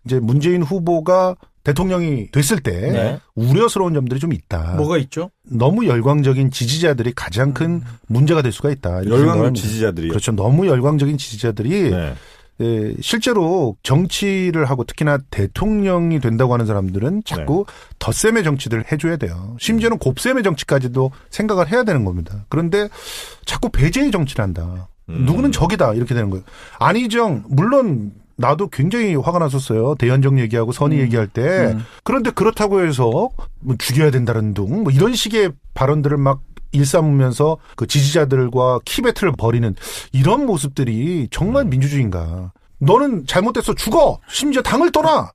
이제 문재인 후보가 대통령이 됐을 때 네. 우려스러운 점들이 좀 있다. 뭐가 있죠? 너무 열광적인 지지자들이 가장 큰 문제가 될 수가 있다. 열광적 지지자들이요. 그렇죠. 너무 열광적인 지지자들이 네. 실제로 정치를 하고 특히나 대통령이 된다고 하는 사람들은 자꾸 덧셈의 정치들을 해줘야 돼요. 심지어는 곱셈의 정치까지도 생각을 해야 되는 겁니다. 그런데 자꾸 배제의 정치를 한다. 누구는 적이다 이렇게 되는 거예요. 안희정 물론 나도 굉장히 화가 났었어요. 대연정 얘기하고 선의 얘기할 때. 그런데 그렇다고 해서 뭐 죽여야 된다는 둥 뭐 이런 식의 발언들을 막 일삼으면서 그 지지자들과 키배틀을 벌이는 이런 모습들이 정말 민주주의인가. 너는 잘못됐어 죽어. 심지어 당을 떠나.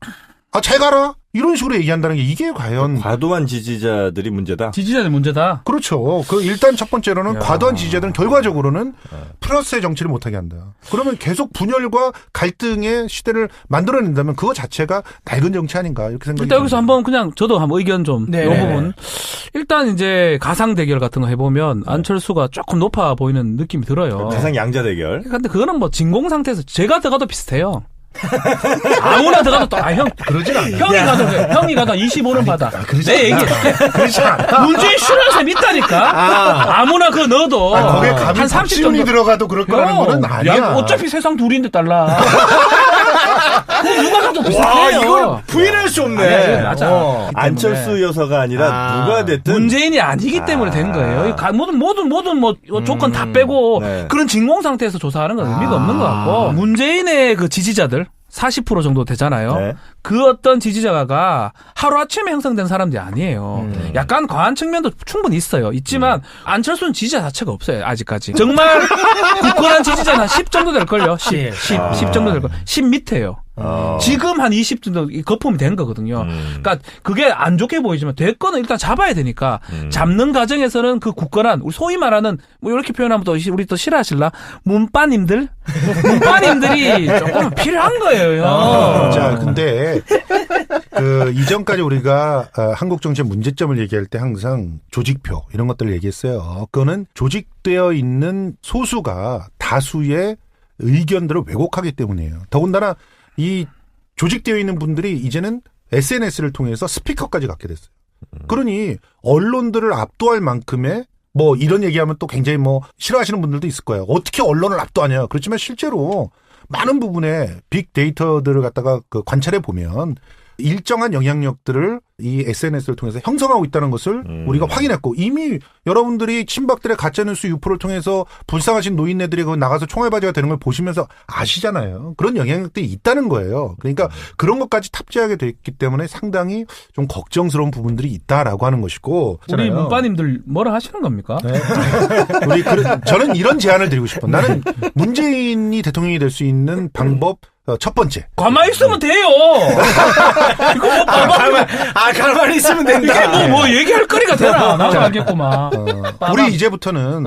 잘 가라. 이런 식으로 얘기한다는 게 이게 과연 과도한 지지자들이 문제다. 지지자들 문제다. 그렇죠. 일단 첫 번째로는 과도한 지지자들은 결과적으로는 플러스의 정치를 못하게 한다. 그러면 계속 분열과 갈등의 시대를 만들어낸다면 그거 자체가 낡은 정치 아닌가 이렇게 생각이 일단 여기서 한번 그냥 저도 한번 의견 좀 네. 이 부분. 일단 이제 가상 대결 같은 거 해보면 안철수가 조금 높아 보이는 느낌이 들어요. 가상 양자 대결. 근데 그거는 뭐 진공 상태에서 제가 들어가도 비슷해요. 아무나 들어가도 또, 형. 그러진 않아요. 형이 가도 25는 받아. 내 얘기. 그렇지 않아. 문재인 싫어하는 사람 있다니까. 아무나 그거 넣어도. 거기에 감히 한 30 정도 들어가도 그럴 거라는 거는 아니야. 야, 어차피 세상 둘인데 달라. 누가 가도 비슷해요. 와, 이걸 부인할 수 없네. 맞아. 안철수 여서가 아니라 누가 됐든 문재인이 아니기 때문에 된 거예요. 모든 뭐 조건 다 빼고 그런 진공 상태에서 조사하는 건 의미가 없는 것 같고 문재인의 그 지지자들 40% 정도 되잖아요. 네. 그 어떤 지지자가 하루아침에 형성된 사람들이 아니에요. 약간 과한 측면도 충분히 있어요. 있지만 안철수는 지지자 자체가 없어요. 아직까지. 정말 굳건한 지지자는 한 10 정도 될걸요. 10 정도 될걸. 10 밑에요. 지금 한 20 정도 거품이 된 거거든요. 그러니까 그게 안 좋게 보이지만 대권은 일단 잡아야 되니까 잡는 과정에서는 그 굳건한 우리 소위 말하는 뭐 이렇게 표현하면 또 우리 또 싫어하실라 문빠님들이 조금 필요한 거예요. 자, 근데 이전까지 우리가 한국 정치의 문제점을 얘기할 때 항상 조직표 이런 것들을 얘기했어요. 그거는 조직되어 있는 소수가 다수의 의견들을 왜곡하기 때문이에요. 더군다나 이 조직되어 있는 분들이 이제는 SNS를 통해서 스피커까지 갖게 됐어요. 그러니 언론들을 압도할 만큼의 뭐 이런 얘기하면 또 굉장히 뭐 싫어하시는 분들도 있을 거예요. 어떻게 언론을 압도하냐. 그렇지만 실제로 많은 부분에 빅데이터들을 갖다가 관찰해 보면 일정한 영향력들을 이 SNS를 통해서 형성하고 있다는 것을 우리가 확인했고 이미 여러분들이 친박들의 가짜뉴스 유포를 통해서 불쌍하신 노인네들이 나가서 총알바지가 되는 걸 보시면서 아시잖아요. 그런 영향력들이 있다는 거예요. 그러니까 그런 것까지 탑재하게 됐기 때문에 상당히 좀 걱정스러운 부분들이 있다라고 하는 것이고 우리 문빠님들 뭐라 하시는 겁니까? 네. 저는 이런 제안을 드리고 싶어. 나는 문재인이 대통령이 될 수 있는 방법 첫 번째. 가만히 있으면 돼요. 이거 뭐 가만히 있으면 된다. 이게 뭐 얘기할 거리가 되나? 나도 알겠구만. 우리 이제부터는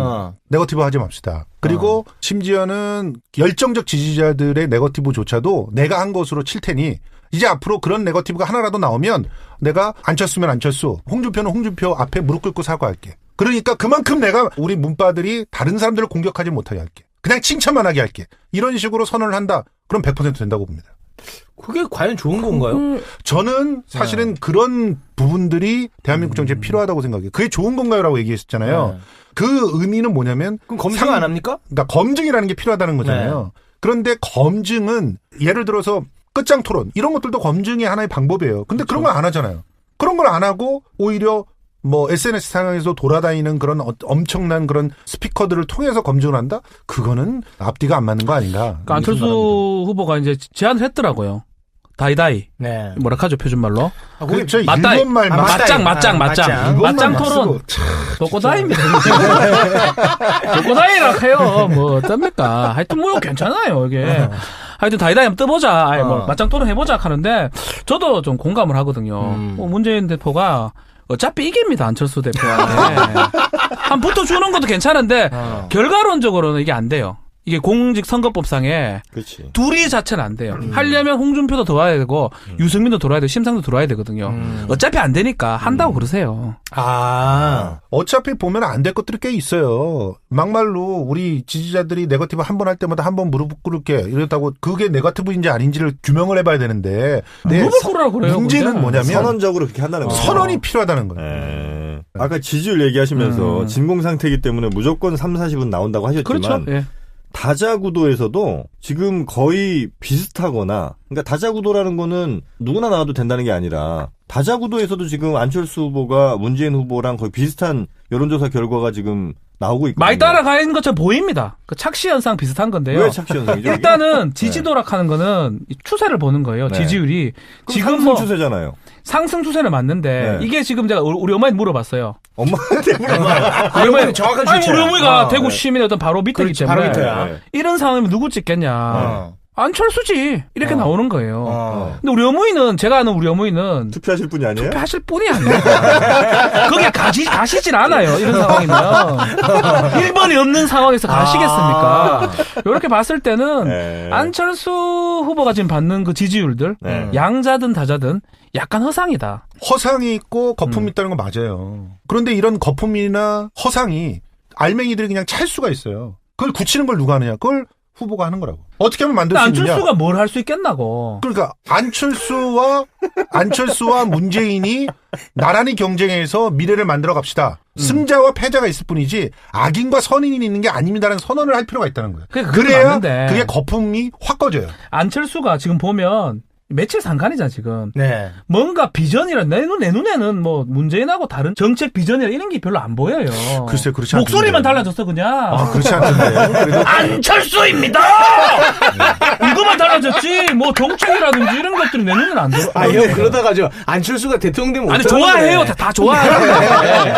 네거티브 하지 맙시다. 그리고 심지어는 열정적 지지자들의 네거티브조차도 내가 한 것으로 칠 테니 이제 앞으로 그런 네거티브가 하나라도 나오면 내가 안철수면 안철수, 홍준표는 홍준표 앞에 무릎 꿇고 사과할게. 그러니까 그만큼 내가 우리 문바들이 다른 사람들을 공격하지 못하게 할게. 그냥 칭찬만 하게 할게. 이런 식으로 선언을 한다. 그럼 100% 된다고 봅니다. 그게 과연 좋은 건가요? 저는 사실은 그런 부분들이 대한민국 정치에 필요하다고 생각해요. 그게 좋은 건가요?라고 얘기했었잖아요. 그 의미는 뭐냐면 그럼 검증 안 합니까? 그러니까 검증이라는 게 필요하다는 거잖아요. 그런데 검증은 예를 들어서 끝장 토론 이런 것들도 검증의 하나의 방법이에요. 근데 그런 걸 안 하잖아요. 그런 걸 안 하고 오히려 뭐 SNS 상황에서 돌아다니는 그런 엄청난 그런 스피커들을 통해서 검증을 한다? 그거는 앞뒤가 안 맞는 거 아닌가? 그러니까 안철수 후보가 이제 제안을 했더라고요. 다이다이. 네. 뭐라 하죠, 표준말로? 그렇죠. 맞다이. 일본말 맞짱 토론. 도꼬다이입니다. 도꼬다이라 해요. 뭐, 어떻습니까? 하여튼 뭐, 괜찮아요, 이게. 하여튼 다이다이 한번 떠보자. 뭐, 맞짱 토론 해보자 하는데, 저도 좀 공감을 하거든요. 문재인 대표가 어차피 이깁니다, 안철수 대표한테. 한 붙어주는 것도 괜찮은데, 결과론적으로는 이게 안 돼요. 이게 공직선거법상에 그렇지. 둘이 자체는 안 돼요. 하려면 홍준표도 들어와야 되고 유승민도 들어와야 되고 심상도 들어와야 되거든요. 어차피 안 되니까 한다고 그러세요. 어차피 보면 안 될 것들이 꽤 있어요. 막말로 우리 지지자들이 네거티브 한 번 할 때마다 한 번 무릎 꿇을게 이랬다고 그게 네거티브인지 아닌지를 규명을 해봐야 되는데 무릎을 꿇으라고 그래요. 문제는 근데. 뭐냐면 선언적으로 그렇게 한다는 거죠. 선언이 필요하다는 거예요. 예. 아까 지지율 얘기하시면서 진공 상태이기 때문에 무조건 3, 40은 나온다고 하셨지만 그렇죠. 예. 다자구도에서도 지금 거의 비슷하거나 그러니까 다자구도라는 거는 누구나 나와도 된다는 게 아니라 다자구도에서도 지금 안철수 후보가 문재인 후보랑 거의 비슷한 여론조사 결과가 지금 나오고 있거든요. 많이 따라가는 것처럼 보입니다. 그 착시 현상 비슷한 건데요. 왜 착시 현상이죠? 일단은 지지도락하는 거는 추세를 보는 거예요. 네. 지지율이 지금 상승 뭐 추세잖아요. 상승 추세는 맞는데 네. 이게 지금 제가 우리 어머니 물어봤어요. 엄마한테 물어봐. 우리 어머니 정확한 아니 주체야. 우리 어머니가 대구 네. 시민의 어떤 바로 밑에기 그렇지, 때문에 바로 밑에야. 네. 이런 상황이면 누구 찍겠냐. 안철수지 이렇게 나오는 거예요. 근데 우리 어머니는 제가 아는 우리 어머니는 투표하실 분이 아니에요? 투표하실 분이 아닙니다. 거기에 가시질 않아요. 이런 상황이면 1번이 없는 상황에서 가시겠습니까? 이렇게 봤을 때는 네. 안철수 후보가 지금 받는 그 지지율들 네. 양자든 다자든 약간 허상이다. 허상이 있고 거품이 있다는 건 맞아요. 그런데 이런 거품이나 허상이 알맹이들이 그냥 찰 수가 있어요. 그걸 굳히는 걸 누가 하느냐? 그걸 후보가 하는 거라고. 어떻게 하면 만들 수 있느냐? 안철수가 뭘 할 수 있겠나고. 그러니까 안철수와 문재인이 나란히 경쟁해서 미래를 만들어 갑시다. 승자와 패자가 있을 뿐이지 악인과 선인이 있는 게 아닙니다라는 선언을 할 필요가 있다는 거예요. 그게 그래야 맞는데. 그게 거품이 확 꺼져요. 안철수가 지금 보면 며칠 상관이잖아 지금. 네. 뭔가 비전이라 내 눈에는 뭐 문재인하고 다른 정책 비전이라 이런 게 별로 안 보여요. 글쎄 그렇지 않던데. 목소리만 달라졌어 그냥. 아, 그렇지 않던데. 그래도 안철수입니다. 이거만 달라졌지. 뭐 정책이라든지 이런 것들이 내 눈에는 안 들어. 형 그러다가 저 안철수가 대통령 되면 아니 어쩌라는 좋아해요. 거네. 다 좋아하는데.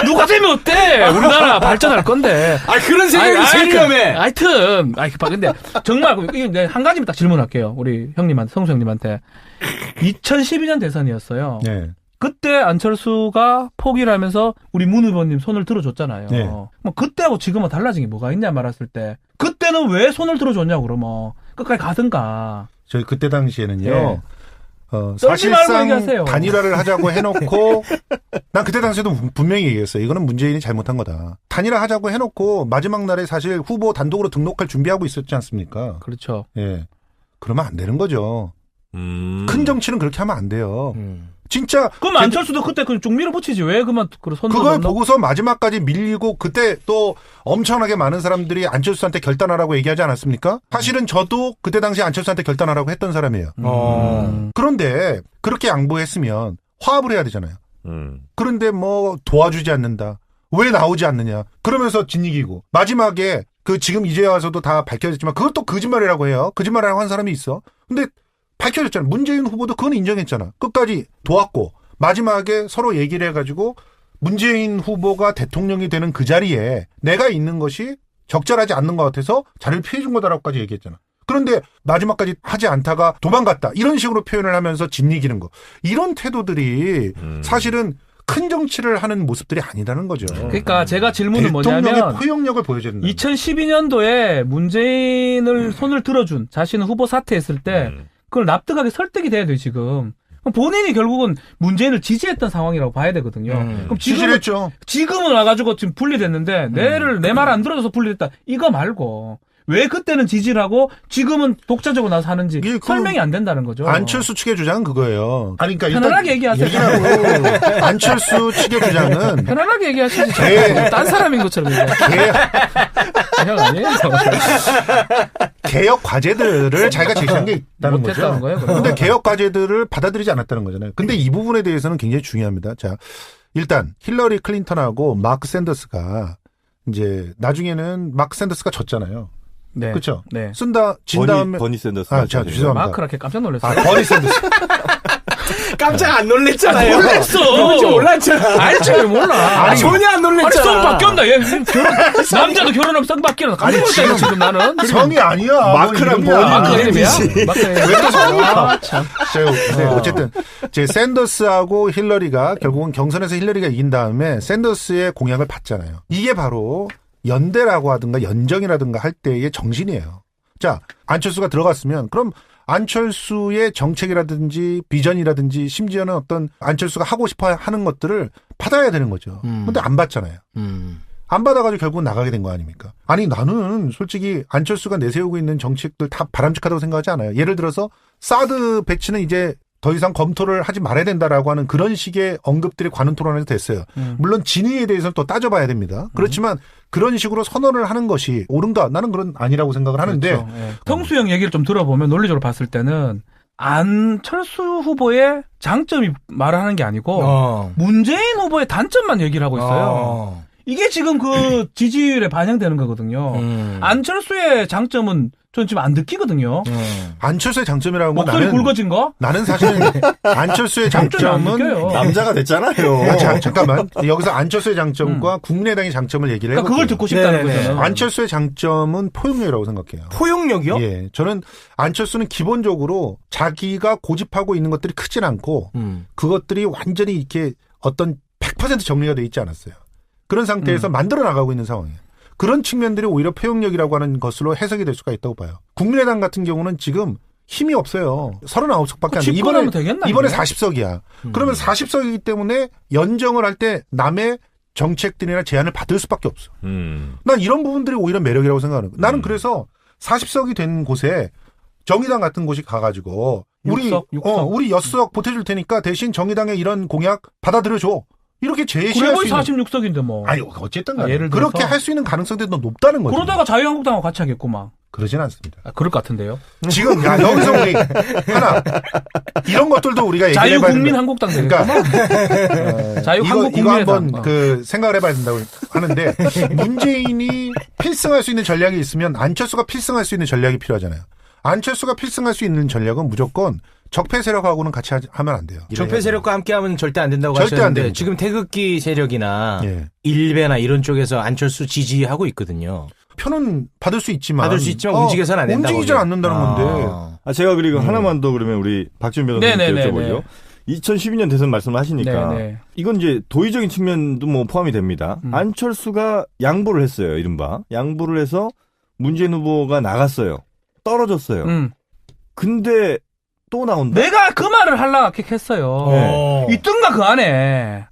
누가 되면 어때? 우리나라 발전할 건데. 그런 생각이 제일 위험해. 하여튼, 근데 정말 이게 한 가지만 딱 질문할게요. 우리 형님한테, 성수 형님한테. 2012년 대선이었어요. 네. 그때 안철수가 포기를 하면서 우리 문 의원님 손을 들어줬잖아요. 네. 뭐 그때하고 지금은 달라진 게 뭐가 있냐 말았을 때 그때는 왜 손을 들어줬냐고 그러면 끝까지 가든가. 저희 그때 당시에는요. 네. 사실상 말고 얘기하세요. 단일화를 하자고 해놓고 난 그때 당시에도 분명히 얘기했어요. 이거는 문재인이 잘못한 거다. 단일화 하자고 해놓고 마지막 날에 사실 후보 단독으로 등록할 준비하고 있었지 않습니까? 그렇죠. 예, 그러면 안 되는 거죠. 큰 정치는 그렇게 하면 안 돼요. 진짜 그럼 안철수도 그때 쭉 밀어붙이지 왜 그만 손 그걸 들어줬나? 보고서 마지막까지 밀리고 그때 또 엄청나게 많은 사람들이 안철수한테 결단하라고 얘기하지 않았습니까? 사실은 저도 그때 당시 안철수한테 결단하라고 했던 사람이에요. 그런데 그렇게 양보했으면 화합을 해야 되잖아요. 그런데 뭐 도와주지 않는다. 왜 나오지 않느냐. 그러면서 진이기고 마지막에 그 지금 이제 와서도 다 밝혀졌지만 그것도 거짓말이라고 해요. 거짓말이라고 한 사람이 있어. 근데 밝혀졌잖아. 문재인 후보도 그건 인정했잖아. 끝까지 도왔고 마지막에 서로 얘기를 해가지고 문재인 후보가 대통령이 되는 그 자리에 내가 있는 것이 적절하지 않는 것 같아서 자리를 피해준 거다라고까지 얘기했잖아. 그런데 마지막까지 하지 않다가 도망갔다. 이런 식으로 표현을 하면서 짓이기는 거. 이런 태도들이 사실은 큰 정치를 하는 모습들이 아니라는 거죠. 그러니까 제가 질문은 대통령의 뭐냐면 포용력을 보여줘야 된다. 2012년도에 문재인을 손을 들어준 자신은 후보 사퇴했을 때 그걸 납득하게 설득이 돼야 돼요 지금. 그럼 본인이 결국은 문재인을 지지했던 상황이라고 봐야 되거든요. 그럼 지금은 와가지고 지금 분리됐는데 내 말 안 들어줘서 분리됐다. 이거 말고 왜 그때는 지지를 하고 지금은 독자적으로 나서 하는지 설명이 안 된다는 거죠. 안철수 측의 주장은 그거예요. 아니, 그러니까 편안하게 얘기하세요. 얘기하고 안철수 측의 주장은 편안하게 얘기하시지. 딴 사람인 것처럼 얘기해. 형 아니에요? 개혁 과제들을 자기가 제시한 게 있다는 못했다는 거죠. 거예요, 그런데 개혁 과제들을 받아들이지 않았다는 거잖아요. 근데 이 부분에 대해서는 굉장히 중요합니다. 자, 일단 힐러리 클린턴하고 마크 샌더스가 이제 나중에는 마크 샌더스가 졌잖아요. 네. 그렇죠? 네. 진 다음에 버니 샌더스. 죄송합니다. 마크라게 깜짝 놀랐어요. 버니 샌더스. 깜짝 안 놀랬잖아요. 놀랐어. 좀 놀랐잖아. 알지 왜 몰라. 전혀 안 놀랬잖아. 아니 성 바뀌었나 얘. 남자도 결혼하면 성 바뀌나. 깜짝 놀랐잖아 지금 나는. 성이 아니야. 마크랑 뭐 버니. 마크 이름이야? 왜또 성이야? 어쨌든 제 샌더스하고 힐러리가 결국은 경선에서 힐러리가 이긴 다음에 샌더스의 공약을 받잖아요. 이게 바로 연대라고 하든가 연정이라든가 할 때의 정신이에요. 자, 안철수가 들어갔으면 그럼 안철수의 정책이라든지 비전이라든지 심지어는 어떤 안철수가 하고 싶어 하는 것들을 받아야 되는 거죠. 근데 안 받잖아요. 안 받아가지고 결국 나가게 된 거 아닙니까? 아니 나는 솔직히 안철수가 내세우고 있는 정책들 다 바람직하다고 생각하지 않아요. 예를 들어서 사드 배치는 이제 더 이상 검토를 하지 말아야 된다라고 하는 그런 식의 언급들이 관훈 토론에서 됐어요. 물론 진위에 대해서는 또 따져봐야 됩니다. 그렇지만 그런 식으로 선언을 하는 것이 옳은가? 나는 그런 아니라고 생각을 하는데. 그렇죠. 예. 성수형 얘기를 좀 들어보면 논리적으로 봤을 때는 안철수 후보의 장점이 말을 하는 게 아니고 문재인 후보의 단점만 얘기를 하고 있어요. 이게 지금 그 지지율에 반영되는 거거든요. 안철수의 장점은 전 지금 안 느끼거든요. 안철수의 장점이라는 건 목소리 굵어진 거? 나는 사실 안철수의 장점은 남자가 됐잖아요. 잠깐만. 여기서 안철수의 장점과 국민의당의 장점을 얘기를 해볼게요. 그걸 듣고 싶다는 거잖아요. 안철수의 장점은 포용력이라고 생각해요. 포용력이요? 예. 저는 안철수는 기본적으로 자기가 고집하고 있는 것들이 크진 않고 그것들이 완전히 이렇게 어떤 100% 정리가 돼 있지 않았어요. 그런 상태에서 만들어 나가고 있는 상황이에요. 그런 측면들이 오히려 포용력이라고 하는 것으로 해석이 될 수가 있다고 봐요. 국민의당 같은 경우는 지금 힘이 없어요. 39석밖에 안 돼. 이번에 40석이야. 그러면 40석이기 때문에 연정을 할 때 남의 정책들이나 제안을 받을 수밖에 없어. 난 이런 부분들이 오히려 매력이라고 생각하는 거야. 나는 그래서 40석이 된 곳에 정의당 같은 곳이 가가지고 우리 6석 보태줄 테니까 대신 정의당의 이런 공약 받아들여줘. 이렇게 제시할 수 있는. 46석인데 뭐. 아니 어쨌든 간에 예를 들어서 그렇게 할 수 있는 가능성들이 더 높다는 거죠. 그러다가 자유한국당하고 같이 하겠구만. 그러진 않습니다. 그럴 것 같은데요. 지금 여기서 우리 하나 이런 것들도 우리가 얘기해 봐야 자유국민한국당 되겠구만. 그러니까 자유한국국민의당. 이거 한번 그 생각을 해봐야 된다고 하는데 문재인이 필승할 수 있는 전략이 있으면 안철수가 필승할 수 있는 전략이 필요하잖아요. 안철수가 필승할 수 있는 전략은 무조건 적폐 세력하고는 같이 하면 안 돼요. 적폐 세력과 함께하면 절대 안 된다고 절대 하셨는데 안 됩니다. 지금 태극기 세력이나 예. 일베나 이런 쪽에서 안철수 지지하고 있거든요. 표는 받을 수 있지만 움직여서는 안 된다고. 움직이지 않는다는 건데. 제가 그리고 하나만 더 그러면 우리 박지원 변호사님께 여쭤보죠. 2012년 대선 말씀을 하시니까 네네. 이건 이제 도의적인 측면도 뭐 포함이 됩니다. 안철수가 양보를 했어요. 이른바. 양보를 해서 문재인 후보가 나갔어요. 떨어졌어요. 근데 또 나온다. 내가 그 말을 하려고 했어요. 네. 있던가 그 안에.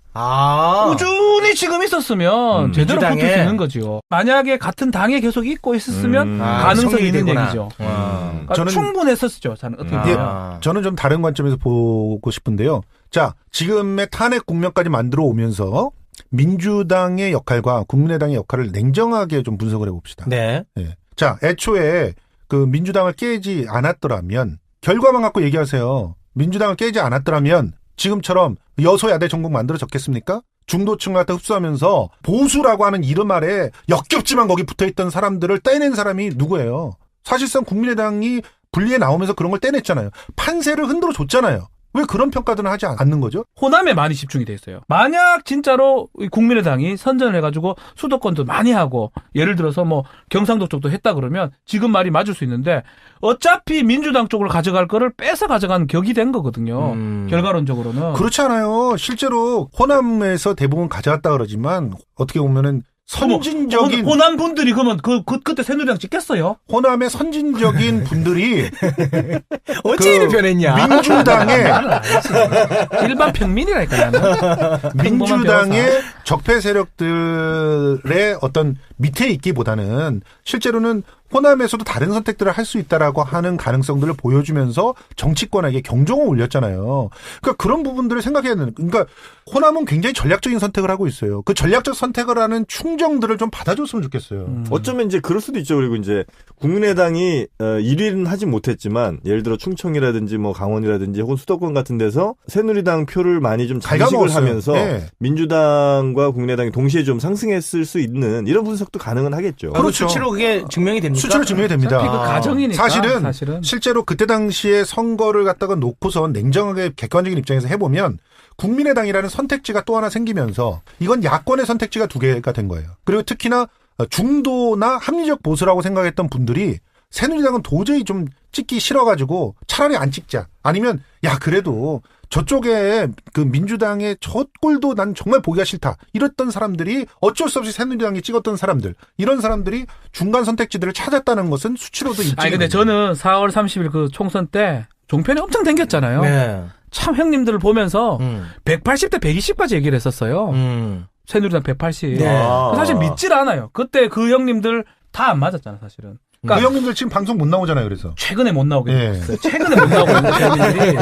꾸준히 지금 있었으면 제대로 민주당에. 버틸 수 있는 거죠. 만약에 같은 당에 계속 있고 있었으면 가능성이 있는 되구나. 얘기죠. 그러니까 저는 충분했었죠. 저는 어떻게 보면. 저는 좀 다른 관점에서 보고 싶은데요. 자, 지금의 탄핵 국면까지 만들어 오면서 민주당의 역할과 국민의당의 역할을 냉정하게 좀 분석을 해봅시다. 네. 네. 자, 애초에 그 민주당을 깨지 않았더라면 결과만 갖고 얘기하세요. 민주당을 깨지 않았더라면 지금처럼 여소야대 전국 만들어졌겠습니까? 중도층을 갖다 흡수하면서 보수라고 하는 이름 아래 역겹지만 거기 붙어있던 사람들을 떼낸 사람이 누구예요? 사실상 국민의당이 분리해 나오면서 그런 걸 떼냈잖아요. 판세를 흔들어 줬잖아요. 왜 그런 평가들은 하지 않는 거죠? 호남에 많이 집중이 돼 있어요. 만약 진짜로 국민의당이 선전을 해가지고 수도권도 많이 하고 예를 들어서 뭐 경상도 쪽도 했다 그러면 지금 말이 맞을 수 있는데 어차피 민주당 쪽으로 가져갈 거를 뺏어 가져간 격이 된 거거든요. 결과론적으로는. 그렇지 않아요. 실제로 호남에서 대부분 가져갔다 그러지만 어떻게 보면은 선진적인 호남 분들이 그러면 그때 새누리당 찍겠어요? 호남의 선진적인 분들이 어찌 이리 변했냐? 민주당의 일반 평민이라니까 나는. 민주당의 적폐 세력들의 어떤 밑에 있기보다는 실제로는 호남에서도 다른 선택들을 할 수 있다라고 하는 가능성들을 보여주면서 정치권에게 경종을 울렸잖아요. 그러니까 그런 부분들을 생각해야 되는. 그러니까 호남은 굉장히 전략적인 선택을 하고 있어요. 그 전략적 선택을 하는 충정들을 좀 받아줬으면 좋겠어요. 어쩌면 이제 그럴 수도 있죠. 그리고 이제 국민의당이 1위는 하지 못했지만 예를 들어 충청이라든지 뭐 강원이라든지 혹은 수도권 같은 데서 새누리당 표를 많이 좀 장식을 하면서 네. 민주당과 국민의당이 동시에 좀 상승했을 수 있는 이런 분석도 가능은 하겠죠. 그렇죠. 수치로 그게 증명이 됩니까? 수치로 증명이 됩니다. 그 가정이니까. 사실은 실제로 그때 당시에 선거를 갖다가 놓고서 냉정하게 객관적인 입장에서 해보면 국민의당이라는 선택지가 또 하나 생기면서 이건 야권의 선택지가 두 개가 된 거예요. 그리고 특히나 중도나 합리적 보수라고 생각했던 분들이 새누리당은 도저히 좀 찍기 싫어가지고 차라리 안 찍자. 아니면 야 그래도 저쪽에 그 민주당의 저 꼴도 난 정말 보기가 싫다. 이랬던 사람들이 어쩔 수 없이 새누리당이 찍었던 사람들. 이런 사람들이 중간 선택지들을 찾았다는 것은 수치로도 입증이 아니 근데 저는 4월 30일 그 총선 때 종편이 엄청 댕겼잖아요. 네. 참 형님들을 보면서 180대 120까지 얘기를 했었어요. 새누리당 180. 네. 사실 믿질 않아요. 그때 그 형님들 다 안 맞았잖아 사실은. 그 형님들 지금 방송 못 나오잖아요. 그래서 최근에 못 나오게 예. 됐어요. 최근에 못 나오고 있는 형님들이.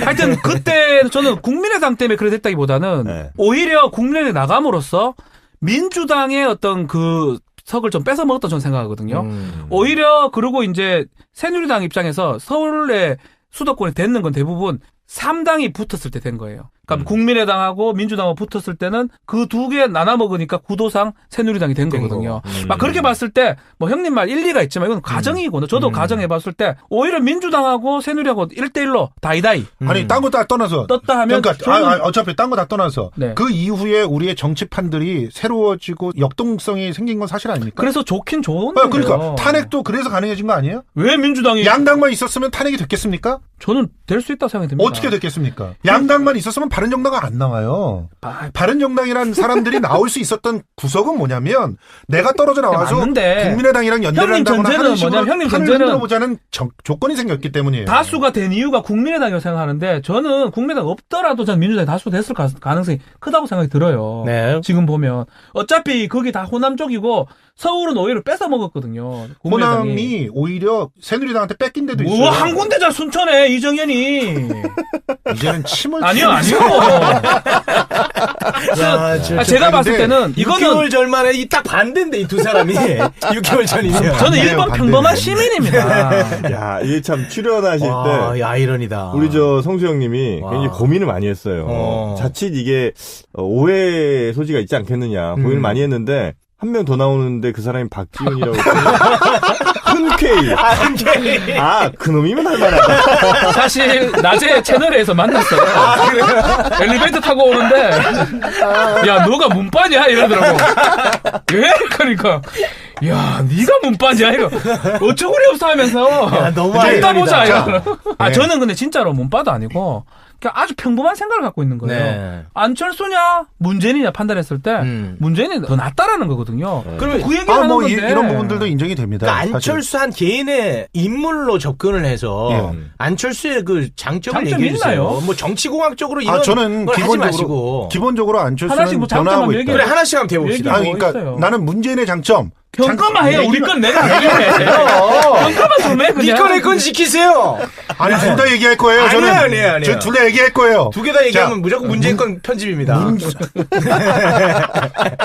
하여튼 그때 저는 국민의당 때문에 그래 됐다기보다는 네. 오히려 국민의당에 나감으로써 민주당의 어떤 그 석을 좀 뺏어 먹었다 저는 생각하거든요. 오히려 그리고 이제 새누리당 입장에서 서울에 수도권이 됐는 건 대부분 3당이 붙었을 때 된 거예요. 그러니까 국민의당하고 민주당하고 붙었을 때는 그 두 개 나눠 먹으니까 구도상 새누리당이 된 거거든요. 막 그렇게 봤을 때 뭐 형님 말 일리가 있지만 이건 가정이고 저도 가정해 봤을 때 오히려 민주당하고 새누리하고 1대1로 다이다이. 아니 딴 거 다 떠나서 떴다 하면 그러니까 어차피 딴 거 다 떠나서 네. 그 이후에 우리의 정치판들이 새로워지고 역동성이 생긴 건 사실 아닙니까? 그래서 좋긴 좋은데. 그러니까 탄핵도 그래서 가능해진 거 아니에요? 왜 민주당이 양당만 있었으면 탄핵이 됐겠습니까? 저는 될 수 있다고 생각이 듭니다. 어떻게 됐겠습니까? 양당만 있었으면 바른정당은 안 나와요. 바른정당이라는 사람들이 나올 수 있었던 구석은 뭐냐면 내가 떨어져 나와서 맞는데. 국민의당이랑 연대를 형님 한다거나 전제는 하는 식으로 뭐냐면 형님 판을 전제는 흔들어보자는 조건이 생겼기 때문이에요. 다수가 된 이유가 국민의당이라고 생각하는데 저는 국민의당 없더라도 저는 민주당이 다수가 됐을 가능성이 크다고 생각이 들어요. 네. 지금 보면 어차피 거기 다 호남 쪽이고 서울은 오히려 뺏어 먹었거든요. 국민의당이. 호남이 오히려 새누리당한테 뺏긴 데도 있어요. 뭐 한 군데잖아 순천에 이정현이. 이제는 침을 아니요. 야, 제가 봤을 때는 이거는 6개월 전 만에 이 딱 반대인데 이 두 사람이 6개월 전이면. 저는 반대예요, 일반 반대. 평범한 시민입니다. 야, 이게 참 출연하실 와, 때 야, 아이러니다. 우리 저 성수 형님이 와. 굉장히 고민을 많이 했어요. 자칫 이게 오해 소지가 있지 않겠느냐 고민을 많이 했는데 한 명 더 나오는데 그 사람이 박지훈이라고 흔쾌히 그놈이면 할만하다. 사실 낮에 채널에서 만났어요. 엘리베이터 타고 오는데 야 너가 문빠냐 이러더라고. 왜? 그러니까 야 네가 문빠냐 이러. 어처구니 없어 하면서 야, 너무 이따 보자 아이러니다. 이러. 저는 근데 진짜로 문빠도 아니고 그냥 아주 평범한 생각을 갖고 있는 거예요. 네. 안철수냐 문재인이냐 판단했을 때 문재인이 더 낫다라는 거거든요. 그러면 그 얘기를 하는 뭐 건데 이런 부분들도 인정이 됩니다. 그러니까 안철수 한 개인의 인물로 접근을 해서 예. 안철수의 그 장점을 장점이 얘기해 주세요. 있나요? 뭐 정치공학적으로 이런 저는 걸 하지 마시고. 기본적으로 하나씩 안철수는 뭐 변화하고 장점만 있다. 얘기해. 그래 하나씩 한번 배워봅시다. 얘기- 그러니까 있어요. 나는 문재인의 장점. 평가만 해요. 우리 건 내가 얘기해요. 평가만 좀 해, 그냥. 니꺼 내 건 지키세요. 아니 둘 다 얘기할 거예요. 아니에요, 저는 아니에요. 저 둘 다 얘기할 거예요. 두 개 다 얘기하면 자, 무조건 문재인 건 편집입니다.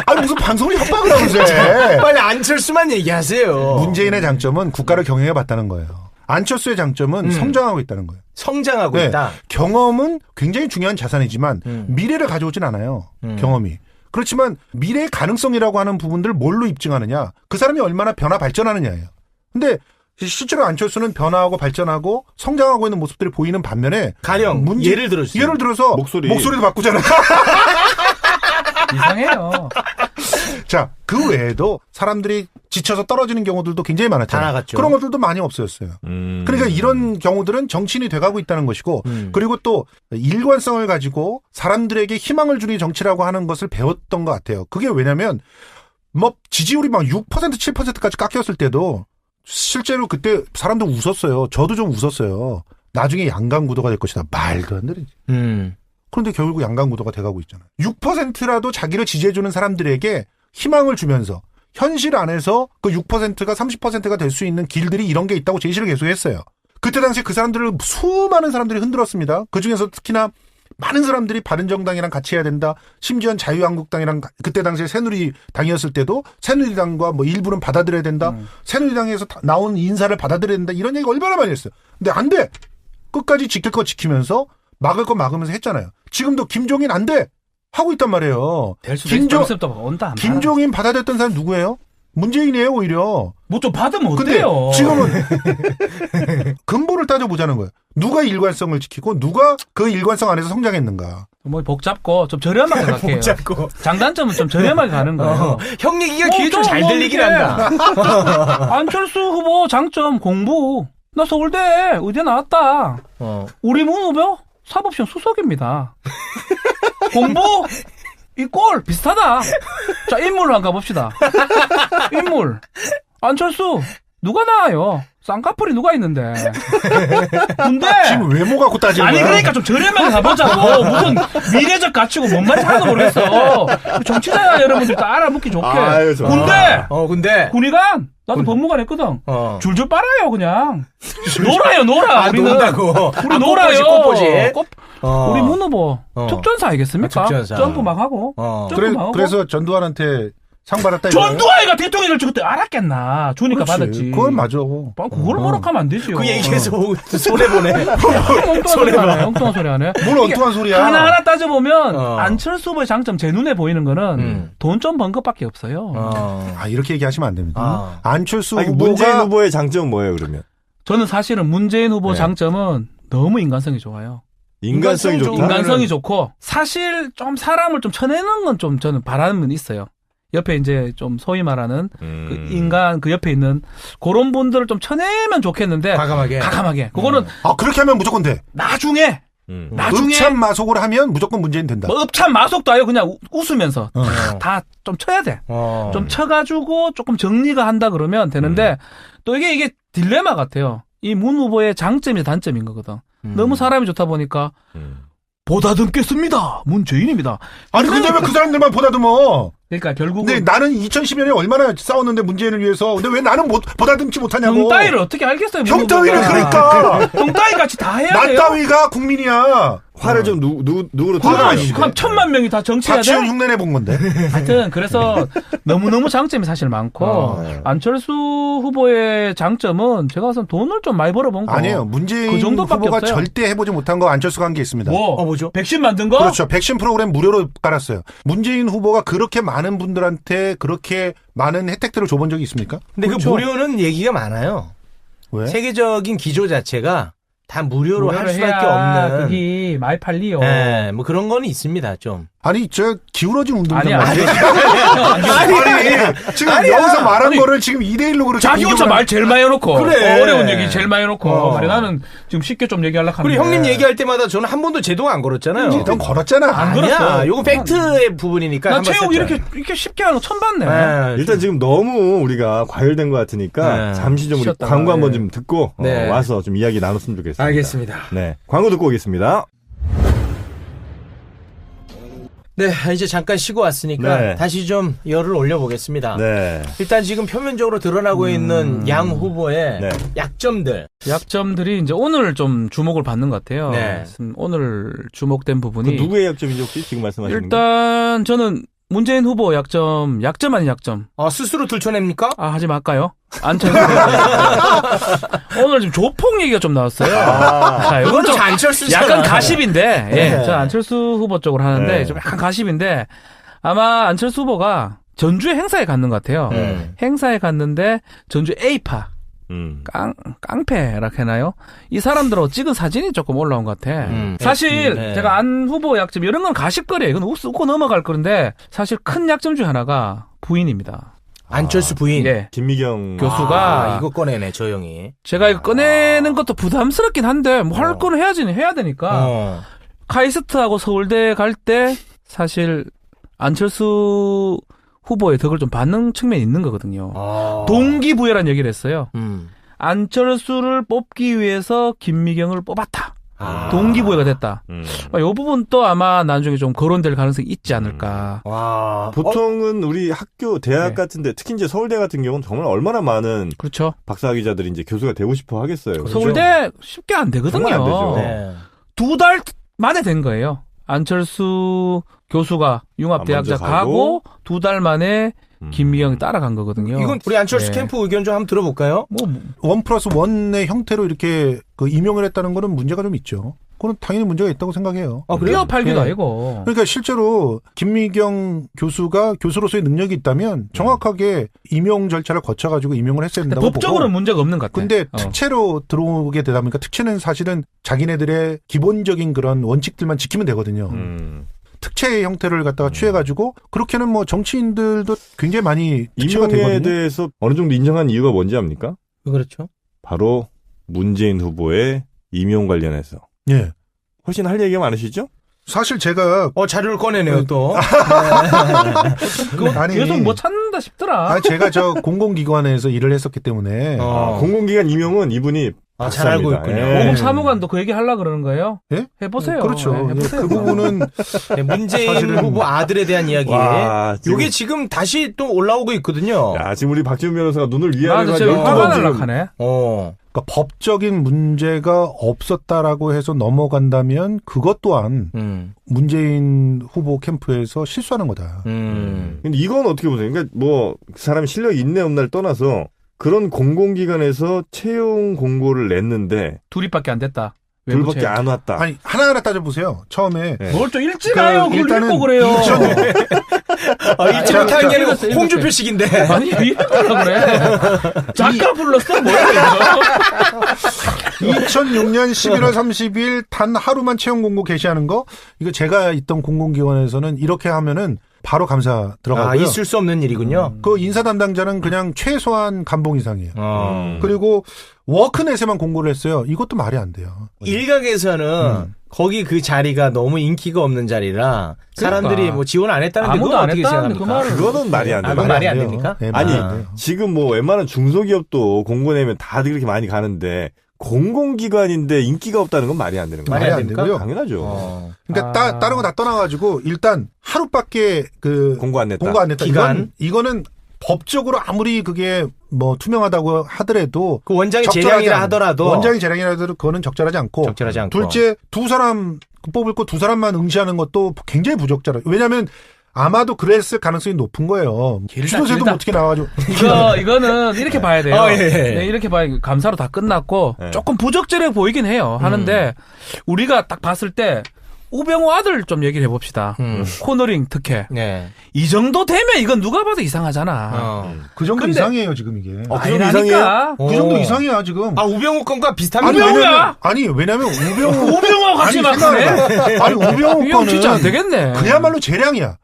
아니 무슨 방송을 협박을 하고 있어요. 빨리 안철수만 얘기하세요. 문재인의 장점은 국가를 경영해 봤다는 거예요. 안철수의 장점은 성장하고 있다는 거예요. 성장하고 네. 있다. 경험은 굉장히 중요한 자산이지만 미래를 가져오진 않아요. 경험이. 그렇지만 미래의 가능성이라고 하는 부분들을 뭘로 입증하느냐. 그 사람이 얼마나 변화 발전하느냐예요. 근데 실제로 안철수는 변화하고 발전하고 성장하고 있는 모습들이 보이는 반면에 가령 예를 들어주세요. 예를 들어서 목소리도 바꾸잖아. 이상해요. 자, 그 외에도 사람들이 지쳐서 떨어지는 경우들도 굉장히 많았잖아요. 다 나갔죠. 그런 것들도 많이 없어졌어요. 그러니까 이런 경우들은 정치인이 돼가고 있다는 것이고 그리고 또 일관성을 가지고 사람들에게 희망을 주는 정치라고 하는 것을 배웠던 것 같아요. 그게 왜냐면 뭐 지지율이 막 6% 7%까지 깎였을 때도 실제로 그때 사람들 웃었어요. 저도 좀 웃었어요. 나중에 양강구도가 될 것이다. 말도 안 되지. 그런데 결국 양강구도가 돼가고 있잖아요. 6%라도 자기를 지지해주는 사람들에게 희망을 주면서 현실 안에서 그 6%가 30%가 될 수 있는 길들이 이런 게 있다고 제시를 계속했어요. 그때 당시에 그 사람들을 수많은 사람들이 흔들었습니다. 그중에서 특히나 많은 사람들이 바른정당이랑 같이 해야 된다. 심지어 자유한국당이랑 그때 당시에 새누리당이었을 때도 새누리당과 뭐 일부는 받아들여야 된다. 새누리당에서 나온 인사를 받아들여야 된다. 이런 얘기 얼마나 많이 했어요. 근데 안 돼. 끝까지 지킬 거 지키면서 막을 거 막으면서 했잖아요. 지금도 김종인 안 돼. 하고 있단 말이에요. 될 수도 있어. 온다. 김종인 받아들였던 사람 누구예요? 문재인이에요, 오히려. 뭐 좀 받으면 근데 어때요? 지금은 근본을 따져보자는 거예요. 누가 일관성을 지키고 누가 그 일관성 안에서 성장했는가. 뭐 복잡고 좀 저렴하게 갈게요. 복잡고. 장단점은 좀 저렴하게 가는 거예요. 형 얘기가 뭐 귀에 좀 잘 좀 들리긴 뭐 한다. 안철수 후보 장점 공부. 나 서울대 의대 나왔다. 우리 문 후보 사법시험 수석입니다. 공부 이 꼴 비슷하다. 자 인물로 한번 가봅시다. 인물 안철수 누가 나와요? 쌍꺼풀이 누가 있는데? 근데 지금 외모 갖고 따지는 아니 거야? 그러니까 좀 저렴하게 가보자고. 무슨 미래적 가치고 뭔 말인지 하나도 모르겠어. 정치자 여러분들 다 알아먹기 좋게. 아유, 좋아. 군대 근데. 군의관 나도 법무관 했거든. 줄줄 빨아요 그냥. 놀아요 놀아. 우리는 논다고. 우리 놀아요. 꽃보지. 우리 문 후보 특전사 알겠습니까? 특전사. 점프 막 하고. 점프 막 하고. 그래서 전두환한테 상 받았다 이거야? 전두환이가 대통령을 그때 알았겠나? 주니까 그렇지. 받았지. 그건 맞아. 그걸 모락하면 안 되지요. 그 얘기해서 손해보네. 엉뚱한 소리 하네. 엉뚱한 소리 하네. 뭘 엉뚱한 소리야. 하나하나 따져보면 안철수 후보의 장점 제 눈에 보이는 거는 돈 좀 번 것밖에 없어요. 아, 이렇게 얘기하시면 안 됩니다. 안철수 아니, 후보가 문재인 후보의 장점은 뭐예요, 그러면? 저는 사실은 문재인 후보 네. 장점은 너무 인간성이 좋아요. 인간성이 좋다. 인간성이 좋고 사실 좀 사람을 좀 쳐내는 건 좀 저는 바람은 있어요. 옆에 이제 좀 소위 말하는 그 인간 그 옆에 있는 그런 분들을 좀 쳐내면 좋겠는데 가감하게. 그거는 그렇게 하면 무조건 돼. 나중에 읍참마속을 하면 무조건 문재인 된다. 뭐 읍참 마속도 아니고 그냥 웃으면서 다 좀 쳐야 돼. 좀 쳐가지고 조금 정리가 한다 그러면 되는데 또 이게 딜레마 같아요. 이 문 후보의 장점이 단점인 거거든. 너무 사람이 좋다 보니까 보다듬겠습니다. 문재인입니다. 아니 근데 왜 그 사람들만 보다듬어? 그러니까 결국은 근데 나는 2010년에 얼마나 싸웠는데 문재인을 위해서. 근데 왜 나는 보다듬지 못하냐고. 형 따위를 어떻게 알겠어요? 형 따위를 그러니까. 형 따위 같이 다 해야 나 돼요. 따위가 국민이야. 화를 좀 누구로 그럼 타는 한 1000만 명이 다 정치해야 돼? 자치연 흉내내 본 건데. 하여튼 그래서 너무너무 장점이 사실 많고 안철수 후보의 장점은 제가 봐서는 돈을 좀 많이 벌어본 거. 아니에요. 문재인 그 정도밖에 후보가 없어요. 절대 해보지 못한 거 안철수가 한 게 있습니다. 뭐죠? 백신 만든 거? 그렇죠. 백신 프로그램 무료로 깔았어요. 문재인 후보가 그렇게 많은 분들한테 그렇게 많은 혜택들을 줘본 적이 있습니까? 근데 그 무료는 얘기가 많아요. 왜? 세계적인 기조 자체가 다 무료로 할 수밖에 해야 없는. 그게 많이 팔리요. 네, 뭐 그런 거는 있습니다, 좀. 아니, 저 기울어진 운동장 아니, 아니, 지금 여기서 말한 거를 지금 2대1로 그렇게 자기 혼자 말 제일 많이 해놓고. 그래. 어려운 얘기 제일 많이 해놓고. 말이야, 나는 지금 쉽게 좀 얘기하려고 하는데. 그리고 형님 얘기할 때마다 저는 한 번도 제동 안 걸었잖아요. 넌 걸었잖아. 안 아니야, 걸었어. 요거 팩트의 부분이니까. 나 한번 체육 살짝. 이렇게 쉽게 하는 거 처음 봤네. 네, 일단 지금 너무 우리가 과열된 것 같으니까 네. 잠시 좀 우리 쉬었다가, 광고 한번 네. 좀 듣고 네. 와서 좀 이야기 나눴으면 좋겠습니다. 알겠습니다. 네, 광고 듣고 오겠습니다. 네, 이제 잠깐 쉬고 왔으니까 네. 다시 좀 열을 올려보겠습니다. 네. 일단 지금 표면적으로 드러나고 있는 양 후보의 네. 약점들. 약점들이 이제 오늘 좀 주목을 받는 것 같아요. 네. 오늘 주목된 그 부분이. 누구의 약점인지 혹시 지금 말씀하시는 거? 일단 저는 문재인 후보 약점 아닌 약점. 스스로 들춰냅니까? 하지 말까요? 안철수. 오늘 지금 조폭 얘기가 좀 나왔어요. 자, 이건 좀 안철수잖아. 약간 가십인데, 네. 저 안철수 후보 쪽으로 하는데, 네. 좀 약간 가십인데, 아마 안철수 후보가 전주에 행사에 갔는 것 같아요. 행사에 갔는데, 전주 A파, 깡패라 해나요? 이 사람들하고 찍은 사진이 조금 올라온 것 같아. 사실, 네. 제가 안 후보 약점, 이런 건 가십거리예요. 이건 웃고 넘어갈 건데, 사실 큰 약점 중에 하나가 부인입니다. 안철수 부인. 예. 김미경 교수가 이거 꺼내네, 저 형이. 제가 이거 꺼내는 것도 부담스럽긴 한데 뭐 할 거는 해야 되니까 카이스트하고 서울대 갈 때 사실 안철수 후보의 덕을 좀 받는 측면이 있는 거거든요. 동기부여란 얘기를 했어요. 안철수를 뽑기 위해서 김미경을 뽑았다. 동기부여가 됐다. 이 부분 또 아마 나중에 좀 거론될 가능성이 있지 않을까. 보통은 우리 학교, 대학 네. 같은데 특히 이제 서울대 같은 경우는 정말 얼마나 많은 그렇죠. 박사학위자들이 이제 교수가 되고 싶어 하겠어요. 서울대 쉽게 안 되거든요. 정말 안 되죠. 네. 2달 만에 된 거예요. 안철수 교수가 융합대학자 먼저 가고 2달 만에 김미경이 따라간 거거든요. 이건 우리 안철수 네. 캠프 의견 좀 한번 들어볼까요? 1+1의 형태로 이렇게 그 임용을 했다는 거는 문제가 좀 있죠. 그건 당연히 문제가 있다고 생각해요. 끼어 팔기도 네. 아니고. 그러니까 실제로 김미경 교수가 교수로서의 능력이 있다면 정확하게 임용 절차를 거쳐가지고 임용을 했어야 된다고 보고. 법적으로는 문제가 없는 것 같아. 근데 특채로 들어오게 되다 보니까 특채는 사실은 자기네들의 기본적인 그런 원칙들만 지키면 되거든요. 특채의 형태를 갖다가 취해가지고 그렇게는 뭐 정치인들도 굉장히 많이 특채가 임용에 되거든요. 대해서 어느 정도 인정한 이유가 뭔지 압니까? 그렇죠. 바로 문재인 후보의 임용 관련해서. 예. 훨씬 할 얘기가 많으시죠? 사실 제가 자료를 꺼내네요, 또. 아니 계속 뭐 찾는다 싶더라. 제가 저 공공기관에서 일을 했었기 때문에 공공기관 임용은 이분이 잘 알고 있군요. 예. 고급 사무관도 그 얘기 하려고 그러는 거예요? 예? 해보세요. 그렇죠. 네, 해보세요. 그 부분은 네, 문재인 사실은- 후보 아들에 대한 이야기. 와, 요게 지금 다시 또 올라오고 있거든요. 야, 지금 우리 박지훈 변호사가 눈을 위아래로 나도 지금 한 화가 12번 지금 날락하네. 그러니까 법적인 문제가 없었다라고 해서 넘어간다면 그것 또한 문재인 후보 캠프에서 실수하는 거다. 근데 이건 어떻게 보세요? 그러니까 뭐 사람이 실력이 있네 없나를 떠나서 그런 공공기관에서 채용 공고를 냈는데 둘이밖에 안 됐다. 둘밖에 안 왔다. 아니 하나하나 따져보세요. 처음에 네. 뭘 좀 읽지 그 마요. 그걸 일단은 읽고 그래요. 1차 못하는 게 아니고 홍준표 읽었어요. 식인데. 아니 왜 읽으려고 그래. 작가 불렀어? 뭐야 이거. 2006년 11월 30일 단 하루만 채용 공고 게시하는 거 이거 제가 있던 공공기관에서는 이렇게 하면은 바로 감사 들어가고요. 있을 수 없는 일이군요. 그 인사 담당자는 그냥 최소한 감봉 이상이에요. 음. 그리고 워크넷에만 공고를 했어요. 이것도 말이 안 돼요. 일각에서는 거기 그 자리가 너무 인기가 없는 자리라 사람들이 그러니까. 뭐 지원 안 했다는데 아무도 그건 안 어떻게 했다는데 생각합니까? 그 말을. 그거는 말이 안 돼. 그건 말이 안 돼요. 됩니까? 네, 아니 말이 안 돼요. 지금 뭐 웬만한 중소기업도 공고 내면 다들 그렇게 많이 가는데 공공기관인데 인기가 없다는 건 말이 안 되는 거예요. 말이 안 됩니까? 되고요. 당연하죠. 그러니까 다른 거 다 떠나가지고 일단 하루밖에 그 공고 안 냈다. 공고 안 냈다. 기간? 이거는 법적으로 아무리 그게 뭐 투명하다고 하더라도 그 원장이 적절하지 재량이라 않- 하더라도 원장이 재량이라 하더라도 그거는 적절하지 않고 적절하지 않고. 둘째 두 사람 뽑을 거 두 사람만 응시하는 것도 굉장히 부적절해요. 왜냐하면 아마도 그랬을 가능성이 높은 거예요. 주소세도 길다. 어떻게 나와가지고 이거는 이렇게 봐야 돼요. 예. 네, 이렇게 봐야 감사로 다 끝났고 네. 조금 부적절해 보이긴 해요. 하는데 우리가 딱 봤을 때 우병우 아들 좀 얘기를 해봅시다. 코너링 특혜. 네. 이 정도 되면 이건 누가 봐도 이상하잖아. 그 정도 근데- 이상이에요 지금 이게. 그 정도 아니라니까. 그 정도 이상이야 지금. 우병우 건과 비슷합니다. 우병우야? 왜냐면 우병우 우병우하고 같이 막 하네. 아니 우병우 이거 진짜 안 거는 되겠네. 그야말로 재량이야.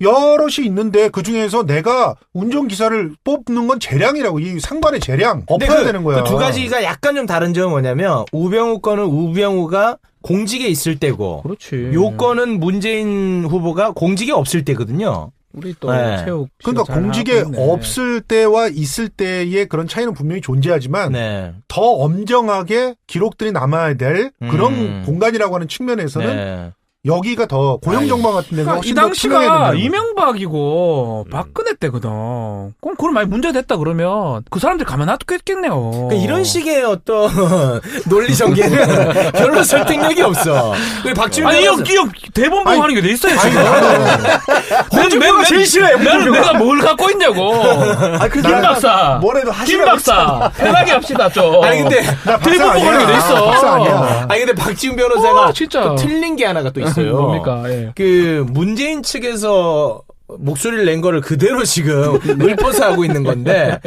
여럿이 있는데 그 중에서 내가 운전기사를 뽑는 건 재량이라고. 이 상관의 재량. 엎어야 되는 거야. 그 두 가지가 약간 좀 다른 점은 뭐냐면 우병우 건은 우병우가 공직에 있을 때고 그렇지. 요건은 문재인 후보가 공직에 없을 때거든요. 우리 또 네. 체육. 그러니까 잘 공직에 하고 있네. 없을 때와 있을 때의 그런 차이는 분명히 존재하지만 네. 더 엄정하게 기록들이 남아야 될 그런 공간이라고 하는 측면에서는 네. 여기가 더 고용정방 같은 데가 그러니까 훨씬 이 더 투명해야 당시가 된다는 거죠. 이명박이고 박근혜 때거든. 그럼 그걸 많이 문제됐다 그러면 그 사람들 가만 놔두겠겠네요. 그러니까 이런 식의 어떤 논리 전개는 별로 설득력이 없어. 박지훈 아니 변호사- 이 형 대본 보고 하는 게 돼 있어요 지금. 홍준표가 제일 싫어해. 내가 뭘 갖고 있냐고. 김 박사. 뭐래도 김 박사. 편하게 합시다 좀. 아니 근데 대본 보고 하는 게 돼 있어. 박사 아니야. 아니 근데 박지훈 변호사가 진짜. 또 틀린 게 하나가 또 있어요. 뭡니까? 예. 그 문재인 측에서 목소리를 낸 거를 그대로 지금 읊어서 하고 있는 건데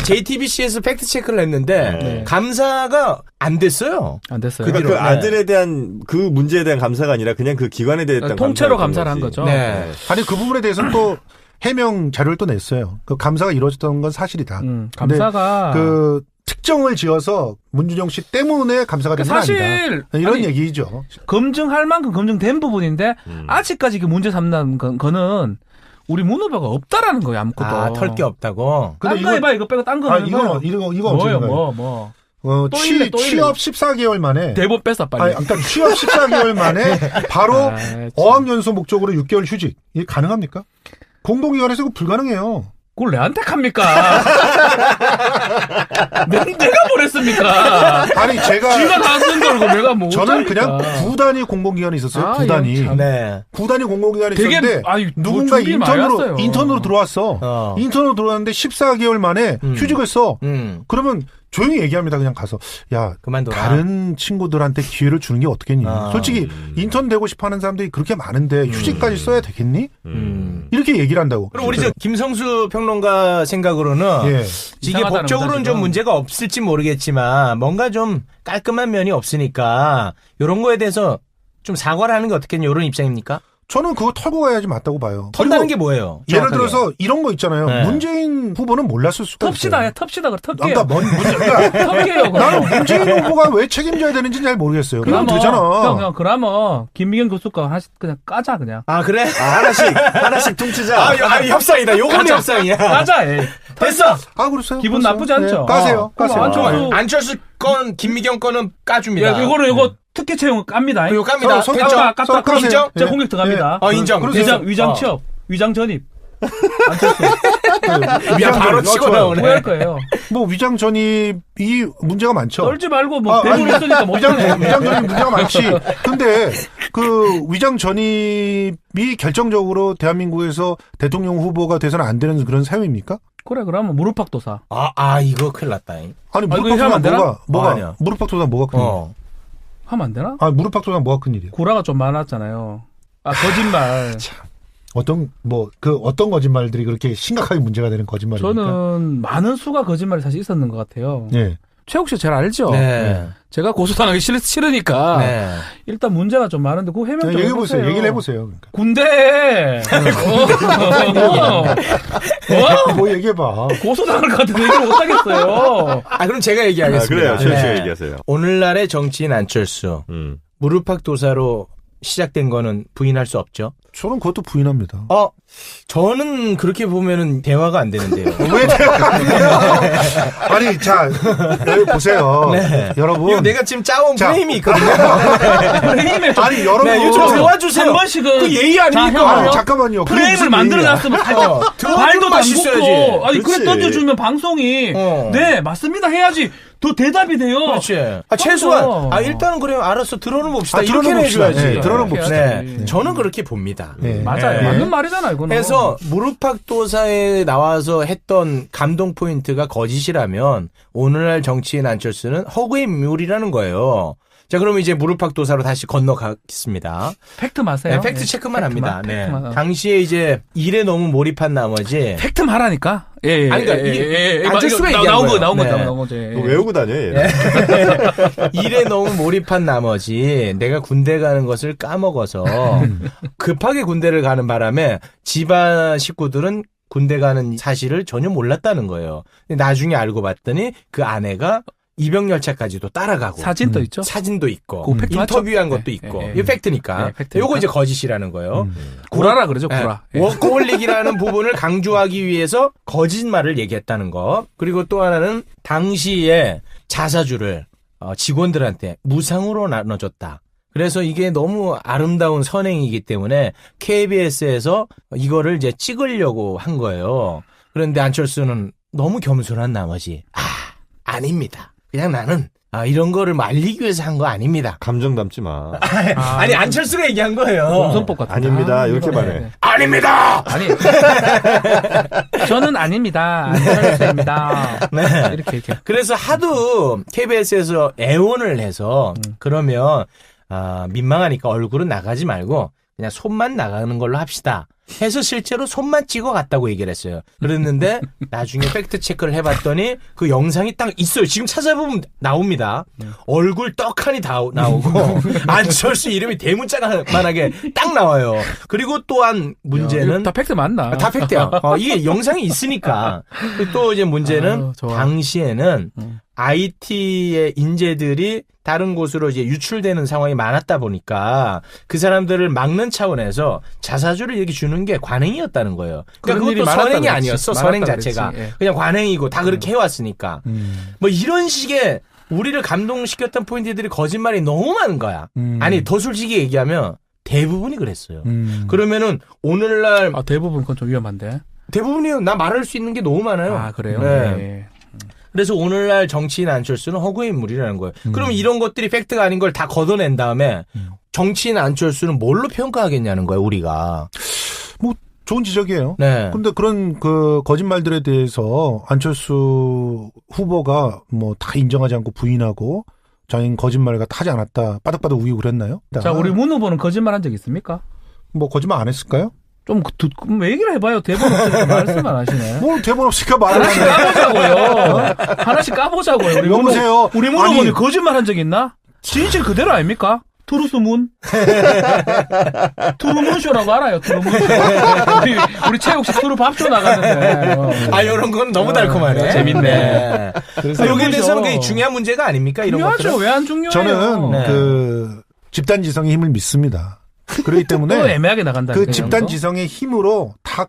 JTBC에서 팩트 체크를 했는데 네. 감사가 안 됐어요. 안 됐어요. 그러니까 그 네. 아들에 대한 그 문제에 대한 감사가 아니라 그냥 그 기관에 대한 통째로 감사였던 감사를 한 거지. 거죠. 네. 아니 그 부분에 대해서는 또 해명 자료를 또 냈어요. 그 감사가 이루어졌던 건 사실이다. 근데 감사가 그 특정을 지어서 문준영 씨 때문에 감사가 된 건 사실 아니다. 이런 아니, 얘기죠. 검증할 만큼 검증된 부분인데 아직까지 그 문제 삼는 거는 우리 문 후보가 없다라는 거예요. 아무것도. 털 게 없다고. 근데 딴 거 해봐 이거 빼고 딴 거 해봐. 이거 뭐요 엄청난 거예요. 뭐. 또 취업 일래, 또 일래. 14개월 만에 대본 뺐어 빨리. 아니, 그러니까 취업 14개월 만에 바로 아, 참. 어학연수 목적으로 6개월 휴직. 이게 가능합니까? 공공기관에서 그거 불가능해요. 그걸 내한테 합니까? 내가 보냈습니까? 아니 제가 지가 다 쓴 걸고 내가 뭐 저는 어쩌니까. 그냥 구단위 공공기관이 있었어요. 아, 구단위. 예, 참. 네. 구단위 공공기관이 되게, 있었는데 아니, 누군가 준비 많이 인턴으로 했어요. 들어왔어. 인턴으로 들어왔는데 14개월 만에 휴직을 써. 그러면 조용히 얘기합니다. 그냥 가서 야 그만둬라. 다른 친구들한테 기회를 주는 게 어떻겠니? 솔직히 인턴 되고 싶어하는 사람들이 그렇게 많은데 휴직까지 써야 되겠니? 이렇게 얘기를 한다고. 그럼 우리 저 김성수 평론가 생각으로는 예. 이게 법적으로는 좀 문제가 없을지 모르겠지만 뭔가 좀 깔끔한 면이 없으니까 이런 거에 대해서 좀 사과를 하는 게 어떻겠냐 이런 입장입니까? 저는 그거 털고 가야지 맞다고 봐요. 턴다는 게 뭐예요? 예를 정확하게. 들어서 이런 거 있잖아요. 네. 문재인 후보는 몰랐을 수가 텁시다, 있어요. 텁시다, 그래, 그러니까 텁게요. 문제가 텁게요, 나는 문재인 후보가 왜 책임져야 되는지 잘 모르겠어요. 그러면 되잖아. 형, 그러면 김미경 교수과 하나씩 그냥 까자, 그냥. 아 그래? 하나씩 퉁치자. 아 협상이다. 요건 협상이야. 까자, 예. 됐어. 아, 그랬어요? 기분 그랬어요? 나쁘지 않죠? 네, 까세요. 그럼 까세요. 안철수- 안철수 건 김미경 거는 까줍니다. 요거 특혜 채용 깝니다. 이거 깝니다. 서- 됐죠? 깝다, 깝다, 까세요. 인정? 제가 예. 공격 들어갑니다. 인정. 그러세요. 위장 취업, 위장 전입. 안철수. 야 바로 위장 치고 전입. 나오네. 후회할 거예요. 뭐 위장 전입이 문제가 많죠. 떨지 말고 뭐 아니, 대본 있으니까 뭐 위장 전입 문제가 많지. 근데 그 위장 전입이 결정적으로 대한민국에서 대통령 후보가 돼서는 안 되는 그런 사유입니까? 그래, 그러면 무릎팍도사. 이거 큰일 났다. 아니 이거 하면 무릎팍도사 안 되나? 뭐가 아니야. 무릎팍도사 뭐가 큰 일이야? 하면 안 되나? 아 무릎팍도사 뭐가 큰 일이야? 구라가 좀 많았잖아요. 거짓말. 어떤 거짓말들이 그렇게 심각하게 문제가 되는 거짓말입니까? 저는 많은 수가 거짓말이 사실 있었는 것 같아요. 예. 최욱 씨 잘 알죠? 네. 제가 고소당하기 싫으니까 네. 일단 문제가 좀 많은데 그거 해명 좀 얘기해 보세요. 해보세요. 얘기를 해보세요. 그러니까. 군대 뭐 얘기해봐. 고소당할 것 같은데 얘기를 못하겠어요. 그럼 제가 얘기하겠습니다. 그래요. 최욱 씨가 네. 얘기하세요. 오늘날의 정치인 안철수 무릎팍도사로 시작된 거는 부인할 수 없죠. 저는 그것도 부인합니다. 저는 그렇게 보면은 대화가 안 되는데요. 왜 대화가 안 돼요? 아니, 자, 여기 보세요. 네. 여러분. 이거 내가 지금 짜온 자. 프레임이 있거든요. 아니, 여러분. 네, 이거 좀 도와주세요. 한 번씩은 그 예의 아닙니까? 아니, 잠깐만요. 그게 프레임을 무슨 만들어놨으면 살짝 들어주는 발도 맛이 담그고 있어야지. 아니 그래 그렇지. 던져주면 방송이 네 맞습니다 해야지 더 대답이 돼요. 그렇지. 최소한 일단은 그래요. 알았어. 들어는 봅시다. 들어는 이렇게 봅시다. 해줘야지. 네, 들어는 봅시다. 네. 저는 그렇게 봅니다. 네. 맞아요. 네. 맞는 말이잖아 이거는. 해서 무릎팍도사에 나와서 했던 감동 포인트가 거짓이라면 오늘날 정치인 안철수는 허구의 인물이라는 거예요. 자, 그러면 이제 무릎팍도사로 다시 건너가겠습니다. 팩트 마세요. 네, 팩트 체크만 합니다. 팩트만. 당시에 이제 일에 너무 몰입한 나머지 팩트 말하니까. 예. 아니, 그러니까 안철수가 얘기한 나온 거예요. 나온 네. 거죠. 예. 외우고 다녀, 얘. 일에 너무 몰입한 나머지 내가 군대 가는 것을 까먹어서 급하게 군대를 가는 바람에 집안 식구들은 군대 가는 사실을 전혀 몰랐다는 거예요. 근데 나중에 알고 봤더니 그 아내가 입영열차까지도 따라가고 사진도 있죠. 사진도 있고 그거 팩트 맞죠? 인터뷰한 것도 네, 있고 네, 이게 팩트니까. 네, 팩트니까. 요거 이제 거짓이라는 거예요. 구라라 그러죠 구라. 네. 워커홀릭이라는 부분을 강조하기 위해서 거짓말을 얘기했다는 거. 그리고 또 하나는 당시에 자사주를 직원들한테 무상으로 나눠줬다. 그래서 이게 너무 아름다운 선행이기 때문에 KBS에서 이거를 이제 찍으려고 한 거예요. 그런데 안철수는 너무 겸손한 나머지 아닙니다. 그냥 나는 이런 거를 말리기 위해서 한 거 아닙니다. 감정 담지 마. 아니 안철수가 얘기한 거예요. 공선법 같은. 아닙니다. 이렇게 말해. 네. 아닙니다. 아니. 저는 아닙니다. 안철수입니다. 네. 이렇게. 그래서 하도 KBS에서 애원을 해서 그러면 민망하니까 얼굴은 나가지 말고 그냥 손만 나가는 걸로 합시다. 해서 실제로 손만 찍어 갔다고 얘기를 했어요. 그랬는데 나중에 팩트 체크를 해봤더니 그 영상이 딱 있어요. 지금 찾아보면 나옵니다. 얼굴 떡하니 다 나오고 안철수 이름이 대문짝만하게 딱 나와요. 그리고 또한 문제는 다 팩트 맞나? 다 팩트야. 이게 영상이 있으니까. 또 이제 문제는 좋아. 당시에는 IT의 인재들이 다른 곳으로 이제 유출되는 상황이 많았다 보니까 그 사람들을 막는 차원에서 자사주를 이렇게 주는 게 관행이었다는 거예요. 그러니까 그런 일이 그것도 많았다 선행이 그랬지. 아니었어. 많았다 선행 자체가. 그랬지. 예. 그냥 관행이고 다 그렇게 해왔으니까. 뭐 이런 식의 우리를 감동시켰던 포인트들이 거짓말이 너무 많은 거야. 아니 더 솔직히 얘기하면 대부분이 그랬어요. 그러면은 오늘날 대부분 그건 좀 위험한데. 대부분이요. 나 말할 수 있는 게 너무 많아요. 그래요? 네. 네. 그래서 오늘날 정치인 안철수는 허구의 인물이라는 거예요. 그러면 이런 것들이 팩트가 아닌 걸 다 걷어낸 다음에 정치인 안철수는 뭘로 평가하겠냐는 거예요, 우리가. 좋은 지적이에요. 네. 근데 그런 그 거짓말들에 대해서 안철수 후보가 뭐 다 인정하지 않고 부인하고 자기는 거짓말을 하지 않았다. 빠득빠득 우기고 그랬나요? 자, 우리 문 후보는 거짓말 한 적 있습니까? 뭐 거짓말 안 했을까요? 좀 얘기를 해봐요. 대본 없으니까 말씀 안 하시네. 뭐 대본 없으니까 말을 하나씩 하네. 까보자고요. 하나씩 까보자고요. 우리 여보세요. 우리 문 아니. 후보는 거짓말 한 적 있나? 진실 그대로 아닙니까? 투루스문? 투루문쇼라고 알아요, 투루문쇼. 우리 체육식 투루 밥쇼 나갔는데. 아, 이런 건 너무 달콤하네. 재밌네. 그래서 여기에 대해서는 굉장히 중요한 문제가 아닙니까? 이런 중요하죠. 것들은? 왜 안 중요해요? 저는 네. 그 집단지성의 힘을 믿습니다. 그렇기 또 때문에 애매하게 나간다. 그 집단지성의 힘으로 다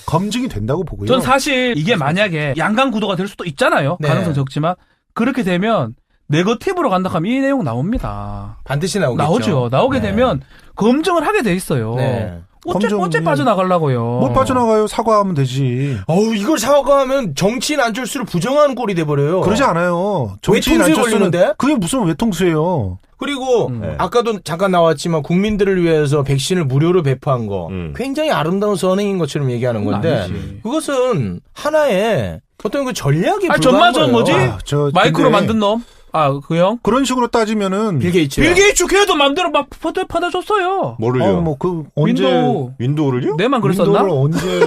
검증이 된다고 보고요. 전 사실 이게 만약에 양강 구도가 될 수도 있잖아요. 네. 가능성 적지만 그렇게 되면 네거티브로 간다 하면 이 내용 나옵니다. 반드시 나오겠죠. 나오죠. 나오게 네. 되면 검증을 하게 돼 있어요. 네. 어째 검증이- 빠져나가려고요. 뭘 빠져나가요? 사과하면 되지. 이걸 사과하면 정치인 안철수를 부정하는 꼴이 돼버려요. 그러지 않아요. 정치인 외통수에 안철수는 걸리는데? 그게 무슨 외통수예요. 그리고 네. 아까도 잠깐 나왔지만 국민들을 위해서 백신을 무료로 배포한 거 굉장히 아름다운 선행인 것처럼 얘기하는 그건 건데 아니지. 그것은 하나의 어떤 그 전략이 아, 불과한 전마저 거예요. 뭐지? 저 마이크로 근데 만든 놈? 아, 그 형? 그런 식으로 따지면은 빌 게이츠. 빌 게이츠 걔도 맘대로 막 퍼다줬어요. 뭐를요? 뭐그 언제 윈도우를요? 내만 그랬었나? 윈도우를 언제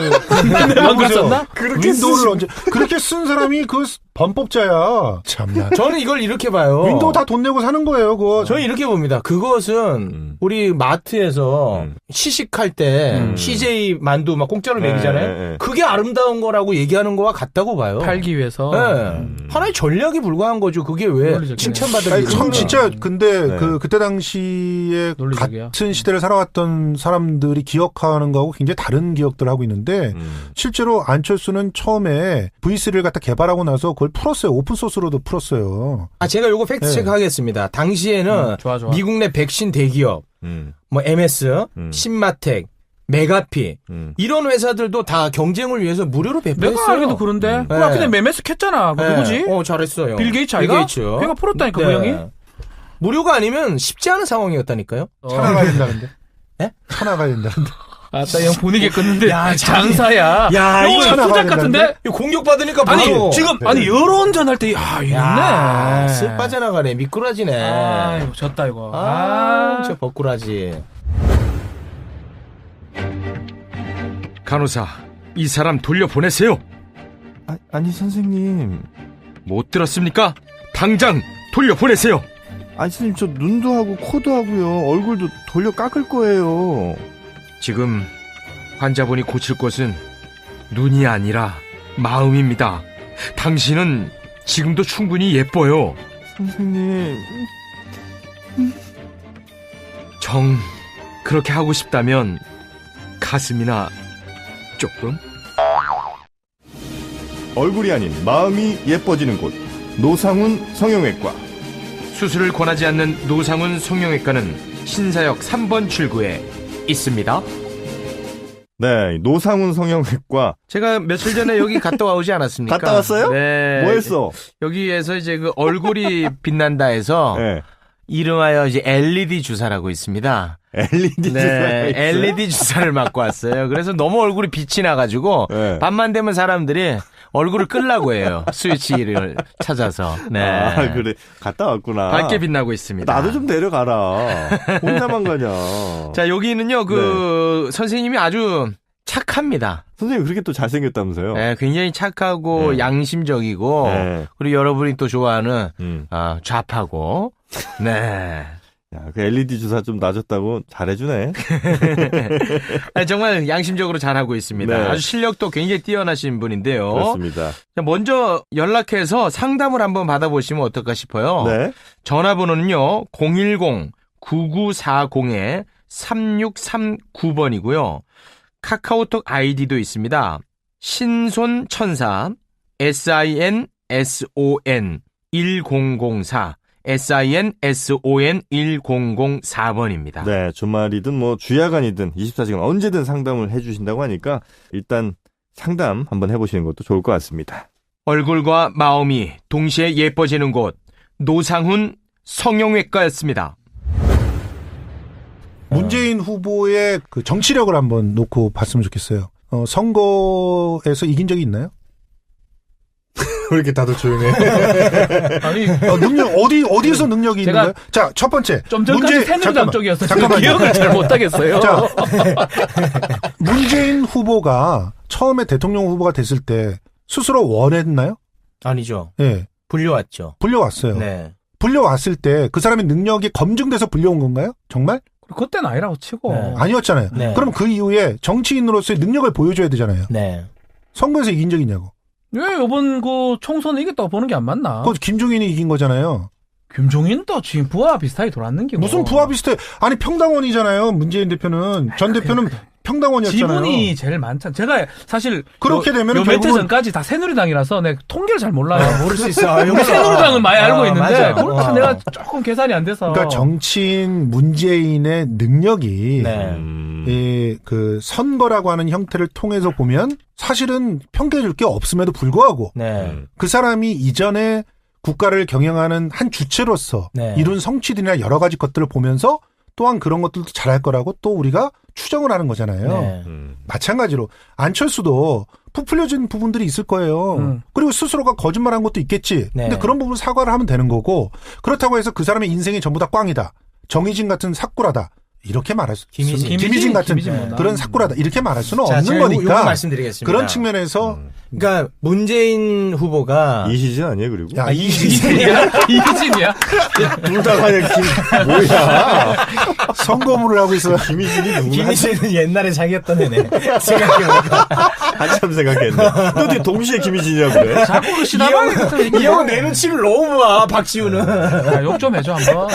내만 그랬었나? 윈도우를 언제 그렇게 쓴 사람이 그 범법자야. 참나. 저는 이걸 이렇게 봐요. 윈도우 다 돈 내고 사는 거예요, 그거. 저는 이렇게 봅니다. 그것은 우리 마트에서 시식할 때 CJ 만두 막 공짜로 네, 먹이잖아요. 네, 네. 그게 아름다운 거라고 얘기하는 거와 같다고 봐요. 팔기 위해서. 네. 하나의 전략이 불과한 거죠. 그게 왜 논리적이네. 칭찬받을 아니, 일이구나. 참 진짜 근데 네. 그때 당시에 논리적이야. 같은 시대를 살아왔던 사람들이 기억하는 거하고 굉장히 다른 기억들을 하고 있는데 실제로 안철수는 처음에 V3를 갖다 개발하고 나서 그걸 풀었어요. 오픈 소스로도 풀었어요. 제가 요거 팩트 네. 체크 하겠습니다. 당시에는 좋아. 미국 내 백신 대기업, 뭐 MS, 신마텍, 메가피 이런 회사들도 다 경쟁을 위해서 무료로 배포했어요. 내가 알기도 그런데. 네. 나 근데 메메스 캤잖아. 그 누구지? 잘했어요. 빌 게이츠 빌 아이가? 게이츠. 걔가 풀었다니까, 그 형이. 무료가 아니면 쉽지 않은 상황이었다니까요. 찾아가야 된다는데. 예? 찾아가야 된다는데. 아따, 형 분위기 끊는데. 야, 장사야. 야, 이거 이거 수작 같은데? 이거 공격받으니까 아니, 바로. 지금, 아니, 여론전 할 때, 있네. 쓱 빠져나가네. 미꾸라지네. 아이고, 졌다, 이거. 저 벚꾸라지. 간호사, 이 사람 돌려보내세요. 아니 선생님. 못 들었습니까? 당장 돌려보내세요. 아니 선생님 저 눈도 하고 코도 하고요. 얼굴도 돌려 깎을 거예요. 지금 환자분이 고칠 것은 눈이 아니라 마음입니다. 당신은 지금도 충분히 예뻐요. 선생님. 정 그렇게 하고 싶다면 가슴이나 조금? 얼굴이 아닌 마음이 예뻐지는 곳. 노상훈 성형외과. 수술을 권하지 않는 노상훈 성형외과는 신사역 3번 출구에 있습니다. 네, 노상훈 성형외과. 제가 며칠 전에 여기 갔다 와오지 않았습니까? 갔다 왔어요? 네. 뭐 했어? 여기에서 이제 그 얼굴이 빛난다 해서 네. 이름하여 이제 LED 주사라고 있습니다. LED 주사가 네, 있어요? LED 주사를 맞고 왔어요. 그래서 너무 얼굴이 빛이 나가지고 네. 밤만 되면 사람들이 얼굴을 끌라고 해요. 스위치를 찾아서. 네. 아, 그래. 갔다 왔구나. 밝게 빛나고 있습니다. 나도 좀 데려가라. 혼자만 가냐. 자, 여기는요, 선생님이 아주 착합니다. 선생님 그렇게 또 잘생겼다면서요? 네, 굉장히 착하고 네. 양심적이고, 네. 그리고 여러분이 또 좋아하는, 음. 좌파고, 네. 야, 그 LED 주사 좀 놔줬다고 잘해주네. 아니, 정말 양심적으로 잘하고 있습니다. 네. 아주 실력도 굉장히 뛰어나신 분인데요. 그렇습니다. 자, 먼저 연락해서 상담을 한번 받아보시면 어떨까 싶어요. 네. 전화번호는요, 010-9940-3639번이고요. 카카오톡 아이디도 있습니다. 신손천사, SINSON 1004, SINSON 1004번입니다. 네, 주말이든 뭐 주야간이든 24시간 언제든 상담을 해주신다고 하니까 일단 상담 한번 해보시는 것도 좋을 것 같습니다. 얼굴과 마음이 동시에 예뻐지는 곳, 노상훈 성형외과였습니다. 문재인 후보의 그 정치력을 한번 놓고 봤으면 좋겠어요. 선거에서 이긴 적이 있나요? 왜 이렇게 다들 조용해? 아니 능력 어디에서 능력이 있는 거예요? 자, 첫 번째. 좀 전까지 새누리당 쪽이어서 잠깐만요. 기억을 잘 못하겠어요. 자, 문재인 후보가 처음에 대통령 후보가 됐을 때 스스로 원했나요? 아니죠. 예. 불려왔죠. 불려왔어요. 네. 불려왔을 때 그 사람의 능력이 검증돼서 불려온 건가요? 정말? 그때는 아니라고 치고. 네. 아니었잖아요. 네. 그럼 그 이후에 정치인으로서의 능력을 보여줘야 되잖아요. 네. 선거에서 이긴 적 있냐고. 왜 이번 그 총선에 이겼다고 보는 게 안 맞나? 그거 김종인이 이긴 거잖아요. 김종인도 지금 부하 비슷하게 돌았는 게 무슨 부하 비슷해. 아니 평당원이잖아요. 문재인 대표는. 전 대표는 평당원이었잖아요. 지분이 제일 많잖아. 제가 사실 그렇게 되면 요 며칠 결국은 전까지 다 새누리당이라서 내가 통계를 잘 몰라요. 모를 수 있어. 우리 새누리당은 많이 알고 있는데 맞아. 그렇게 내가 조금 계산이 안 돼서. 그러니까 정치인 문재인의 능력이 네. 그 선거라고 하는 형태를 통해서 보면 사실은 평가해줄 게 없음에도 불구하고 네. 그 사람이 이전에 국가를 경영하는 한 주체로서 네. 이룬 성취들이나 여러 가지 것들을 보면서 또한 그런 것들도 잘할 거라고 또 우리가 추정을 하는 거잖아요. 네. 마찬가지로 안철수도 부풀려진 부분들이 있을 거예요. 그리고 스스로가 거짓말한 것도 있겠지. 네. 근데 그런 부분 사과를 하면 되는 거고 그렇다고 해서 그 사람의 인생이 전부 다 꽝이다. 정의진 같은 삭구라다. 이렇게 말할 수 김희진 같은 김희진 그런 삭구라다. 이렇게 말할 수는 자, 없는 제가 요거 거니까. 말씀드리겠습니다. 그런 측면에서 그러니까 문재인 후보가 이희진 아니에요, 그리고? 야, 이희진이야? 이희진이야? 둘 다 그냥 뭐야? 선거문을 하고 있어요. 김희진이 누구야? 김희진은 옛날에 자기였던 애네. 생각해보니까. 한참 생각했네. 너 어떻게 동시에 김희진이라고 그래? 자꾸 그 시다방이 이 형은 내 눈치를 너무 봐, 박지우는. 욕 좀 해줘 한번.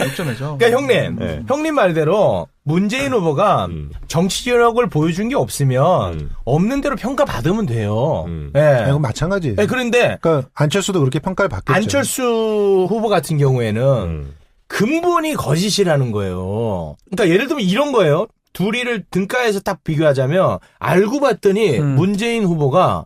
욕 좀 해줘. 그러니까 형님, 네. 형님 말대로 문재인 후보가 정치력을 보여준 게 없으면 없는 대로 평가받으면 돼요. 예. 이건 마찬가지예요. 네, 그런데 그러니까 안철수도 그렇게 평가를 받겠죠. 안철수 후보 같은 경우에는 근본이 거짓이라는 거예요. 그러니까 예를 들면 이런 거예요. 둘이를 등가에서 딱 비교하자면 알고 봤더니 문재인 후보가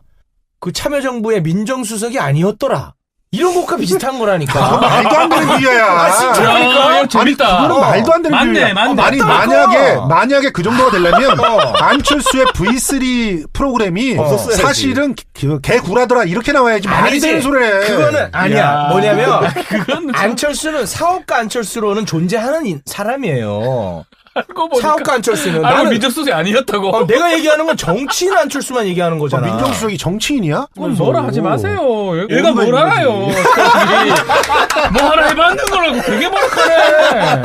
그 참여정부의 민정수석이 아니었더라. 이런 것과 비슷한 거라니까. 말도 안 되는 비유야. 아, 진짜니까? 야, 재밌다. 아니, 그거는 말도 안 되는 맞네, 비유야. 맞네. 아니, 만약에 그 정도가 되려면 안철수의 V3 프로그램이 없었어야지. 사실은 개구라더라 이렇게 나와야지 말이 아니지. 되는 소리래. 그거는 아니야. 야. 뭐냐면 그건 안철수는 사업가 안철수로는 존재하는 사람이에요. 알고 보니까. 사업가 안철수는 알고 나는 민정수석이 아니었다고. 내가 얘기하는 건 정치인 안철수만 얘기하는 거잖아. 민정수석이 정치인이야? 그건 뭐라 하지 마세요. 얘가 얘가 뭘 알아요. 뭐 하나 해봤는 거라고 되게 뭐라카네.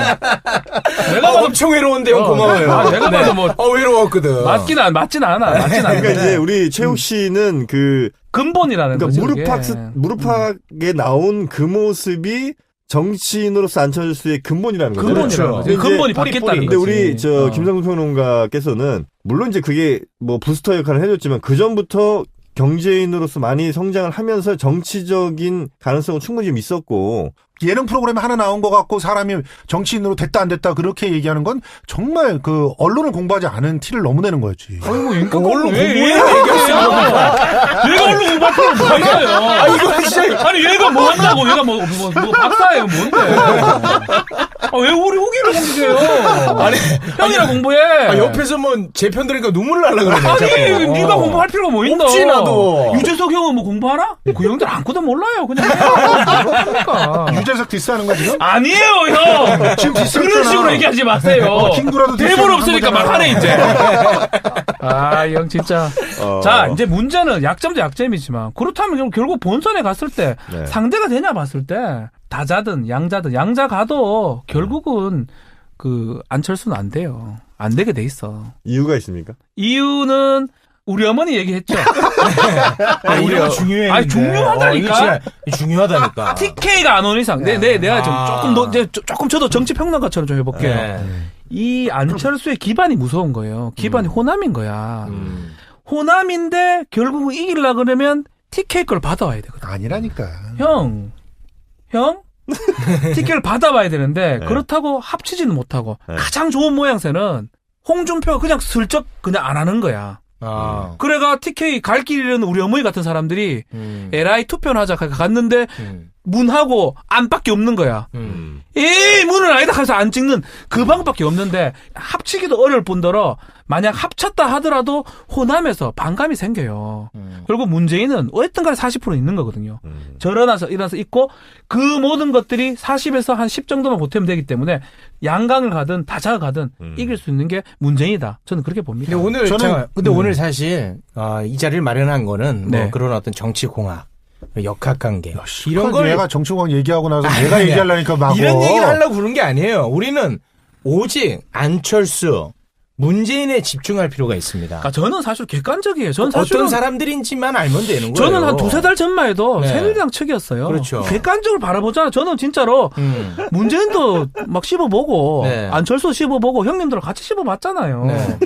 내가 봐도 엄청 외로운데 형 고마워요. 아, 내가 봐도 뭐 외로웠거든. 맞진 않아. 그러니까 이제 우리 최욱 씨는 그 근본이라는 거지. 그러니까 그게. 무릎팍에 나온 그 모습이 정치인으로서 안철수의 근본이라는 거죠. 근본이라는 거지. 근데 근본이 이제 바뀌었다는 근데 거지. 우리 김상수 평론가께서는 물론 이제 그게 뭐 부스터 역할을 해줬지만 그 전부터 경제인으로서 많이 성장을 하면서 정치적인 가능성은 충분히 좀 있었고 예능 프로그램 하나 나온 것 같고 사람이 정치인으로 됐다 안 됐다 그렇게 얘기하는 건 정말 그 언론을 공부하지 않은 티를 너무 내는 거지. 아이고, 인간 언론 공부해. 공부해. 얘가 언론 공부할 필요 뭐 있어요? 아, 이거 진짜. 아니, 얘가 뭐 한다고? 얘가 뭐 박사예요, 뭔데? 아, 왜 우리 후기를 공부해요? 아니, 형이랑 공부해. 옆에서 뭐 제 편 들으니까 눈물 날라 그러네. 아니, 네가 공부할 필요가 뭐 있나? 없지, 나도. 유재석 형은 뭐 공부하나? 그 형들 아무것도 몰라요. 그냥 해요. 유재석 디스하는 거야 지금? 아니에요, 형. 지금 디스했잖아. 그런 식으로 얘기하지 마세요. 킹구라도 대본 디스하는 없으니까 거잖아. 막 하네, 이제. 아, 형 진짜. 자, 이제 문제는 약점도 약점이지만 그렇다면 결국 본선에 갔을 때 네. 상대가 되냐 봤을 때 다자든 양자든 양자 가도 결국은 그 안철수는 안 돼요. 안 되게 돼 있어. 이유가 있습니까? 이유는 우리 어머니 얘기했죠. 아니, 이거 중요해. 아니, 중요하다니까. 중요하다니까. TK가 안 오는 이상, 내가 좀 조금 더, 이제 조금 저도 정치 평론가처럼 좀 해볼게요. 네. 이 안철수의 기반이 무서운 거예요. 기반이 호남인 거야. 호남인데 결국은 이기려고 그러면 TK 걸 받아와야 되거든. 아니라니까. 형, TK를 받아와야 되는데 그렇다고 합치지는 못하고 가장 좋은 모양새는 홍준표가 그냥 슬쩍 그냥 안 하는 거야. 그래가 TK 갈 길 잃은 우리 어머니 같은 사람들이 LI 투표를 하자 갔는데 문하고 안밖에 없는 거야. 이 문은 아니다 하면서 안 찍는 그 방법밖에 없는데 합치기도 어려울 뿐더러 만약 합쳤다 하더라도 호남에서 반감이 생겨요. 그리고 문재인은 어쨌든 간에 40% 있는 거거든요. 일어나서 있고 그 모든 것들이 40에서 한 10 정도만 보태면 되기 때문에 양강을 가든 다자가 가든 이길 수 있는 게 문재인이다. 저는 그렇게 봅니다. 근데 오늘 오늘 사실 이 자리를 마련한 거는 네. 뭐 그런 어떤 정치 공학, 역학관계 이런 걸 내가 정치공학 얘기하고 나서 내가 얘기하려니까 막 이런 얘기를 하려고 그런 게 아니에요. 우리는 오직 안철수, 문재인에 집중할 필요가 있습니다. 그러니까 저는 사실 객관적이에요. 저는 사실은 어떤 사람들인지만 알면 되는 거예요. 저는 한 두세 달 전만 해도 네. 새누리당 측이었어요. 그렇죠. 객관적으로 바라보잖아. 저는 진짜로 문재인도 막 씹어보고 네. 안철수 씹어보고 형님들랑 같이 씹어봤잖아요. 네.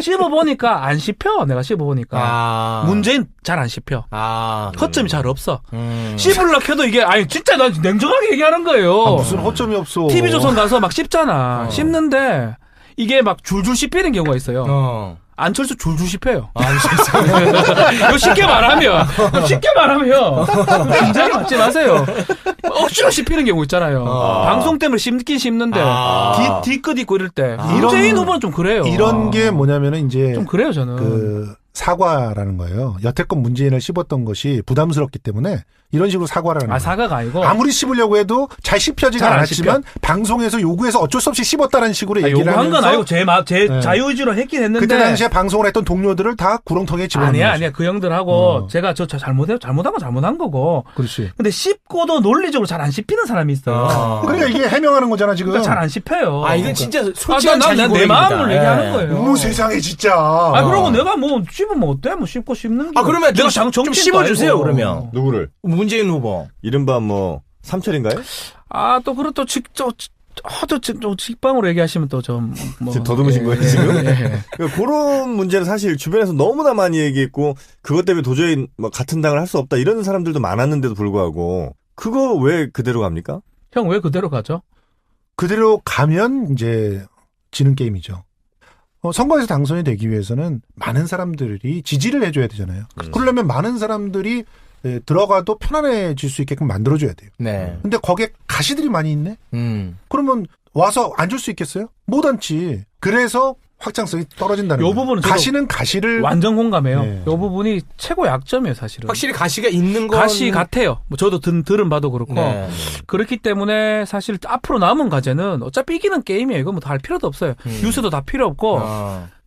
씹어보니까 안 씹혀. 내가 씹어보니까. 문재인 잘 안 씹혀. 허점이 잘 없어. 씹으려고 해도 이게 아니 진짜 나 냉정하게 얘기하는 거예요. 무슨 허점이 없어. TV조선 가서 막 씹잖아. 씹는데 이게 막 줄줄 씹히는 경우가 있어요. 안철수 줄줄 씹혀요. 이거 쉽게 말하면 굉장히 맞지 마세요. 억지로 씹히는 경우 있잖아요. 방송 때문에 씹긴 씹는데 뒤끝 있고 이럴 때 문재인 후보는 좀 그래요. 이런 게 뭐냐면은 이제 좀 그래요 저는. 그 사과라는 거예요. 여태껏 문재인을 씹었던 것이 부담스럽기 때문에 이런 식으로 사과라는 거예요. 사과가 아니고 아무리 씹으려고 해도 잘 씹혀지가 잘안 않았지만 방송에서 요구해서 어쩔 수 없이 씹었다는 식으로 얘기를 요구한 건 하면서 아니고 제 네. 자유의지로 했긴 했는데 그때 당시에 방송을 했던 동료들을 다 구렁텅이에 집어넣는 거죠. 아니야 그 형들하고 제가 저 잘못한 건 잘못한 거고. 그렇지. 근데 씹고도 논리적으로 잘 안 씹히는 사람이 있어. 그러니까 이게 해명하는 거잖아 지금. 그러니까 잘 안 씹혀요. 이건 진짜 솔직한 내 마음을 얘기하는 거예요. 어머 세상에 진짜. 그러고 내가 뭐 씹으면 어때? 뭐 씹고 씹는 게. 그러면 내가 좀 씹어주세요 그러면. 누구를? 문재인 후보. 이른바 뭐 삼철인가요? 또 그리고 또 직방으로 얘기하시면 또 좀 뭐. 지금 더듬으신 거예요 지금? 예. 그러니까 그런 문제는 사실 주변에서 너무나 많이 얘기했고 그것 때문에 도저히 뭐 같은 당을 할 수 없다 이런 사람들도 많았는데도 불구하고 그거 왜 그대로 갑니까? 형 왜 그대로 가죠? 그대로 가면 이제 지는 게임이죠. 선거에서 당선이 되기 위해서는 많은 사람들이 지지를 해줘야 되잖아요. 그러려면 많은 사람들이 들어가도 편안해질 수 있게끔 만들어줘야 돼요. 네. 근데 거기에 가시들이 많이 있네? 그러면 와서 앉을 수 있겠어요? 못 앉지. 그래서 확장성이 떨어진다는 요 거예요. 부분은 저도 가시는 가시를 완전 공감해요. 네. 요 부분이 최고 약점이에요, 사실은. 확실히 가시가 있는 건 가시 같아요. 뭐 저도 들은 바도 그렇고. 네. 그렇기 때문에 사실 앞으로 남은 과제는 어차피 이기는 게임이에요. 이거 뭐 다 할 필요도 없어요. 뉴스도 다 필요 없고.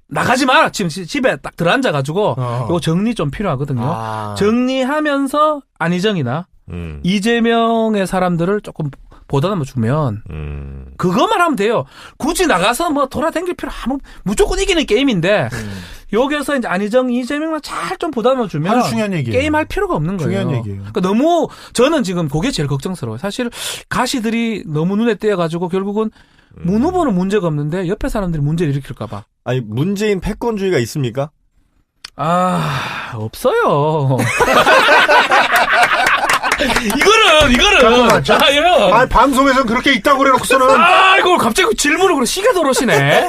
나가지 마라. 지금 집에 딱 들어앉아가지고 이거 정리 좀 필요하거든요. 정리하면서 안희정이나 이재명의 사람들을 조금 보다듬어 주면 그것만 하면 돼요. 굳이 나가서 뭐 돌아다닐 필요 무조건 이기는 게임인데 여기서 이제 안희정, 이재명만 잘 좀 보다듬어 주면 아주 중요한 얘기예요. 게임 할 필요가 없는 거예요. 중요한 얘기예요. 그러니까 너무 저는 지금 그게 제일 걱정스러워요. 사실 가시들이 너무 눈에 띄어가지고 결국은 문 후보는 문제가 없는데 옆에 사람들이 문제를 일으킬까 봐. 아니 문재인 패권주의가 있습니까? 없어요. 이거는. 형. 방송에서 그렇게 있다고 그래놓고서는. 이걸 갑자기 질문을 그래. 시가 돌아오시네.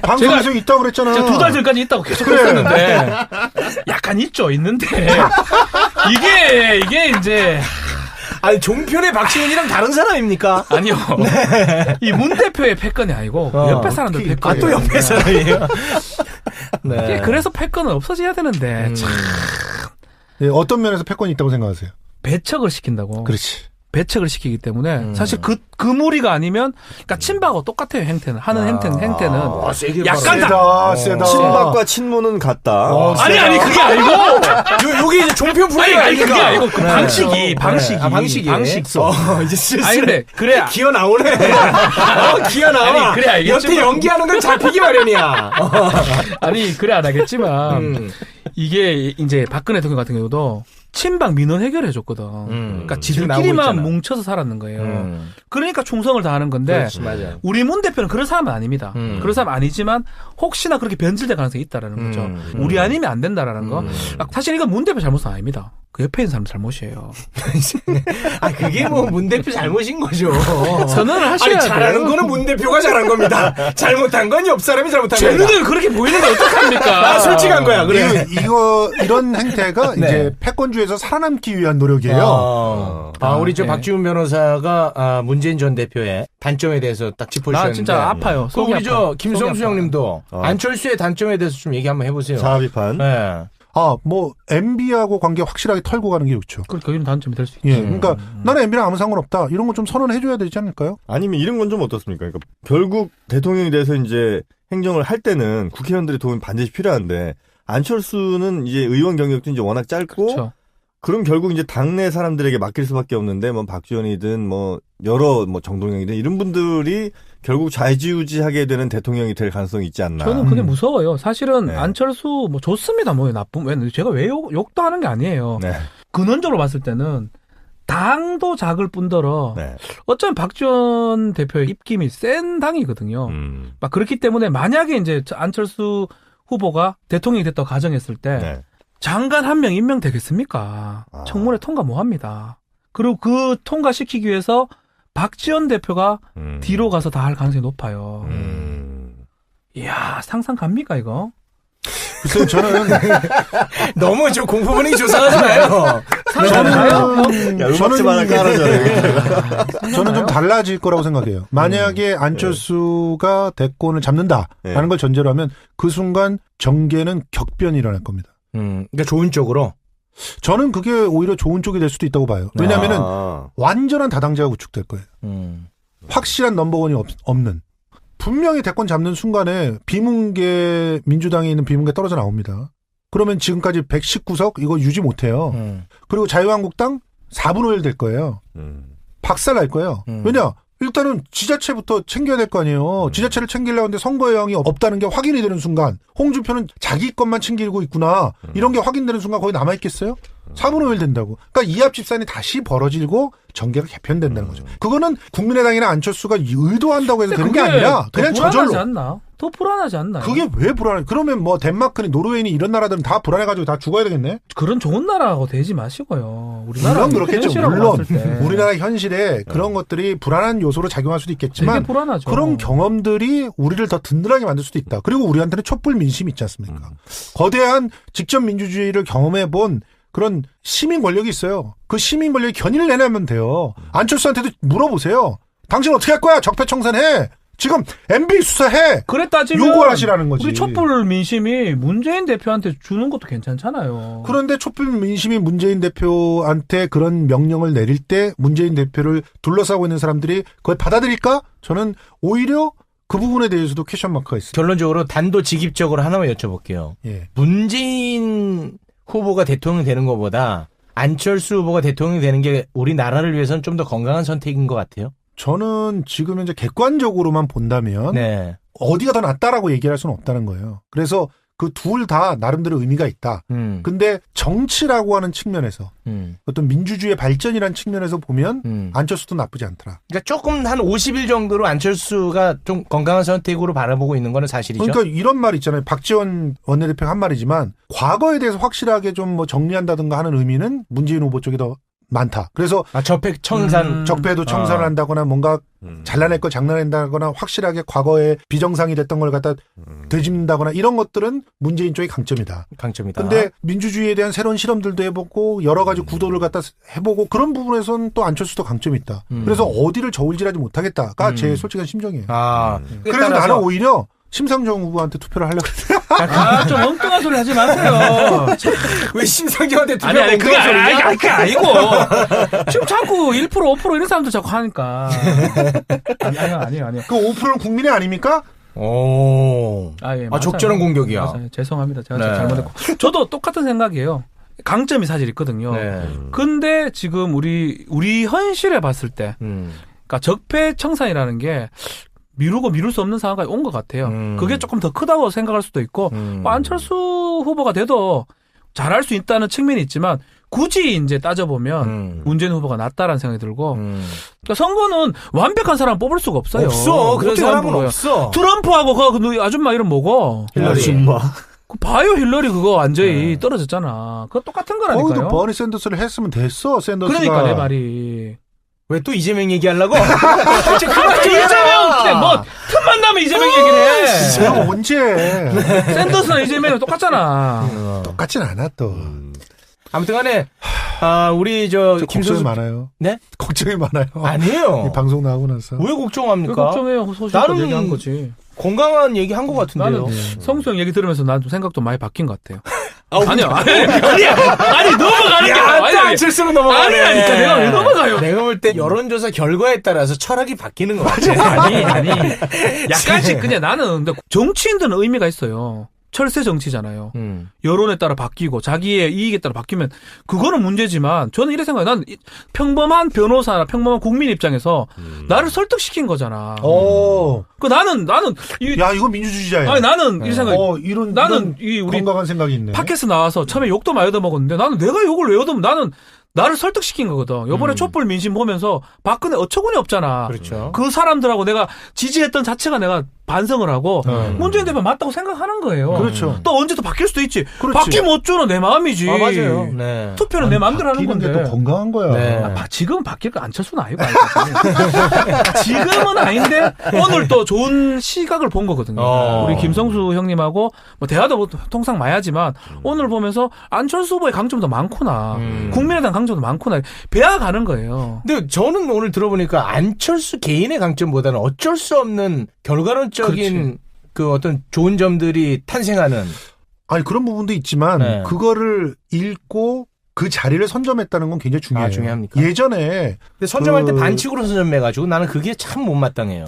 방송에서 있다고 그랬잖아. 제가 2달 전까지 있다고 계속 했었는데. 약간 있는데. 이게 이제. 종편의 박지훈이랑 다른 사람입니까? 아니요. 네. 이 문 대표의 패권이 아니고 옆에 사람들 패권. 또 옆에 사람이에요. 네. 그래서 패권은 없어져야 되는데. 참. 네, 어떤 면에서 패권이 있다고 생각하세요? 배척을 시킨다고. 그렇지. 배척을 시키기 때문에 사실 그 무리가 아니면 그러니까 친박하고 똑같아요. 행태는 하는 행태는 약간 세다. 친박과 친문은 같다. 아니 그게 아니고 여기 이제 종편 프로그램 아니 그게 아니고 그 방식이 방식. 이제 슬슬 아니 근데 그래 기어 나오네. 기어 나와. 아니 그래 알겠지만 옆에 연기하는 건 잡히기 마련이야. 아니 그래 안 하겠지만 이게 이제 박근혜 대통령 같은 경우도 친박 민원 해결해 줬거든. 그러니까 지들끼리만 뭉쳐서 살았는 거예요. 그러니까 충성을 다하는 건데 그렇지, 맞아요. 우리 문 대표는 그런 사람은 아닙니다. 그런 사람 아니지만 혹시나 그렇게 변질될 가능성이 있다라는 거죠. 우리 아니면 안 된다라는 거. 사실 이건 문 대표 잘못은 아닙니다. 그 옆에 있는 사람 잘못이에요. 그게 뭐 문 대표 잘못인 거죠. 선언을 하셔야 돼요. 잘하는 거는 문 대표가 잘한 겁니다. 잘못한 건 옆 사람이 잘못한 제 겁니다. 눈에 그렇게 보이는데 어떡합니까? 솔직한 거야, 그래. 이런 행태가 네. 이제 패권주의에서 살아남기 위한 노력이에요. 우리 저 네. 박지훈 변호사가 문재인 전 대표의 단점에 대해서 딱 짚어주셨는데. 나 진짜 아파요. 그 속이 우리 저 아파. 김성수 속이 아파요. 형님도 안철수의 단점에 대해서 좀 얘기 한번 해보세요. 자비판. 네. 뭐 MB하고 관계 확실하게 털고 가는 게 좋죠. 그렇게 여기는 단점이 될 수 있죠. 예, 그러니까 나는 MB랑 아무 상관없다. 이런 거 좀 선언해줘야 되지 않을까요? 아니면 이런 건 좀 어떻습니까? 그러니까 결국 대통령이 돼서 이제 행정을 할 때는 국회의원들의 도움이 반드시 필요한데 안철수는 이제 의원 경력도 이제 워낙 짧고 그렇죠. 그럼 결국 이제 당내 사람들에게 맡길 수밖에 없는데 뭐 박지원이든 뭐 여러 뭐 정동영이든 이런 분들이 결국 좌지우지하게 되는 대통령이 될 가능성이 있지 않나. 저는 그게 무서워요. 사실은 네. 안철수 뭐 좋습니다. 뭐 나쁜 제가 왜 욕도 하는 게 아니에요. 네. 근원적으로 봤을 때는 당도 작을 뿐더러 네. 어쩌면 박지원 대표의 입김이 센 당이거든요. 막 그렇기 때문에 만약에 이제 안철수 후보가 대통령이 됐다고 가정했을 때 네. 장관 한 명 임명되겠습니까? 청문회 통과 못 합니다. 그리고 그 통과시키기 위해서 박지원 대표가 뒤로 가서 다 할 가능성이 높아요. 이야, 상상 갑니까, 이거? 글쎄요, 저는 너무 저 공부 분위기 조사하잖아요. 야, 음악집 하나 깔아줘라. 저는 좀 달라질 거라고 생각해요. 만약에 안철수가 대권을 잡는다라는 걸 전제로 하면 그 순간 정계는 격변이 일어날 겁니다. 그러니까 좋은 쪽으로. 저는 그게 오히려 좋은 쪽이 될 수도 있다고 봐요. 왜냐하면은 완전한 다당제가 구축될 거예요. 확실한 넘버원이 없는. 분명히 대권 잡는 순간에 비문계 민주당에 있는 비문계 떨어져 나옵니다. 그러면 지금까지 119석 이거 유지 못해요. 그리고 자유한국당 4분의 1 될 거예요. 박살 날 거예요. 왜냐? 일단은 지자체부터 챙겨야 될 거 아니에요. 지자체를 챙기려고 하는데 선거 여왕이 없다는 게 확인이 되는 순간 홍준표는 자기 것만 챙기고 있구나. 이런 게 확인되는 순간 거기 남아있겠어요? 4분의 1 된다고. 그러니까 이합집산이 다시 벌어지고 전개가 개편된다는 거죠. 그거는 국민의당이나 안철수가 의도한다고 해서 되는 게 아니라 그냥 저절로. 더 불안하지 않나요? 그게 왜 불안해? 그러면 뭐 덴마크니 노르웨이니 이런 나라들은 다 불안해가지고 다 죽어야 되겠네? 그런 좋은 나라하고 되지 마시고요. 우리나라 물론 그렇겠죠. 물론 봤을 때. 우리나라 현실에 그런 것들이 불안한 요소로 작용할 수도 있겠지만 되게 불안하죠. 그런 경험들이 우리를 더 든든하게 만들 수도 있다. 그리고 우리한테는 촛불 민심이 있지 않습니까? 거대한 직접 민주주의를 경험해본 그런 시민 권력이 있어요. 그 시민 권력이 견인을 내내면 돼요. 안철수한테도 물어보세요. 당신 어떻게 할 거야? 적폐청산해. 지금 MB 수사해. 그래 따지면 요구하시라는 거지. 우리 촛불 민심이 문재인 대표한테 주는 것도 괜찮잖아요. 그런데 촛불 민심이 문재인 대표한테 그런 명령을 내릴 때 문재인 대표를 둘러싸고 있는 사람들이 그걸 받아들일까? 저는 오히려 그 부분에 대해서도 퀘션 마크가 있습니다. 결론적으로 단도직입적으로 하나만 여쭤볼게요. 예. 문재인 후보가 대통령 되는 것보다 안철수 후보가 대통령 되는 게 우리나라를 위해서는 좀 더 건강한 선택인 것 같아요. 저는 지금 현재 객관적으로만 본다면 네. 어디가 더 낫다라고 얘기할 수는 없다는 거예요. 그래서 그 둘 다 나름대로 의미가 있다. 근데 정치라고 하는 측면에서 어떤 민주주의의 발전이라는 측면에서 보면 안철수도 나쁘지 않더라. 그러니까 조금 한 50일 정도로 안철수가 좀 건강한 선택으로 바라보고 있는 거는 사실이죠. 그러니까 이런 말 있잖아요. 박지원 원내대표가 한 말이지만 과거에 대해서 확실하게 좀 뭐 정리한다든가 하는 의미는 문재인 후보 쪽이 더 많다. 그래서 적폐 청산 적폐도 청산을 한다거나 뭔가 잘라낼 거 장난낸다거나 확실하게 과거에 비정상이 됐던 걸 갖다 되짚는다거나 이런 것들은 문재인 쪽이 강점이다. 강점이다. 근데 민주주의에 대한 새로운 실험들도 해보고 여러 가지 구도를 갖다 해보고 그런 부분에서는 또 안철수도 강점이 있다. 그래서 어디를 저울질하지 못하겠다가 제 솔직한 심정이에요. 그래서 나는 오히려 심상정 후보한테 투표를 하려고 했어요. 좀 엉뚱한 소리 하지 마세요. 왜 심상정한테 투표 아니, 그게 엉뚱한 소리냐? 그게 아니고. 지금 자꾸 1%, 5% 이런 사람들 자꾸 하니까. 아니요. 그 5%는 국민이 아닙니까? 오. 예, 적절한 공격이야. 맞아요. 죄송합니다. 제가 잘못했고. 저도 똑같은 생각이에요. 강점이 사실 있거든요. 네. 근데 지금 우리 현실에 봤을 때, 그러니까 적폐 청산이라는 게 미루고 미룰 수 없는 상황까지 온 것 같아요. 그게 조금 더 크다고 생각할 수도 있고, 뭐 안철수 후보가 돼도 잘할 수 있다는 측면이 있지만, 굳이 이제 따져보면 문재인 후보가 낫다라는 생각이 들고 그러니까 선거는 완벽한 사람 뽑을 수가 없어요. 없어. 그런 어떻게 사람은 뽑아요? 없어. 트럼프하고 그 아줌마 이름 뭐고? 힐러리. 아줌마. 그 봐요 힐러리 그거 완전히 떨어졌잖아. 그거 똑같은 거라니까요. 거기도 버니 샌더스를 했으면 됐어. 샌더스가. 그러니까 내 말이. 왜 또 이재명 얘기하려고? 이재명 뭐 틈만 나면 이재명 얘기를 해. 제가 언제 샌더스나 이재명이 똑같잖아. 똑같진 않아 또. 아무튼간에 우리 걱정이 김선수 많아요. 네? 걱정이 많아요. 아니에요. 이 방송 나오고 나서. 왜 걱정합니까? 그 걱정해요. 소식을 얘기한 거지. 건강한 얘기 한 것 같은데요. 나는 성수형 얘기 들으면서 난 좀 생각도 많이 바뀐 것 같아요. 아니야. 아니 넘어가는 게 아니 안철수로 넘어가네. 아니라니까 내가 왜 넘어가요? 내가 볼 때 여론조사 결과에 따라서 철학이 바뀌는 것 같아. 아니 약간씩 그냥 나는 근데 정치인들은 의미가 있어요. 철새 정치잖아요. 여론에 따라 바뀌고 자기의 이익에 따라 바뀌면 그거는 문제지만 저는 이래 생각해요. 난 평범한 변호사나 평범한 국민 입장에서 나를 설득시킨 거잖아. 그 나는 야 이거 민주주의자야. 아니 나는 이런 생각. 이런 나는 이 우리 건강한 생각이 있네. 팟캐스트 나와서 처음에 욕도 많이 얻어먹었는데 나는 내가 욕을 왜 얻으면 나는 나를 설득시킨 거거든. 요번에 촛불 민심 보면서 박근혜 어처구니 없잖아. 그렇죠. 그 사람들하고 내가 지지했던 자체가 내가 반성을 하고 문재인 대표 맞다고 생각하는 거예요. 그렇죠. 또 언제 또 바뀔 수도 있지. 그렇지. 바뀌면 어쩌나 내 마음이지. 맞아요. 네. 투표는 내 마음대로 하는 바뀌는 건데. 게 또 건강한 거야. 네. 지금은 바뀔 거 안철수는 아니고 지금은 아닌데 오늘 또 좋은 시각을 본 거거든요. 우리 김성수 형님하고 뭐 대화도 통상 많이 하지만 오늘 보면서 안철수 후보의 강점도 많구나. 국민의당 강점도 많구나. 배워가는 거예요. 근데 저는 오늘 들어보니까 안철수 개인의 강점보다는 어쩔 수 없는 결과론적인 그렇지. 그 어떤 좋은 점들이 탄생하는. 아니 그런 부분도 있지만 네. 그거를 읽고 그 자리를 선점했다는 건 굉장히 중요해요. 중요합니까? 예전에 근데 선점할 때 그- 반칙으로 선점해가지고 나는 그게 참 못마땅해요.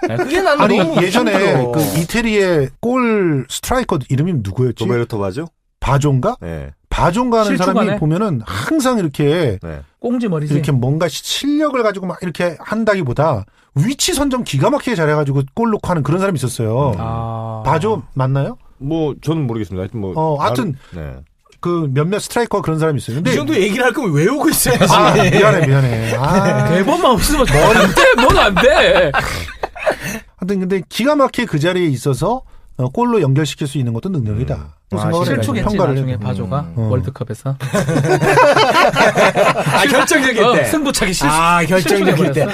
네, 그게 나는 아니 너무 예전에 힘들어. 그 이태리의 골 스트라이커 이름이 누구였지? 로베르토 바죠? 바존가? 네. 바존가 하는 사람이 실축하네. 보면은 항상 이렇게 네. 꽁지 머리지. 이렇게 뭔가 실력을 가지고 막 이렇게 한다기보다 위치 선점 기가 막히게 잘해가지고 골 넣고 하는 그런 사람이 있었어요. 바존 맞나요? 뭐 저는 모르겠습니다. 하여튼 뭐 하여튼 네. 그 몇몇 스트라이커 그런 사람이 있어요. 근데 이 정도 얘기를 할 거면 외우고 있어야지. 미안해. 대본만 없으면 뭔안 돼. 하여튼 근데 기가 막히게 그 자리에 있어서 골로 연결시킬 수 있는 것도 능력이다. 생각을 해가지고 실축했지 평가를 나중에 해요. 바조가 월드컵에서. 결정적일 때. 승부차기 결정적일 때.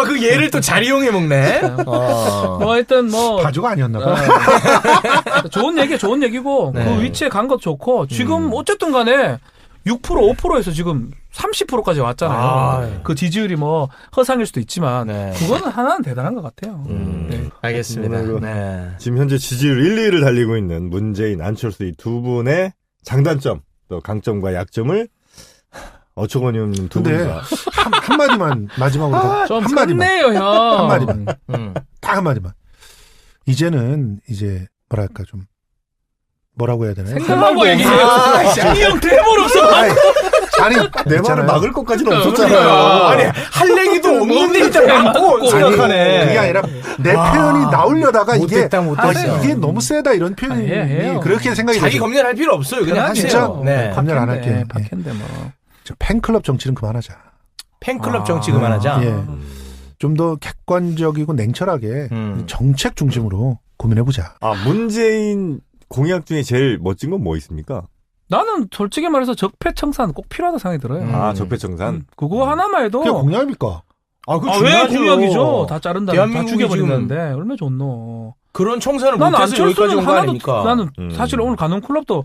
그 예를 또 잘 이용해 먹네. 뭐 하여튼 뭐 바조가 아니었나 봐. 좋은 얘기고 네. 그 위치에 간 것도 좋고 지금 어쨌든 간에 6% 5%에서 지금 30%까지 왔잖아요. 그 지지율이 뭐 허상일 수도 있지만 네. 그거는 하나는 대단한 것 같아요. 네. 알겠습니다. 그리고 네. 지금 현재 지지율 1, 2위를 달리고 있는 문재인, 안철수 이 두 분의 장단점, 또 강점과 약점을 어처구니 없는 두 근데 분과 한마디만 마지막으로 좀 한마디만 끝내요 형. 한마디만 딱 한마디만 이제는 이제 뭐랄까 좀 뭐라고 해야 되나요? 생각하고 얘기해요. 이형 대본 없어. 아니 내 말을 있잖아요. 막을 것까지는 그러니까. 없었잖아요. 아니, 할 얘기도 없는데 일단 막고 아니, 생각하네. 그게 아니라 내 표현이 나오려다가 이게 못됐다, 못됐어. 이게 너무 세다 이런 표현이 해요. 그렇게 생각이 자기 되죠. 검열할 필요 없어요. 그냥 하세요. 진짜? 네. 검열 안 할게. 박현대 뭐. 저 팬클럽 정치는 그만하자. 팬클럽 정치 그만하자. 예. 좀 더 객관적이고 냉철하게 정책 중심으로 고민해보자. 문재인 공약 중에 제일 멋진 건 뭐 있습니까? 나는 솔직히 말해서 적폐청산 꼭 필요하다 생각이 들어요. 적폐청산. 그거 하나만 해도. 그게 공약입니까? 그거 왜 중요하죠. 공약이죠? 다 자른다. 다 대한민국이 죽여버리는데 얼마나 좋노. 그런 청산을 나는 못해서 여기까지 온 거 아닙니까? 나는 사실 오늘 가는클럽도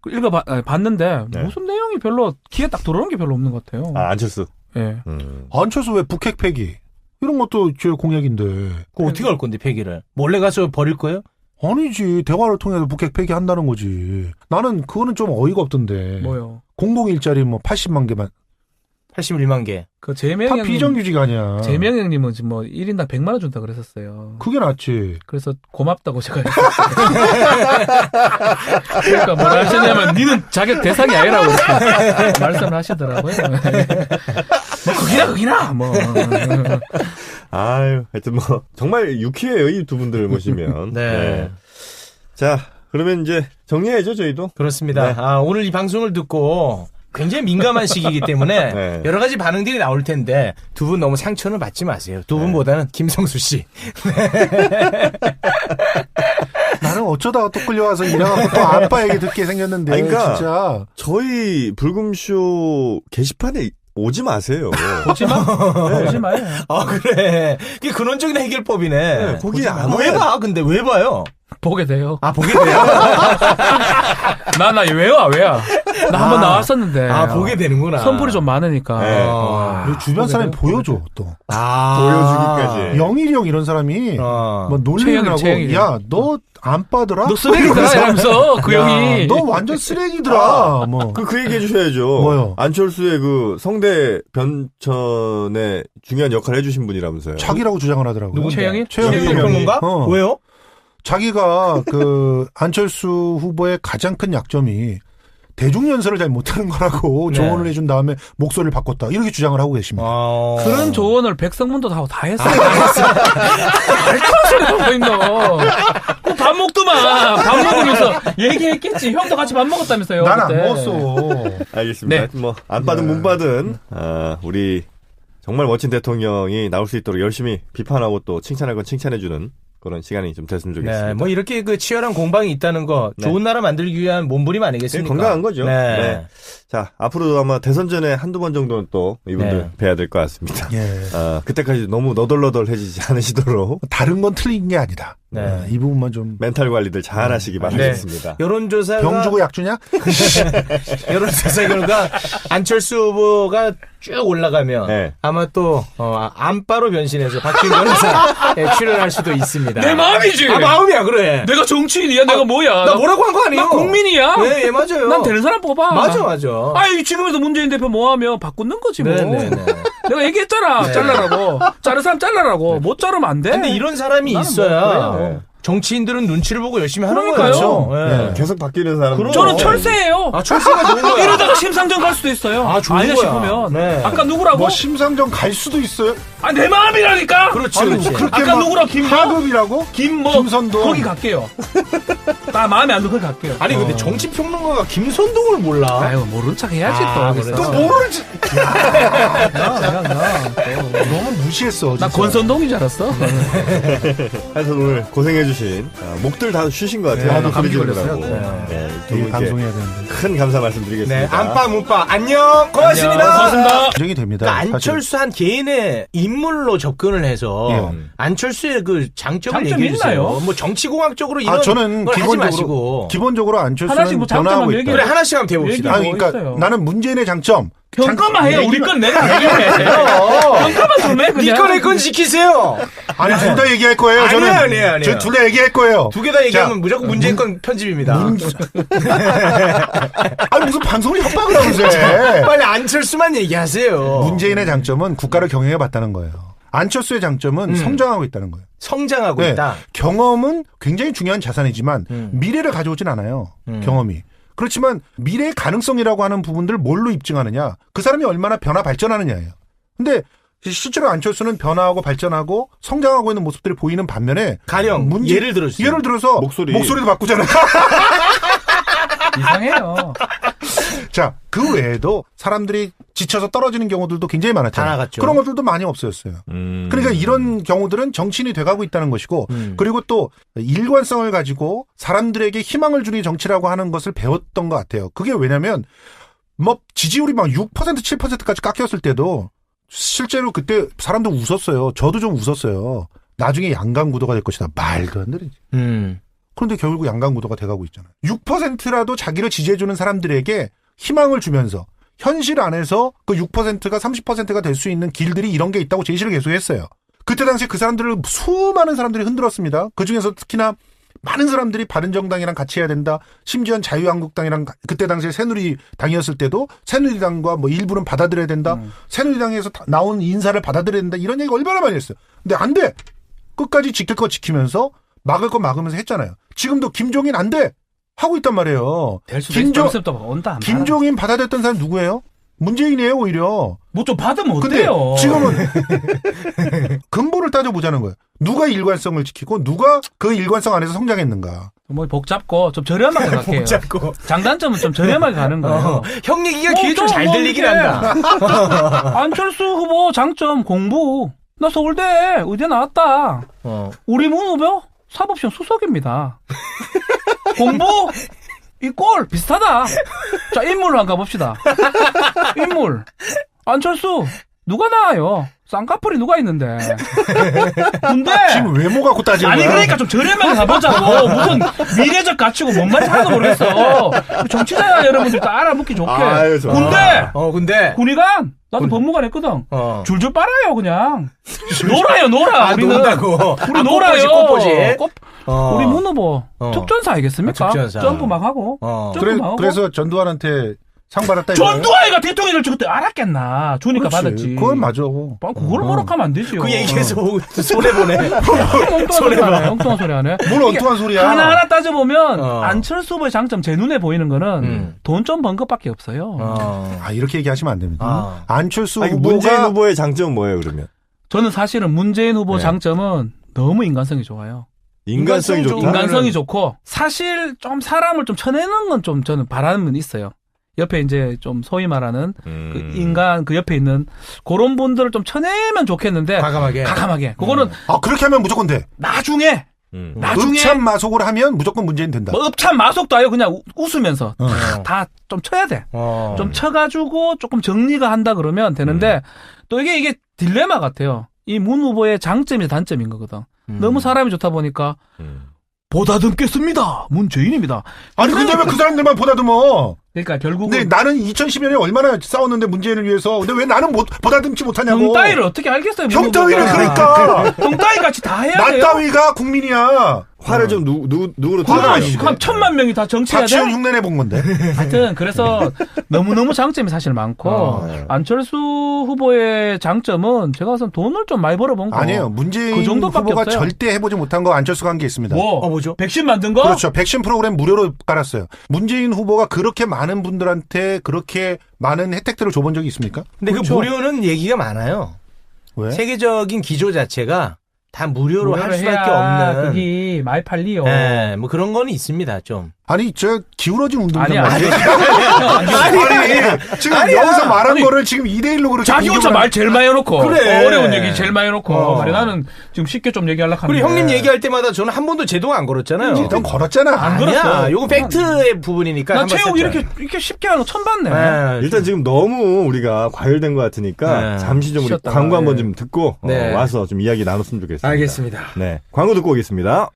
읽어봤는데 네. 무슨 내용이 별로 귀에 딱 들어오는 게 별로 없는 것 같아요. 안철수. 예. 안철수 왜 북핵 폐기 이런 것도 제 공약인데. 그거 어떻게 할 건데 폐기를? 몰래 가서 버릴 거예요? 아니지. 대화를 통해서 북핵 폐기한다는 거지. 나는 그거는 좀 어이가 없던데. 뭐요? 공공일자리 뭐 80만 개만. 81만 개. 그 재명 다 형님. 비정규직 아니야. 재명 형님은 지금 뭐 1인당 100만 원 준다 그랬었어요. 그게 낫지. 그래서 고맙다고 제가 했었어요. 그러니까 뭐라 하셨냐면 니는 자격 대상이 아니라고 이렇게 말씀을 하시더라고요. 뭐 그기나 뭐. 하여튼 뭐 정말 유쾌해요, 이 두 분들을 모시면. 네. 자, 그러면 이제 정리해야죠, 저희도. 그렇습니다. 네. 오늘 이 방송을 듣고 굉장히 민감한 시기이기 때문에 네. 여러 가지 반응들이 나올 텐데 두 분 너무 상처는 받지 마세요. 두 분보다는 김성수 씨. 나는 어쩌다가 또 끌려와서 이래갖고 또 아빠 얘기 듣게 생겼는데. 아니, 그러니까 진짜. 저희 불금쇼 게시판에 오지 마세요. 오지 마. 오지 마요. 아 그래. 그게 근원적인 해결법이네. 거기 안 왜 와요. 봐? 근데 왜 봐요? 보게 돼요. 아 보게 돼요? 나 왜 와? 나 한 번 나왔었는데. 아 보게 되는구나. 선풀이 좀 많으니까. 네. 그리고 주변 사람이 보여줘, 또. 보여주기까지. 영일이 형 이런 사람이 뭐 놀리느라고. 최영일이. 야, 너 안 빠더라? 너 쓰레기다 이러면서 그 야, 형이. 너 완전 쓰레기더라. 뭐. 그 얘기 해주셔야죠. 뭐요? 안철수의 그 성대 변천에 중요한 역할을 해주신 분이라면서요. 자기라고 주장을 하더라고요. 누군데? 최영일? 최영일 평론가? 어. 왜요? 자기가 그 안철수 후보의 가장 큰 약점이 대중연설을 잘 못하는 거라고 네. 조언을 해준 다음에 목소리를 바꿨다. 이렇게 주장을 하고 계십니다. 그런 조언을 백성문도 다 했어요. 말도 소리 하고 있노. 밥 먹더만. 밥 먹으면서 얘기했겠지. 형도 같이 밥 먹었다면서요. 난 안 그때. 먹었어. 알겠습니다. 네. 뭐 안 받은 못 받은 우리 정말 멋진 대통령이 나올 수 있도록 열심히 비판하고 또 칭찬할 건 칭찬해주는 그런 시간이 좀 됐으면 좋겠습니다. 네, 뭐 이렇게 그 치열한 공방이 있다는 거 네. 좋은 나라 만들기 위한 몸부림 아니겠습니까? 건강한 거죠. 네. 네. 자, 앞으로도 아마 대선 전에 한두 번 정도는 또 이분들 네. 뵈야 될 것 같습니다. 예. 그때까지 너무 너덜너덜해지지 않으시도록 다른 건 틀린 게 아니다. 네. 이 부분만 좀. 멘탈 관리들 잘 하시기 바라겠습니다. 여론조사가 병 주고 약 주냐? 여론조사 결과 안철수 후보가 쭉 올라가면 네. 아마 또 안바로 변신해서 박지훈 변호사 출연할 수도 있습니다. 내 마음이지. 아 마음이야 그래. 내가 정치인이야. 내가 뭐야. 나 뭐라고 한 거 아니에요? 나 국민이야. 네, 맞아요. 난 되는 사람 뽑아. 맞아. 아니 지금에서 문재인 대표 뭐하면 바꾸는 거지 뭐. 네네네. 내가 얘기했잖아. 네. 잘라라고. 자른 사람 잘라라고. 못 자르면 안 돼. 근데 이런 사람이 나는 있어야 뭐 그래요. 정치인들은 눈치를 보고 열심히 하는 그러니까요. 거예요. 네. 네. 계속 바뀌는 사람. 그럼. 저는 철새예요. 아 철수가 좋은 거야. 이러다가 심상정 갈 수도 있어요. 아, 좋은 아니야 거야. 싶으면. 네. 아까 누구라고? 뭐 심상정 갈 수도 있어요. 아, 내 마음이라니까. 그렇지, 아니, 그렇지. 그렇게 아까 막 누구라고? 김모? 하급이라고? 김뭐 김선동. 거기 갈게요. 나 마음에 안 들어 거기 갈게요. 아니 근데 정치평론가가 김선동을 몰라. 아유 모른 척 해야지 아, 또. 그래서. 또 모르지. 나 너무 무시했어. 진짜. 권선동인 줄 알았어. 하여튼 오늘 고생해주신 목들 다 쉬신 것 같아요. 네, 하도 감기 소리 걸렸어요. 지르느라고. 네, 두 이 분께 방송해야 되는데. 큰 감사 말씀드리겠습니다. 네, 안빠 문빠 안녕. 고맙습니다. 고맙습니다. 인정이 됩니다. 그러니까 사실. 안철수 한 개인의 인물로 접근을 해서 예. 안철수의 그 장점을 장점이 얘기해 주세요. 있나요? 뭐 정치공학적으로 이런 저는 걸 하지 기본적으로 마시고 기본적으로 하나씩 안철수는 뭐 장점만 변화하고 있다. 얘기해. 그래 하나씩 한번 대봅시다. 얘기- 아니, 그러니까 있어요. 나는 문재인의 장점. 평가만 해요. 우리 건 내가 얘기해. 평가만 좀 해. 그냥. 니꺼 내 건 지키세요. 아니 둘 다 얘기할 거예요. 저는 아니에요. 둘 다 얘기할 거예요. 두 개 다 얘기하면 자, 무조건 문재인 건 편집입니다. 아니 무슨 방송을 협박을 하면서 해. 빨리 안철수만 얘기하세요. 문재인의 장점은 국가를 경영해 봤다는 거예요. 안철수의 장점은 성장하고 있다는 거예요. 성장하고 네. 있다. 경험은 굉장히 중요한 자산이지만 미래를 가져오진 않아요. 경험이. 그렇지만 미래의 가능성이라고 하는 부분들을 뭘로 입증하느냐. 그 사람이 얼마나 변화 발전하느냐예요. 근데 실제로 안철수는 변화하고 발전하고 성장하고 있는 모습들이 보이는 반면에 가령 예를 들어주세요. 예를 들어서 목소리도 바꾸잖아요. 이상해요. 자, 그 외에도 사람들이 지쳐서 떨어지는 경우들도 굉장히 많았잖아요. 다 나갔죠. 그런 것들도 많이 없어졌어요. 그러니까 이런 경우들은 정치인이 돼가고 있다는 것이고 그리고 또 일관성을 가지고 사람들에게 희망을 주는 정치라고 하는 것을 배웠던 것 같아요. 그게 왜냐면 뭐 지지율이 막 6% 7%까지 깎였을 때도 실제로 그때 사람들 웃었어요. 저도 좀 웃었어요. 나중에 양강구도가 될 것이다. 말도 안 되지. 그런데 결국 양강구도가 돼가고 있잖아요. 6%라도 자기를 지지해주는 사람들에게 희망을 주면서 현실 안에서 그 6%가 30%가 될 수 있는 길들이 이런 게 있다고 제시를 계속했어요. 그때 당시에 그 사람들을 수많은 사람들이 흔들었습니다. 그중에서 특히나 많은 사람들이 바른정당이랑 같이 해야 된다. 심지어 자유한국당이랑 그때 당시에 새누리당이었을 때도 새누리당과 뭐 일부는 받아들여야 된다. 새누리당에서 나온 인사를 받아들여야 된다. 이런 얘기가 얼마나 많이 했어요. 근데 안 돼. 끝까지 지킬 거 지키면서 막을 거 막으면서 했잖아요. 지금도 김종인 안 돼. 하고 있단 말이에요. 될 수도 있어. 온다. 김종인 받아들였던 사람 누구예요? 문재인이에요, 오히려. 뭐 좀 받으면 근데 어때요? 지금은 근본을 따져보자는 거예요. 누가 일관성을 지키고 누가 그 일관성 안에서 성장했는가. 뭐 복잡고 좀 저렴하게 갈게요. 복잡고. 장단점은 좀 저렴하게 가는 거예요. 형 얘기가 귀에 좀 좀 잘 뭐 들리긴 이렇게 한다. 안철수 후보 장점 공부. 나 서울대 의대 나왔다. 우리 문 후보 사법시험 수석입니다. 공부 이 꼴 비슷하다. 자 인물로 한번 가봅시다. 인물 안철수 누가 나와요? 쌍꺼풀이 누가 있는데? 근데 지금 외모 갖고 따지는 아니 거야? 그러니까 좀 저렴하게 가보자고. 무슨 미래적 가치고 뭔 말인지 하나도 모르겠어. 정치자 여러분들 다 알아먹기 좋게. 아유, 좋아. 군대 근데. 군의관 나도 법무관 했거든. 어. 줄줄 빨아요 그냥. 놀아요 놀아. 아, 우리는 논다고. 우리 아, 놀아요. 꽃보지. 우리 문 후보 특전사 알겠습니까? 아, 특전사. 점프 막 하고. 점프 막 하고. 그래서 전두환한테 상 받았다. 이거야? 전두환이가 대통령을 그때 알았겠나. 주니까 그렇지. 받았지. 그건 맞아. 그거를 모락하면 안 되지요. 그 얘기해서 손해보네. 엉뚱한 소리 하네. 엉뚱한 소리 하네. 뭘 엉뚱한 소리야. 하나하나 따져보면 어. 안철수 후보의 장점 제 눈에 보이는 거는 돈 좀 번 것밖에 없어요. 아, 이렇게 얘기하시면 안 됩니다. 안철수 아니, 후보가 문재인 후보의 장점은 뭐예요, 그러면? 저는 사실은 문재인 후보 네. 장점은 너무 인간성이 좋아요. 인간성이 좋다. 인간성이 좋고 사실 좀 사람을 좀 쳐내는 건 좀 저는 바람은 있어요. 옆에 이제 좀 소위 말하는 그 인간 그 옆에 있는 그런 분들을 좀 쳐내면 좋겠는데 가감하게. 그거는 그렇게 하면 무조건 돼. 나중에 읍참 마속을 하면 무조건 문재인 된다. 뭐 읍참 마속도 아니고 그냥 웃으면서 다 좀 쳐야 돼. 좀 쳐가지고 조금 정리가 한다 그러면 되는데 또 이게 딜레마 같아요. 이 문 후보의 장점이 단점인 거거든. 너무 사람이 좋다 보니까 보다듬겠습니다. 문재인입니다. 아니 근데 왜 그 사람들만 보다듬어? 그러니까 결국은 근데 나는 2010년에 얼마나 싸웠는데 문재인을 위해서. 근데 왜 나는 보다듬지 못하냐고. 형 따위를 어떻게 알겠어요? 형 따위를 그러니까. 형 따위 같이 다 해야 나 돼요. 따위가 국민이야. 화를 좀 누구로 화가 털어야 아니지. 한 1,000만 명이 다 정치해야 돼. 박지원 흉내내 본 건데. 하여튼 그래서 너무너무 장점이 사실 많고 안철수 후보의 장점은 제가 봐서는 돈을 좀 많이 벌어본 거. 아니에요. 문재인 그 정도밖에 후보가 없어요. 절대 해보지 못한 거 안철수가 한 게 있습니다. 뭐죠? 백신 만든 거? 그렇죠. 백신 프로그램 무료로 깔았어요. 문재인 후보가 그렇게 많은 분들한테 그렇게 많은 혜택들을 줘본 적이 있습니까? 근데 그렇죠. 그 무료는 얘기가 많아요. 왜? 세계적인 기조 자체가 다 무료로 할 수밖에 해야 없는. 그게 많이 팔리요. 네, 뭐 그런 거는 있습니다, 좀. 아니, 저 기울어진 운동장 아니야. 말이에요. 아니, 지금 여기서 말한 거를 지금 2대1로 그렇게 자기 혼자 말 제일 많이 해놓고 그래. 어려운 얘기 제일 많이 해놓고 그래 나는 지금 쉽게 좀 얘기하려고 하는데 그리고 형님 얘기할 때마다 저는 한 번도 제동 안 걸었잖아요. 넌 걸었잖아. 안 아니야, 걸었어. 요거 팩트의 부분이니까. 난 한번 체육 살짝. 이렇게 쉽게 하는 거 처음 봤네. 네. 일단 지금 너무 우리가 과열된 것 같으니까 네. 잠시 좀 우리 쉬었다가, 광고 한번 네. 좀 듣고 네. 와서 좀 이야기 나눴으면 좋겠습니다. 알겠습니다. 네, 광고 듣고 오겠습니다.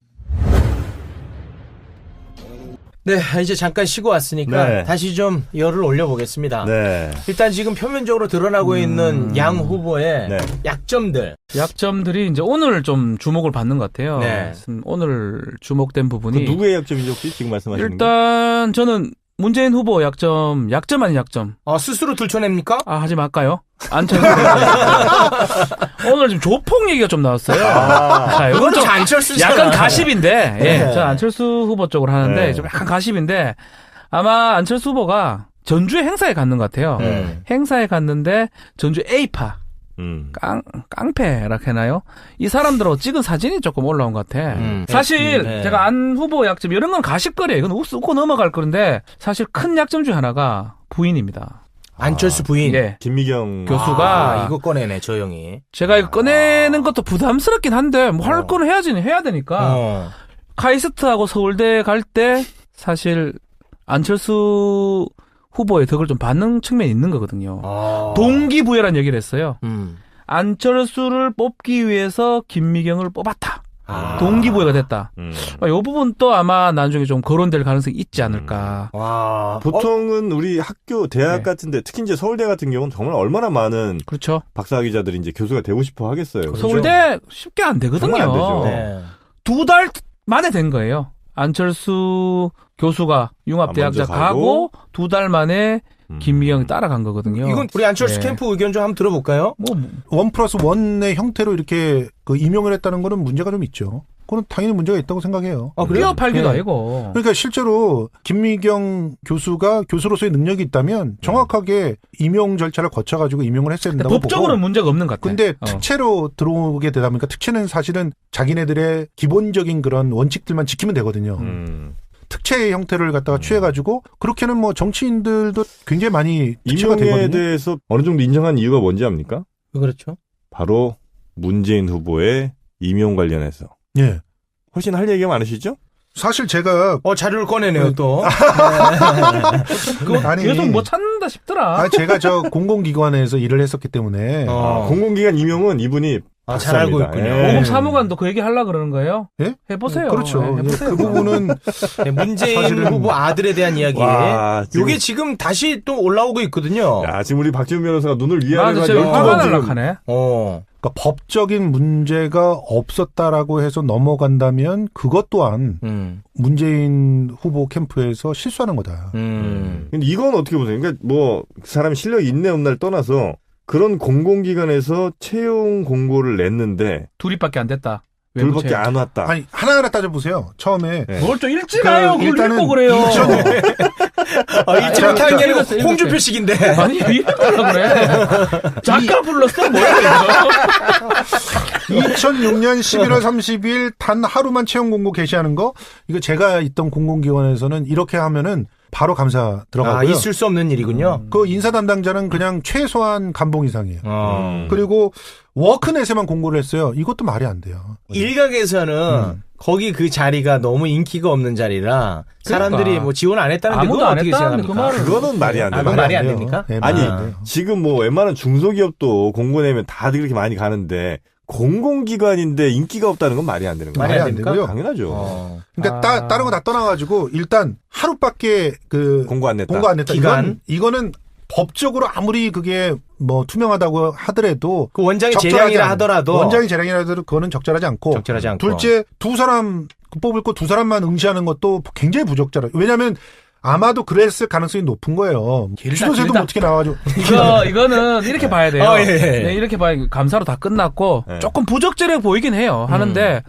네, 이제 잠깐 쉬고 왔으니까 네. 다시 좀 열을 올려보겠습니다. 네. 일단 지금 표면적으로 드러나고 있는 양 후보의 네. 약점들. 약점들이 이제 오늘 좀 주목을 받는 것 같아요. 네. 오늘 주목된 그 부분이 누구의 약점이죠 혹시 지금 말씀하시는 거? 일단 저는 문재인 후보 약점 아닌 약점. 스스로 들춰냅니까? 하지 말까요? 안철수. 오늘 지금 조폭 얘기가 좀 나왔어요. 자, 이건 좀 안철수잖아. 약간 가십인데, 예. 네. 저 안철수 후보 쪽으로 하는데, 네. 좀 약간 가십인데, 아마 안철수 후보가 전주에 행사에 갔는 것 같아요. 행사에 갔는데, 전주 A파, 깡패라 해나요? 이 사람들하고 찍은 사진이 조금 올라온 것 같아. 사실, 네. 제가 안 후보 약점, 이런 건 가십거리예요. 이건 웃고 넘어갈 건데, 사실 큰 약점 중에 하나가 부인입니다. 안철수 부인. 예. 김미경 교수가 이거 꺼내네, 저 형이. 제가 이거 꺼내는 것도 부담스럽긴 한데 뭐 할 거는 해야 되니까 카이스트하고 서울대 갈 때 사실 안철수 후보의 덕을 좀 받는 측면이 있는 거거든요. 동기부여란 얘기를 했어요. 안철수를 뽑기 위해서 김미경을 뽑았다. 동기부여가 됐다. 이 부분 또 아마 나중에 좀 거론될 가능성이 있지 않을까. 와. 보통은 우리 학교, 대학 네. 같은데 특히 이제 서울대 같은 경우는 정말 얼마나 많은 그렇죠. 박사학위자들이 이제 교수가 되고 싶어 하겠어요. 서울대 쉽게 안 되거든요. 정말 안 되죠. 네. 2달 만에 된 거예요. 안철수 교수가 융합대학자 먼저 가고 2달 만에 김미경이 따라간 거거든요. 이건 우리 안철수 네. 캠프 의견 좀 한번 들어볼까요? 뭐 1+1의 형태로 이렇게 그 임용을 했다는 거는 문제가 좀 있죠. 그건 당연히 문제가 있다고 생각해요. 끼어 팔기도 네. 아니고. 그러니까 실제로 김미경 교수가 교수로서의 능력이 있다면 정확하게 임용 절차를 거쳐가지고 임용을 했어야 된다고 보고. 법적으로는 문제가 없는 것 같아. 근데 특채로 들어오게 되다 보니까 특채는 사실은 자기네들의 기본적인 그런 원칙들만 지키면 되거든요. 특채의 형태를 갖다가 취해가지고 그렇게는 뭐 정치인들도 굉장히 많이 특채가 임용에 되거든요. 대해서 어느 정도 인정한 이유가 뭔지 압니까? 그렇죠. 바로 문재인 후보의 임용 관련해서. 예. 훨씬 할 얘기가 많으시죠? 사실 제가 자료를 꺼내네요, 또. 아니 계속 뭐 찾는다 싶더라. 제가 저 공공기관에서 일을 했었기 때문에 공공기관 임용은 이분이 잘 알고 박사입니다. 있군요. 예. 보급 사무관도 그 얘기 하려고 그러는 거예요? 예? 해보세요. 그렇죠. 예, 해보세요. 그 부분은 네, 문재인 사실은- 후보 아들에 대한 이야기. 와, 요게 지금 다시 또 올라오고 있거든요. 야, 지금 우리 박지훈 변호사가 눈을 맞아, 위아래가 제가 12번 화가 지금 날락하네. 그러니까 법적인 문제가 없었다라고 해서 넘어간다면 그것 또한 문재인 후보 캠프에서 실수하는 거다. 근데 이건 어떻게 보세요? 그러니까 뭐 그 사람이 실력이 있네 없나를 떠나서 그런 공공기관에서 채용 공고를 냈는데 둘이밖에 안 됐다. 둘밖에 안 왔다. 아니 하나하나 따져보세요. 처음에 네. 뭘 좀 읽지 그 마요. 그걸 일단은 읽고 그래요. 1차 자, 못하는 게 아니고 읽었어. 홍준표식인데. 아니, 읽으려고 그래. 작가 불렀어? 뭐야, 이거? 2006년 11월 30일 단 하루만 채용 공고 게시하는 거 이거 제가 있던 공공기관에서는 이렇게 하면은 바로 감사 들어가고요. 있을 수 없는 일이군요. 그 인사 담당자는 그냥 최소한 감봉 이상이에요. 음. 그리고 워크넷에만 공고를 했어요. 이것도 말이 안 돼요. 일각에서는 거기 그 자리가 너무 인기가 없는 자리라 사람들이 그러니까. 뭐 지원 안 했다는데 아무도 그건 안 어떻게 했다는데 생각합니까? 그 말은- 그거는 말이 안 돼. 그건 말이 안 돼요. 됩니까? 네, 아니, 말이 안 돼요. 지금 뭐 웬만한 중소기업도 공고 내면 다들 이렇게 많이 가는데 공공기관인데 인기가 없다는 건 말이 안 되는 거예요. 말이 안 안 됩니까? 되고요. 당연하죠. 그러니까 다른 거 다 떠나가지고 일단 하루밖에 그 공고 안 냈다. 공고 안 냈다. 기간? 이거는 법적으로 아무리 그게 뭐 투명하다고 하더라도 그 원장이 적절하지 재량이라 않- 하더라도 원장이 재량이라 하더라도 그거는 적절하지 않고 적절하지 않고. 둘째 두 사람 뽑을 거 두 사람만 응시하는 것도 굉장히 부적절해요. 왜냐하면 아마도 그랬을 가능성이 높은 거예요. 주소세도 길다. 어떻게 나와가지고 이거는 이렇게 봐야 돼요. 예. 네, 이렇게 봐야 감사로 다 끝났고 네. 조금 부적절해 보이긴 해요. 하는데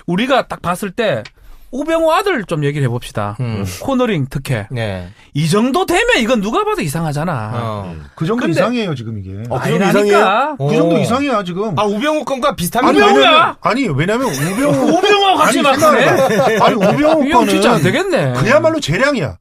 우리가 딱 봤을 때 우병우 아들 좀 얘기를 해봅시다. 코너링 특혜. 네. 이 정도 되면 이건 누가 봐도 이상하잖아. 그 정도 근데- 이상이에요 지금 이게. 그 정도 아니라니까. 이상해요? 그 정도 이상이야 지금. 우병우 건과 비슷한 아니, 우병우야? 왜냐면 우병우 우병우와 같이 막 하네. 아니 우병우 이형 진짜 안 거는 되겠네. 그야말로 재량이야.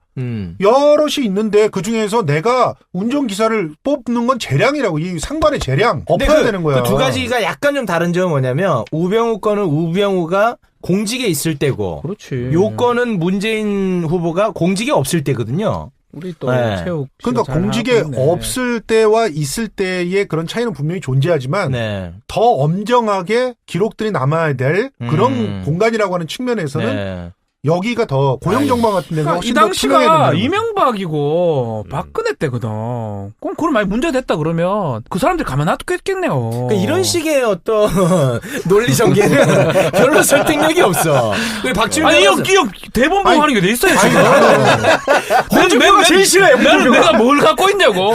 여럿이 있는데 그 중에서 내가 운전기사를 뽑는 건 재량이라고. 이 상관의 재량 엎어야 되는 거야. 그 두 가지가 약간 좀 다른 점은 뭐냐면 우병우 건은 우병우가 공직에 있을 때고 그렇지. 요건은 문재인 후보가 공직에 없을 때거든요. 우리 또 네. 체육. 그러니까 잘 공직에 하고 있네. 없을 때와 있을 때의 그런 차이는 분명히 존재하지만 네. 더 엄정하게 기록들이 남아야 될 그런 공간이라고 하는 측면에서는 네. 여기가 더 고용정방 같은 데가 그러니까 훨씬 이 더 투명해야 당시가 된다는 이명박이고 박근혜 때거든. 그럼 그걸 많이 문제됐다 그러면 그 사람들 가만 놔두겠겠네요. 그러니까 이런 식의 어떤 논리 전개는 별로 설득력이 없어. 그 박지훈 아니 변호사- 형 대본 보고 하는 게 돼 있어요 지금. 홍준표가 제일 싫어해. 나는 내가 뭘 갖고 있냐고.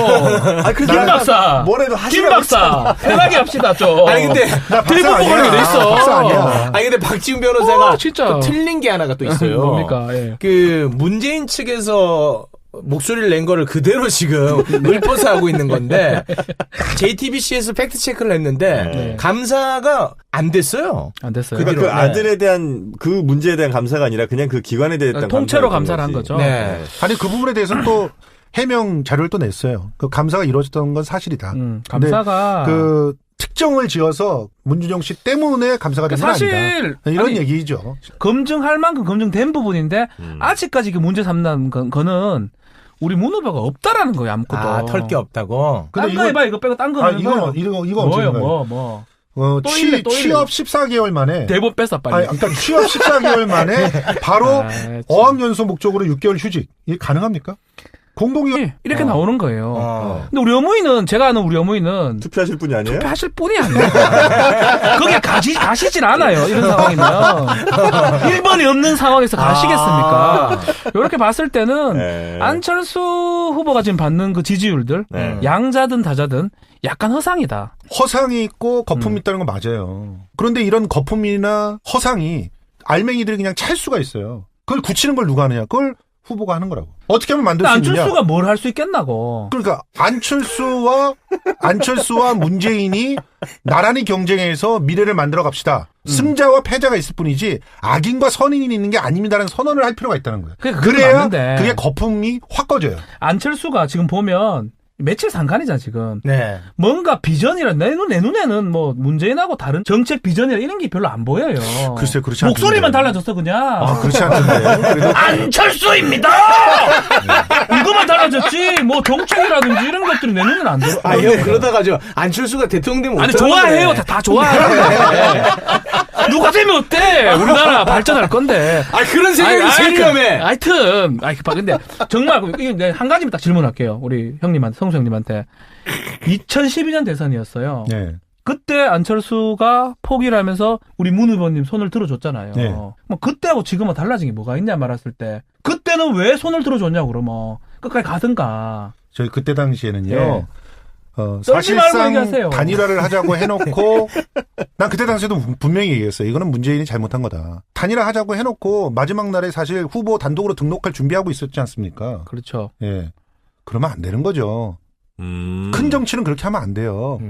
김 박사. 뭐래도 김 박사. 편하게 합시다 좀. 아니 근데 대본 보고 하는 게 돼 있어. 박사 아니야. 아니 근데 박지훈 변호사가 진짜. 또 틀린 게 하나가 또 있어요. 뭡니까? 예. 그 문재인 측에서 목소리를 낸 거를 그대로 지금 읊어서 하고 있는 건데 JTBC에서 팩트 체크를 했는데 네. 감사가 안 됐어요. 안 됐어요. 그러니까 그 네. 아들에 대한 그 문제에 대한 감사가 아니라 그냥 그 기관에 대한 통째로 감사였던 감사를 한 거지. 거죠. 네. 아니 그 부분에 대해서는 또 해명 자료를 또 냈어요. 그 감사가 이루어졌던 건 사실이다. 근데 감사가 그 특정을 지어서 문준영 씨 때문에 감사가 된 건 사실 아니다. 이런 아니, 얘기죠. 검증할 만큼 검증된 부분인데 아직까지 그 문제 삼는 거는 우리 문 후보가 없다라는 거예요. 아무것도. 털 게 없다고. 딴 거 해봐 이거 빼고 딴 거 이거 뭐요 엄청난 거예요. 뭐 또 취업 14개월 만에 대본 뺐어 빨리. 아니, 그러니까 취업 14개월 만에 바로 아, 참. 어학연수 목적으로 6개월 휴직. 이게 가능합니까? 공공기관 이렇게 나오는 거예요. 어. 근데 우리 어머니는 제가 아는 우리 어머니는 투표하실 분이 아니에요? 투표하실 분이 아니에요. 거기에 가시진 않아요. 이런 상황이면 1번이 없는 상황에서 가시겠습니까? 이렇게 봤을 때는 네. 안철수 후보가 지금 받는 그 지지율들 네. 양자든 다자든 약간 허상이다. 허상이 있고 거품이 있다는 건 맞아요. 그런데 이런 거품이나 허상이 알맹이들이 그냥 찰 수가 있어요. 그걸 굳히는 걸 누가 하느냐? 그걸 후보가 하는 거라고. 어떻게 하면 만들 수 있느냐? 안철수가 뭘 할 수 있겠나고. 그러니까 안철수와 문재인이 나란히 경쟁해서 미래를 만들어 갑시다. 승자와 패자가 있을 뿐이지 악인과 선인이 있는 게 아닙니다라는 선언을 할 필요가 있다는 거예요. 그래야 맞는데. 그게 거품이 확 꺼져요. 안철수가 지금 보면 며칠 상간이잖아 지금. 네. 뭔가 비전이라 내 눈에는 뭐 문재인하고 다른 정책 비전이라 이런 게 별로 안 보여요. 글쎄 그렇지 않던데. 목소리만 달라졌어 그냥. 아 그렇지 않던데. 그래도 안철수입니다. 이거만 달라졌지. 뭐 정책이라든지 이런 것들이 내 눈에는 안 들어. 아, 형 그러다가 저 안철수가 대통령 되면 아니 어떡하는데. 좋아해요. 다 좋아하는데. 누가 되면 어때? 우리나라 발전할 건데. 아, 그런 생각이 제일 위험해. 하여튼, 근데 정말 이게 한 가지만 딱 질문할게요. 우리 형님한테, 성수 형님한테. 2012년 대선이었어요. 네. 그때 안철수가 포기를 하면서 우리 문 의원님 손을 들어줬잖아요. 네. 뭐 그때하고 지금은 달라진 게 뭐가 있냐 말았을 때 그때는 왜 손을 들어줬냐고 그러면 끝까지 가든가. 저희 그때 당시에는요. 네. 떨지 말고 사실상 얘기하세요. 단일화를 하자고 해놓고 난 그때 당시에도 분명히 얘기했어요. 이거는 문재인이 잘못한 거다. 단일화 하자고 해놓고 마지막 날에 사실 후보 단독으로 등록할 준비하고 있었지 않습니까? 그렇죠. 예, 그러면 안 되는 거죠. 큰 정치는 그렇게 하면 안 돼요.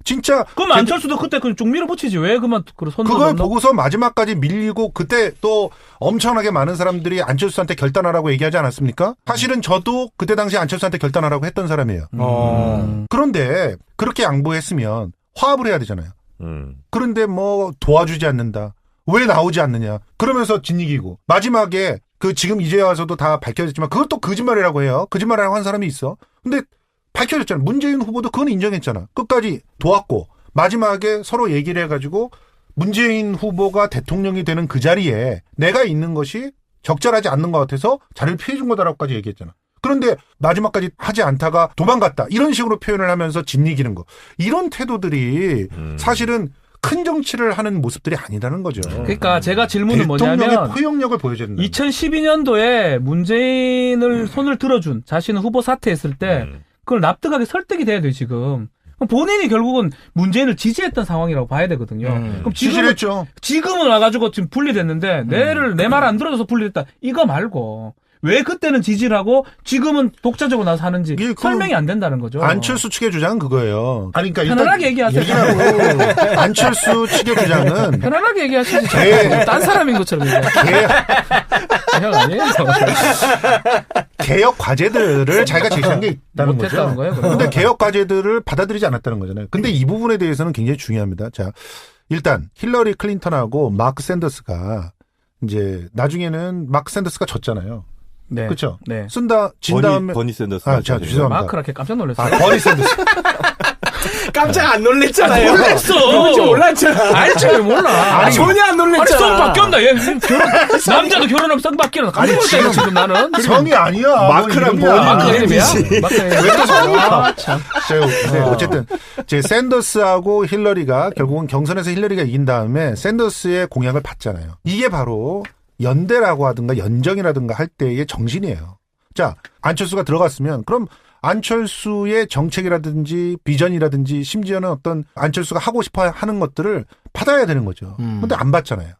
진짜 그럼 안철수도 그때 쭉 밀어붙이지 왜 그만 손 그걸 보고서 마지막까지 밀리고 그때 또 엄청나게 많은 사람들이 안철수한테 결단하라고 얘기하지 않았습니까? 사실은 저도 그때 당시 안철수한테 결단하라고 했던 사람이에요. 그런데 그렇게 양보했으면 화합을 해야 되잖아요. 그런데 뭐 도와주지 않는다. 왜 나오지 않느냐. 그러면서 진이기고 마지막에 그 지금 이제 와서도 다 밝혀졌지만 그것도 거짓말이라고 해요. 거짓말이라고 한 사람이 있어. 근데 밝혀졌잖아. 문재인 후보도 그건 인정했잖아. 끝까지 도왔고 마지막에 서로 얘기를 해가지고 문재인 후보가 대통령이 되는 그 자리에 내가 있는 것이 적절하지 않는 것 같아서 자리를 피해준 거다라고까지 얘기했잖아. 그런데 마지막까지 하지 않다가 도망갔다. 이런 식으로 표현을 하면서 짓이기는 거. 이런 태도들이 사실은 큰 정치를 하는 모습들이 아니라는 거죠. 그러니까 제가 질문은 대통령의 뭐냐면 포용력을 보여줘야 된다. 2012년도에 문재인을 손을 들어준 자신은 후보 사퇴했을 때 그걸 납득하게 설득이 돼야 돼요 지금. 본인이 결국은 문재인을 지지했던 상황이라고 봐야 되거든요. 그럼 지금은 와가지고 지금 분리됐는데 내 말 안 들어줘서 분리됐다. 이거 말고 왜 그때는 지지를 하고 지금은 독자적으로 나서 하는지 설명이 안 된다는 거죠. 안철수 측의 주장은 그거예요. 아니, 그러니까 편안하게 얘기하세요. 안철수 측의 주장은 편안하게 얘기하시지. 딴 사람인 것처럼 형 아니에요. 개혁 과제들을 자기가 제시한 게 있다는 거죠. 그런데 개혁 과제들을 받아들이지 않았다는 거잖아요. 근데 이 부분에 대해서는 굉장히 중요합니다. 자, 일단 힐러리 클린턴하고 마크 샌더스가 이제 나중에는 마크 샌더스가 졌잖아요. 네. 그렇죠. 네. 진 다음에 버니 샌더스. 죄송합니다. 마크라게 깜짝 놀랐어요. 버니 샌더스. 깜짝 안 놀랬잖아요. 놀랐어. 몰랐잖아. 알지 왜 몰라. 전혀 안 놀랬잖아. 아니 성 바뀌었나? 얘 남자도 결혼하면 성 바뀌었나? 깜짝 놀랐잖아 지금 나는. 성이 아니야. 마크랑 버니. 마크님이야? 왜 성이야? 어쨌든 제 샌더스하고 힐러리가 결국은 경선에서 힐러리가 이긴 다음에 샌더스의 공약을 받잖아요. 이게 바로 연대라고 하든가 연정이라든가 할 때의 정신이에요. 자, 안철수가 들어갔으면 그럼 안철수의 정책이라든지 비전이라든지 심지어는 어떤 안철수가 하고 싶어 하는 것들을 받아야 되는 거죠. 근데 안 받잖아요.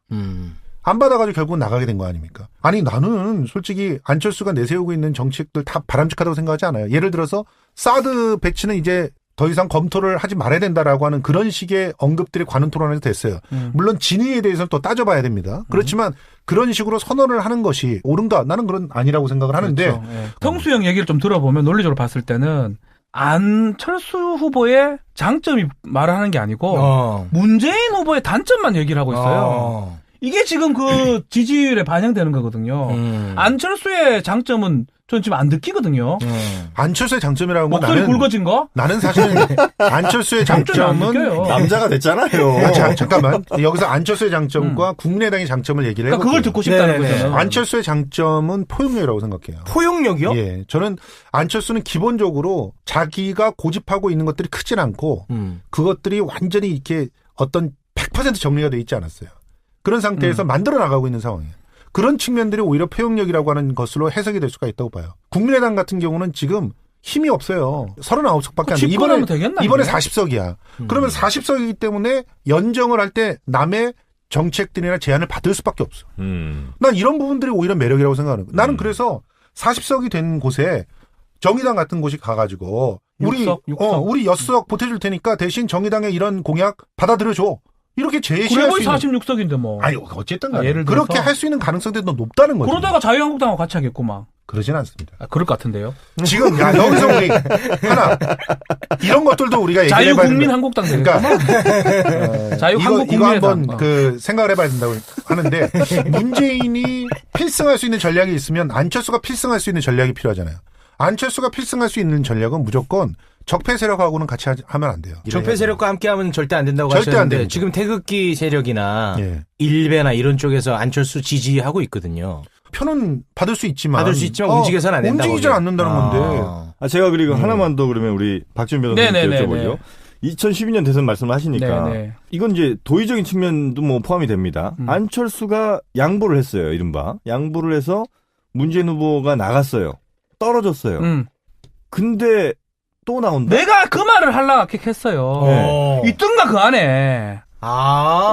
안 받아가지고 결국 나가게 된 거 아닙니까? 아니 나는 솔직히 안철수가 내세우고 있는 정책들 다 바람직하다고 생각하지 않아요. 예를 들어서 사드 배치는 이제 더 이상 검토를 하지 말아야 된다라고 하는 그런 식의 언급들이 관훈 토론에서 됐어요. 물론 진위에 대해서는 또 따져봐야 됩니다. 그렇지만 그런 식으로 선언을 하는 것이 옳은가? 나는 그런 아니라고 생각을 하는데. 그렇죠. 네. 성수형 얘기를 좀 들어보면 논리적으로 봤을 때는 안철수 후보의 장점이 말을 하는 게 아니고 문재인 후보의 단점만 얘기를 하고 있어요. 이게 지금 그 지지율에 반영되는 거거든요. 안철수의 장점은 전 지금 안 느끼거든요. 안철수의 장점이라는 건 목소리 굵어진 거? 나는 사실 안철수의 장점은 남자가 됐잖아요. 잠깐만. 여기서 안철수의 장점과 국민의당의 장점을 얘기를 해볼게요. 그걸 듣고 싶다는 거죠. 안철수의 장점은 포용력이라고 생각해요. 포용력이요? 예. 저는 안철수는 기본적으로 자기가 고집하고 있는 것들이 크진 않고 그것들이 완전히 이렇게 어떤 100% 정리가 돼 있지 않았어요. 그런 상태에서 만들어 나가고 있는 상황이에요. 그런 측면들이 오히려 포용력이라고 하는 것으로 해석이 될 수가 있다고 봐요. 국민의당 같은 경우는 지금 힘이 없어요. 39석밖에 안 돼. 이번에 40석이야. 그러면 40석이기 때문에 연정을 할 때 남의 정책들이나 제안을 받을 수밖에 없어. 음. 난 이런 부분들이 오히려 매력이라고 생각하는 거야. 나는 그래서 40석이 된 곳에 정의당 같은 곳이 가가지고 우리 6석 보태줄 테니까 대신 정의당의 이런 공약 받아들여줘. 이렇게 제시할 그래 수 있는. 46석인데 뭐. 아니 어쨌든 간에 예를 들어서. 그렇게 할 수 있는 가능성들이 더 높다는 거죠. 그러다가 자유한국당하고 같이 하겠구만. 그러진 않습니다. 그럴 것 같은데요. 지금 여기서 우리 하나 이런 것들도 우리가 얘기를 해봐야 자유국민한국당 되겠구만. 그러니까 자유한국국민의당. 이거 한번 그 생각을 해봐야 된다고 하는데 문재인이 필승할 수 있는 전략이 있으면 안철수가 필승할 수 있는 전략이 필요하잖아요. 안철수가 필승할 수 있는 전략은 무조건 적폐 세력하고는 같이 하면 안 돼요. 적폐 세력과 함께하면 절대 안 된다고 절대 안 하셨는데 됩니다. 지금 태극기 세력이나 예. 일베나 이런 쪽에서 안철수 지지하고 있거든요. 표는 받을 수 있지만 움직여서는 안 된다고. 움직이질 않는다는 건데. 제가 그리고 하나만 더 그러면 우리 박지원 변호사님께 네네네네. 여쭤보죠. 2012년 대선 말씀을 하시니까 네네. 이건 이제 도의적인 측면도 뭐 포함이 됩니다. 안철수가 양보를 했어요. 이른바. 양보를 해서 문재인 후보가 나갔어요. 떨어졌어요. 근데 또 나온다. 내가 그 말을 하려고 했어요. 네. 있던가 그 안에.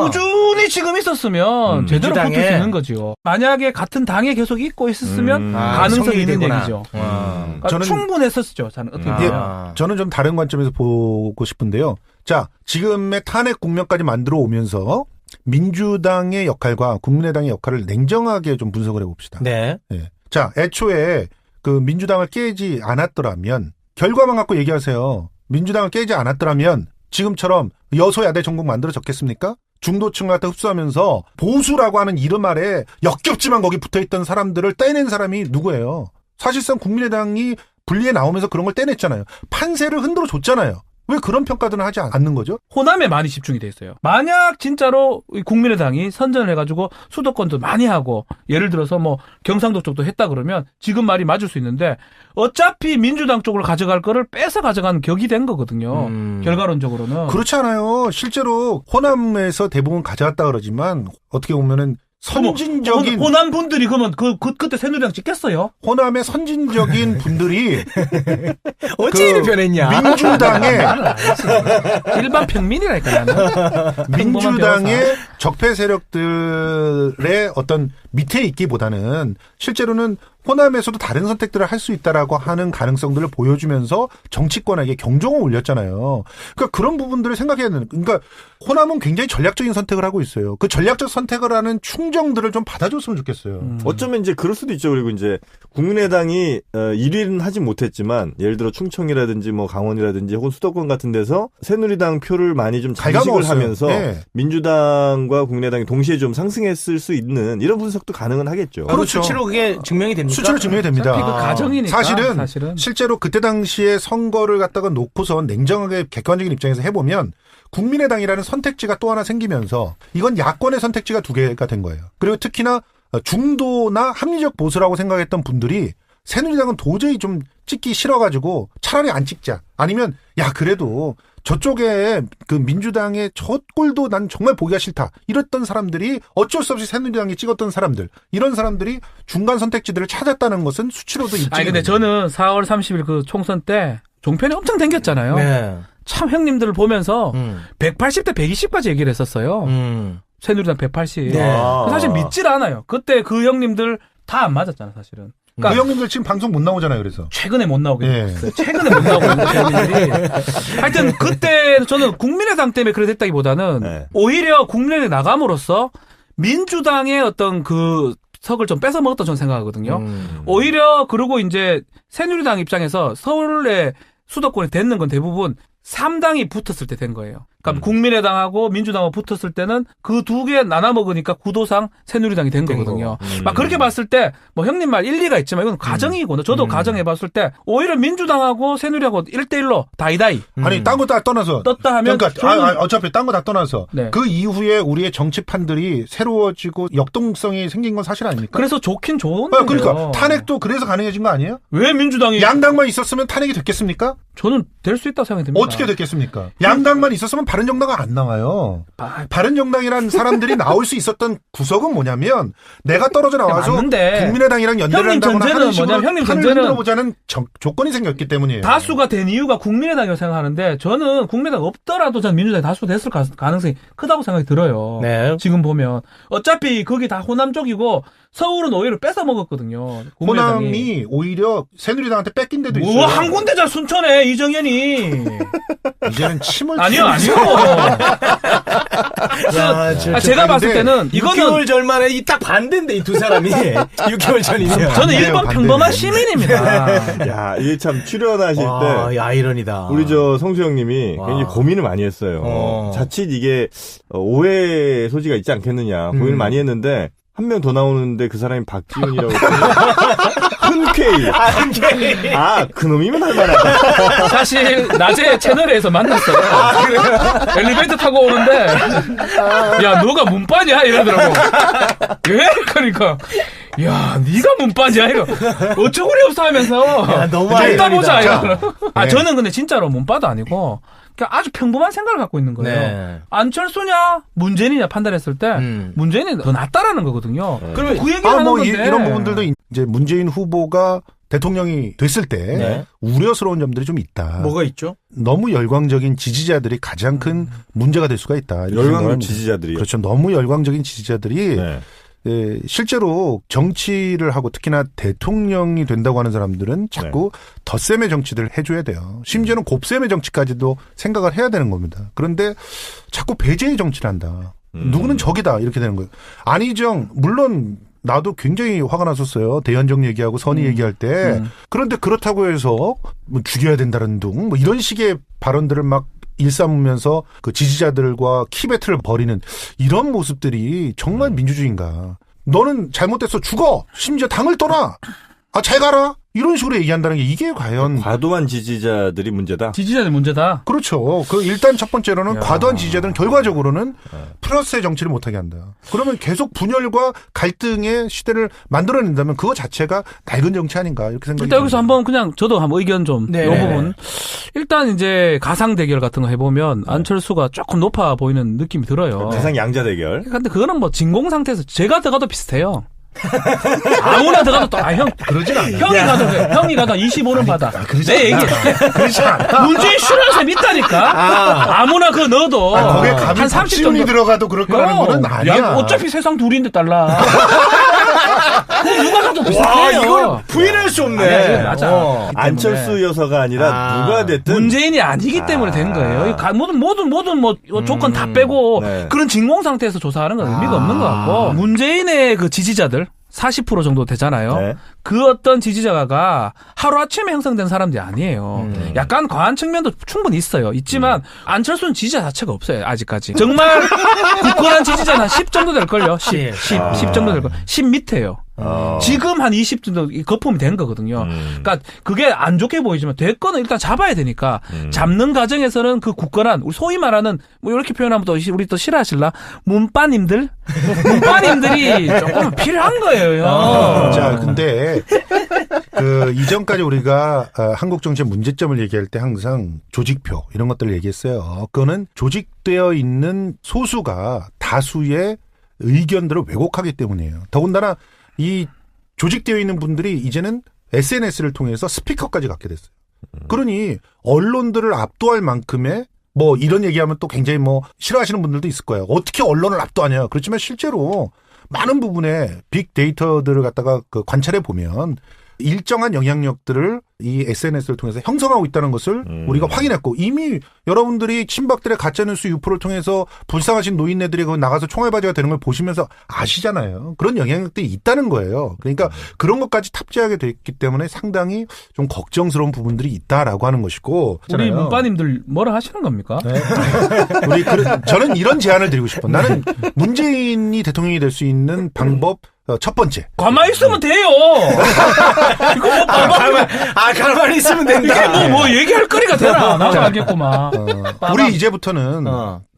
꾸준히 지금 있었으면 제대로 민주당에. 붙을 수 있는 거죠. 만약에 같은 당에 계속 있고 있었으면 가능성이 성립이 있는 되구나. 얘기죠. 그러니까 저는- 충분했었죠. 저는 어떻게 보면. 저는 좀 다른 관점에서 보고 싶은데요. 자, 지금의 탄핵 국면까지 만들어 오면서 민주당의 역할과 국민의당의 역할을 냉정하게 좀 분석을 해봅시다. 네. 예. 자, 애초에 그 민주당을 깨지 않았더라면 결과만 갖고 얘기하세요. 민주당을 깨지 않았더라면 지금처럼 여소야대 전국 만들어졌겠습니까? 중도층 갖다 흡수하면서 보수라고 하는 이름 아래 역겹지만 거기 붙어있던 사람들을 떼낸 사람이 누구예요? 사실상 국민의당이 분리해 나오면서 그런 걸 떼냈잖아요. 판세를 흔들어 줬잖아요. 왜 그런 평가들은 하지 않는 거죠? 호남에 많이 집중이 돼 있어요. 만약 진짜로 국민의당이 선전을 해가지고 수도권도 많이 하고 예를 들어서 뭐 경상도 쪽도 했다 그러면 지금 말이 맞을 수 있는데 어차피 민주당 쪽으로 가져갈 거를 뺏어 가져간 격이 된 거거든요. 결과론적으로는. 그렇지 않아요. 실제로 호남에서 대부분 가져갔다 그러지만 어떻게 보면은 선진적인 호남 분들이 그러면 그때 새누리당 찍겠어요? 호남의 선진적인 분들이 어찌 이리 변했냐? 민주당의 일반 평민이라니까 나는. 민주당의 적폐 세력들의 어떤 밑에 있기보다는 실제로는 호남에서도 다른 선택들을 할 수 있다라고 하는 가능성들을 보여주면서 정치권에게 경종을 울렸잖아요. 그러니까 그런 부분들을 생각해야 되는. 그러니까 호남은 굉장히 전략적인 선택을 하고 있어요. 그 전략적 선택을 하는 충정들을 좀 받아줬으면 좋겠어요. 어쩌면 이제 그럴 수도 있죠. 그리고 이제 국민의당이 1위는 하지 못했지만 예를 들어 충청이라든지 뭐 강원이라든지 혹은 수도권 같은 데서 새누리당 표를 많이 좀 장식을 갉아먹었어요. 하면서 네. 민주당과 국민의당이 동시에 좀 상승했을 수 있는 이런 분석도 가능은 하겠죠. 그렇죠. 수치로 그게 증명이 됩니까? 수치로 증명이 됩니다. 어차피 그 가정이니까. 사실은 실제로 그때 당시에 선거를 갖다가 놓고서 냉정하게 객관적인 입장에서 해보면 국민의당이라는 선택지가 또 하나 생기면서 이건 야권의 선택지가 두 개가 된 거예요. 그리고 특히나 중도나 합리적 보수라고 생각했던 분들이 새누리당은 도저히 좀 찍기 싫어가지고 차라리 안 찍자. 아니면 야 그래도 저쪽에 그 민주당의 저 꼴도 난 정말 보기가 싫다. 이랬던 사람들이 어쩔 수 없이 새누리당이 찍었던 사람들. 이런 사람들이 중간 선택지들을 찾았다는 것은 수치로도 입증이 아니 근데 됩니다. 저는 4월 30일 그 총선 때 종편이 엄청 댕겼잖아요. 네. 참 형님들을 보면서 180대 120까지 얘기를 했었어요. 새누리당 180. 네. 사실 믿질 않아요. 그때 그 형님들 다 안 맞았잖아 사실은. 그 그러니까 형님들 지금 방송 못 나오잖아요. 그래서. 최근에 못 나오게 예. 됐어요. 최근에 못 나오고 있는 형님들이. 하여튼 그때 저는 국민의당 때문에 그래 됐다기보다는 네. 오히려 국민의당 나감으로써 민주당의 어떤 그 석을 좀 뺏어 먹었다 저는 생각하거든요. 오히려 그리고 이제 새누리당 입장에서 서울에 수도권이 됐는 건 대부분 3당이 붙었을 때 된 거예요. 그러니까 국민의당하고 민주당하고 붙었을 때는 그 두 개 나눠 먹으니까 구도상 새누리당이 된 거거든요. 막 그렇게 봤을 때 뭐 형님 말 일리가 있지만 이건 가정이고 저도 가정해 봤을 때 오히려 민주당하고 새누리하고 1대1로 다이다이 아니 딴 거 다 떠나서 떴다 하면 그러니까 저는 어차피 딴 거 다 떠나서 네. 그 이후에 우리의 정치판들이 새로워지고 역동성이 생긴 건 사실 아닙니까? 그래서 좋긴 좋은데 그러니까 탄핵도 그래서 가능해진 거 아니에요? 왜 민주당이 양당만 있었으면 탄핵이 됐겠습니까? 저는 될 수 있다고 생각이 듭니다. 어떻게 됐겠습니까? 양당만 있었으면 바른정당은 안 나와요. 바른정당이란 사람들이 나올 수 있었던 구석은 뭐냐면 내가 떨어져 나와서 맞는데. 국민의당이랑 연대를 한다거나 하는 식으로 형님 판을 전제는 흔들어보자는 조건이 생겼기 때문이에요. 다수가 된 이유가 국민의당이라고 생각하는데 저는 국민의당 없더라도 전 민주당이 다수가 됐을 가능성이 크다고 생각이 들어요. 네. 지금 보면 어차피 거기 다 호남 쪽이고 서울은 오히려 뺏어 먹었거든요. 국민의당이. 호남이 오히려 새누리당한테 뺏긴 데도 있어요. 뭐 한 군데잖아 순천에 이정현이. 이제는 침을 아니요. 야, 제가 봤을 때는 이거는 6개월 전 만에 딱 반대인데 이 두 사람이 6개월 전이면. 저는 일반 평범한 시민입니다. 야, 이게 참 출연하실 때. 아이러니다. 우리 저 성수 형님이 와. 굉장히 고민을 많이 했어요. 자칫 이게 오해 소지가 있지 않겠느냐 고민을 많이 했는데 한 명 더 나오는데 그 사람이 박지훈이라고 흔쾌히 그놈이면 할만하다. 사실 낮에 채널에서 만났어요. 엘리베이터 타고 오는데 야 너가 문빠냐 이러더라고. 왜? 그러니까 야 네가 문빠냐 이러. 어처구니 없어 하면서 너무 좀 보자 이러. 네. 저는 근데 진짜로 문빠도 아니고 그냥 아주 평범한 생각을 갖고 있는 거예요. 네. 안철수냐 문재인이냐 판단했을 때 문재인이 더 낫다라는 거거든요. 그러면 그 얘기를 하는 건데 이런 부분들도 이제 문재인 후보가 대통령이 됐을 때 네. 우려스러운 점들이 좀 있다. 뭐가 있죠? 너무 열광적인 지지자들이 가장 큰 문제가 될 수가 있다. 이렇게 열광 생각합니다. 지지자들이요. 그렇죠. 너무 열광적인 지지자들이 실제로 정치를 하고 특히나 대통령이 된다고 하는 사람들은 자꾸 덧셈의 정치들을 해줘야 돼요. 심지어는 곱셈의 정치까지도 생각을 해야 되는 겁니다. 그런데 자꾸 배제의 정치를 한다. 누구는 적이다 이렇게 되는 거예요. 안희정 물론 나도 굉장히 화가 났었어요. 대연정 얘기하고 선의 얘기할 때. 그런데 그렇다고 해서 뭐 죽여야 된다는 둥 뭐 이런 식의 발언들을 막 일삼으면서 그 지지자들과 키배틀을 벌이는 이런 모습들이 정말 민주주의인가. 너는 잘못됐어 죽어. 심지어 당을 떠나. 잘 가라. 이런 식으로 얘기한다는 게 이게 과연 과도한 지지자들이 문제다. 지지자들 문제다. 그렇죠. 일단 첫 번째로는 과도한 지지자들은 결과적으로는 플러스의 정치를 못하게 한다. 그러면 계속 분열과 갈등의 시대를 만들어낸다면 그거 자체가 낡은 정치 아닌가 이렇게 생각이 일단 여기서 한번 그냥 저도 한번 의견 좀 이 부분. 일단 이제 가상 대결 같은 거 해보면 안철수가 조금 높아 보이는 느낌이 들어요. 가상 양자 대결. 근데 그거는 뭐 진공 상태에서 제가 들어가도 비슷해요. 아무나 들어가도 또 형 그러진 않아요. 형이 가도 25는 받아. 내 얘기해. 그렇지 않아. 문재인 싫어하는 사람 있다니까. 아무나 그거 넣어도 거기에 감히 한 30 정도 들어가도 그럴 거라는 거는 아니야. 어차피 세상 둘인데 달라. 누가 가도 비슷해요. 이걸 부인할 수 없네. 맞아. 안철수 여서가 아니라 누가 됐든 문재인이 아니기 때문에 된 거예요. 모든 뭐 조건 다 빼고 그런 진공 상태에서 조사하는 건 의미가 없는 것 같고 문재인의 그 지지자들 40% 정도 되잖아요. 그 어떤 지지자가 하루아침에 형성된 사람들이 아니에요. 약간 과한 측면도 충분히 있어요. 있지만 안철수는 지지자 자체가 없어요. 아직까지. 정말 굳건한 지지자는 한 10 정도 될걸요. 10 정도 될걸. 10 밑에요. 지금 한 20 정도 거품이 된 거거든요. 그러니까 그게 안 좋게 보이지만 대권은 일단 잡아야 되니까 잡는 과정에서는 그 굳건한 우리 소위 말하는 뭐 이렇게 표현하면 또 우리 또 싫어하실라 문빠님들이 조금 필요한 거예요. 자, 근데 이전까지 우리가 한국 정치의 문제점을 얘기할 때 항상 조직표 이런 것들을 얘기했어요. 그거는 조직되어 있는 소수가 다수의 의견들을 왜곡하기 때문이에요. 더군다나 이 조직되어 있는 분들이 이제는 SNS를 통해서 스피커까지 갖게 됐어요. 그러니 언론들을 압도할 만큼의 뭐 이런 얘기하면 또 굉장히 뭐 싫어하시는 분들도 있을 거예요. 어떻게 언론을 압도하냐. 그렇지만 실제로 많은 부분에 빅데이터들을 갖다가 관찰해 보면 일정한 영향력들을 이 SNS를 통해서 형성하고 있다는 것을 우리가 확인했고 이미 여러분들이 친박들의 가짜뉴스 유포를 통해서 불쌍하신 노인네들이 나가서 총알바지가 되는 걸 보시면서 아시잖아요. 그런 영향력들이 있다는 거예요. 그러니까 그런 것까지 탑재하게 됐기 때문에 상당히 좀 걱정스러운 부분들이 있다라고 하는 것이고 우리 문빠님들 뭐라 하시는 겁니까? 네. 저는 이런 제안을 드리고 싶어. 나는 문재인이 대통령이 될 수 있는 방법 첫 번째. 가만히 있으면 돼요. 이거 뭐 가만히 있으면 된다. 이게 뭐 얘기할 거리가 되나? 나도 알겠구만. 우리 이제부터는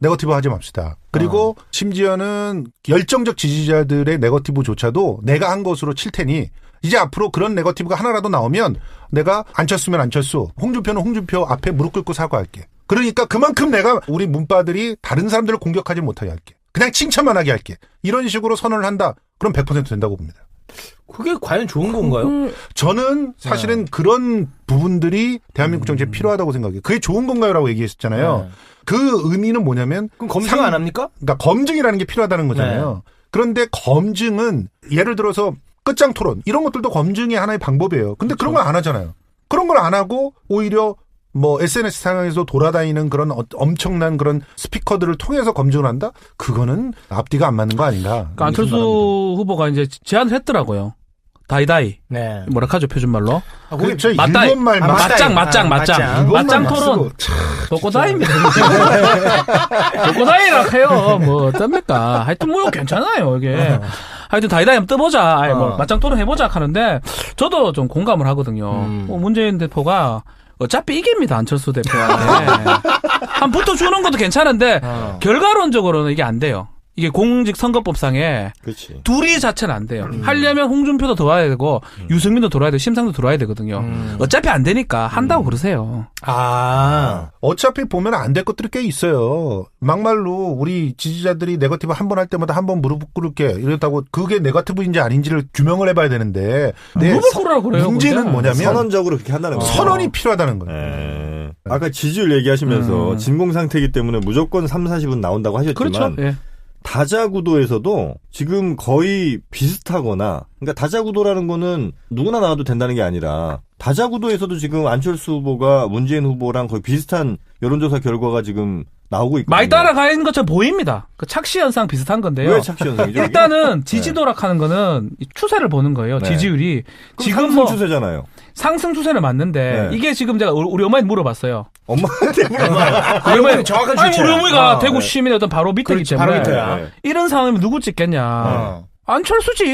네거티브 하지 맙시다. 그리고 심지어는 열정적 지지자들의 네거티브조차도 내가 한 것으로 칠 테니 이제 앞으로 그런 네거티브가 하나라도 나오면 내가 안철수면 안철수, 홍준표는 홍준표 앞에 무릎 꿇고 사과할게. 그러니까 그만큼 내가 우리 문바들이 다른 사람들을 공격하지 못하게 할게. 그냥 칭찬만 하게 할게. 이런 식으로 선언을 한다. 그럼 100% 된다고 봅니다. 그게 과연 좋은 건가요? 저는 사실은 그런 부분들이 대한민국 정치에 필요하다고 생각해요. 그게 좋은 건가요?라고 얘기했잖아요. 그 의미는 뭐냐면 그럼 검증 안 합니까? 그러니까 검증이라는 게 필요하다는 거잖아요. 그런데 검증은 예를 들어서 끝장 토론 이런 것들도 검증의 하나의 방법이에요. 근데 그런 걸 안 하잖아요. 그런 걸 안 하고 오히려 뭐 SNS 상에서 돌아다니는 그런 엄청난 그런 스피커들을 통해서 검증을 한다? 그거는 앞뒤가 안 맞는 거 아닌가? 그러니까 안철수 후보가 이제 제안을 했더라고요. 다이다이. 네. 뭐라 하죠, 표준말로? 그렇죠. 맞다이. 일본말 맞짱. 맞짱 토론. 독고다이입니다. 독고다이라 해요. 뭐, 어떻습니까? 하여튼 뭐, 괜찮아요, 이게. 하여튼 다이다이 한번 떠보자. 아니, 뭐, 맞짱 토론 해보자 하는데, 저도 좀 공감을 하거든요. 뭐 문재인 대표가 어차피 이깁니다, 안철수 대표한테. 한 붙어주는 것도 괜찮은데, 결과론적으로는 이게 안 돼요. 이게 공직선거법상에 그렇지. 둘이 자체는 안 돼요. 하려면 홍준표도 들어와야 되고 유승민도 들어와야 되고 심상도 들어와야 되거든요. 어차피 안 되니까 한다고 그러세요. 어차피 보면 안 될 것들이 꽤 있어요. 막말로 우리 지지자들이 네거티브 한 번 할 때마다 한 번 무릎 꿇을게 이랬다고 그게 네거티브인지 아닌지를 규명을 해봐야 되는데 무릎 꿇으라고 그래요. 문제는 근데. 뭐냐면 선언적으로 그렇게 한다는 거죠. 선언이 필요하다는 거예요. 예. 아까 지지율 얘기하시면서 진공 상태이기 때문에 무조건 3, 40은 나온다고 하셨지만 그렇죠. 예. 다자구도에서도 지금 거의 비슷하거나 그러니까 다자구도라는 거는 누구나 나와도 된다는 게 아니라 다자구도에서도 지금 안철수 후보가 문재인 후보랑 거의 비슷한 여론조사 결과가 지금 나오고 있거든요. 많이 따라가는 것처럼 보입니다. 그 착시 현상 비슷한 건데요. 왜 착시 현상이죠? 일단은 지지도락하는 거는 추세를 보는 거예요. 네. 지지율이 지금 지금 상승 뭐 추세잖아요. 상승 추세는 맞는데 네. 이게 지금 제가 우리 어머니 물어봤어요. 엄마한테 우리 어머니 정확한 아니 주체야. 우리 어머니가 대구 네. 시민의 어떤 바로 밑이기 그렇지, 때문에 바로 밑에야. 네. 이런 상황이면 누구 찍겠냐. 안철수지.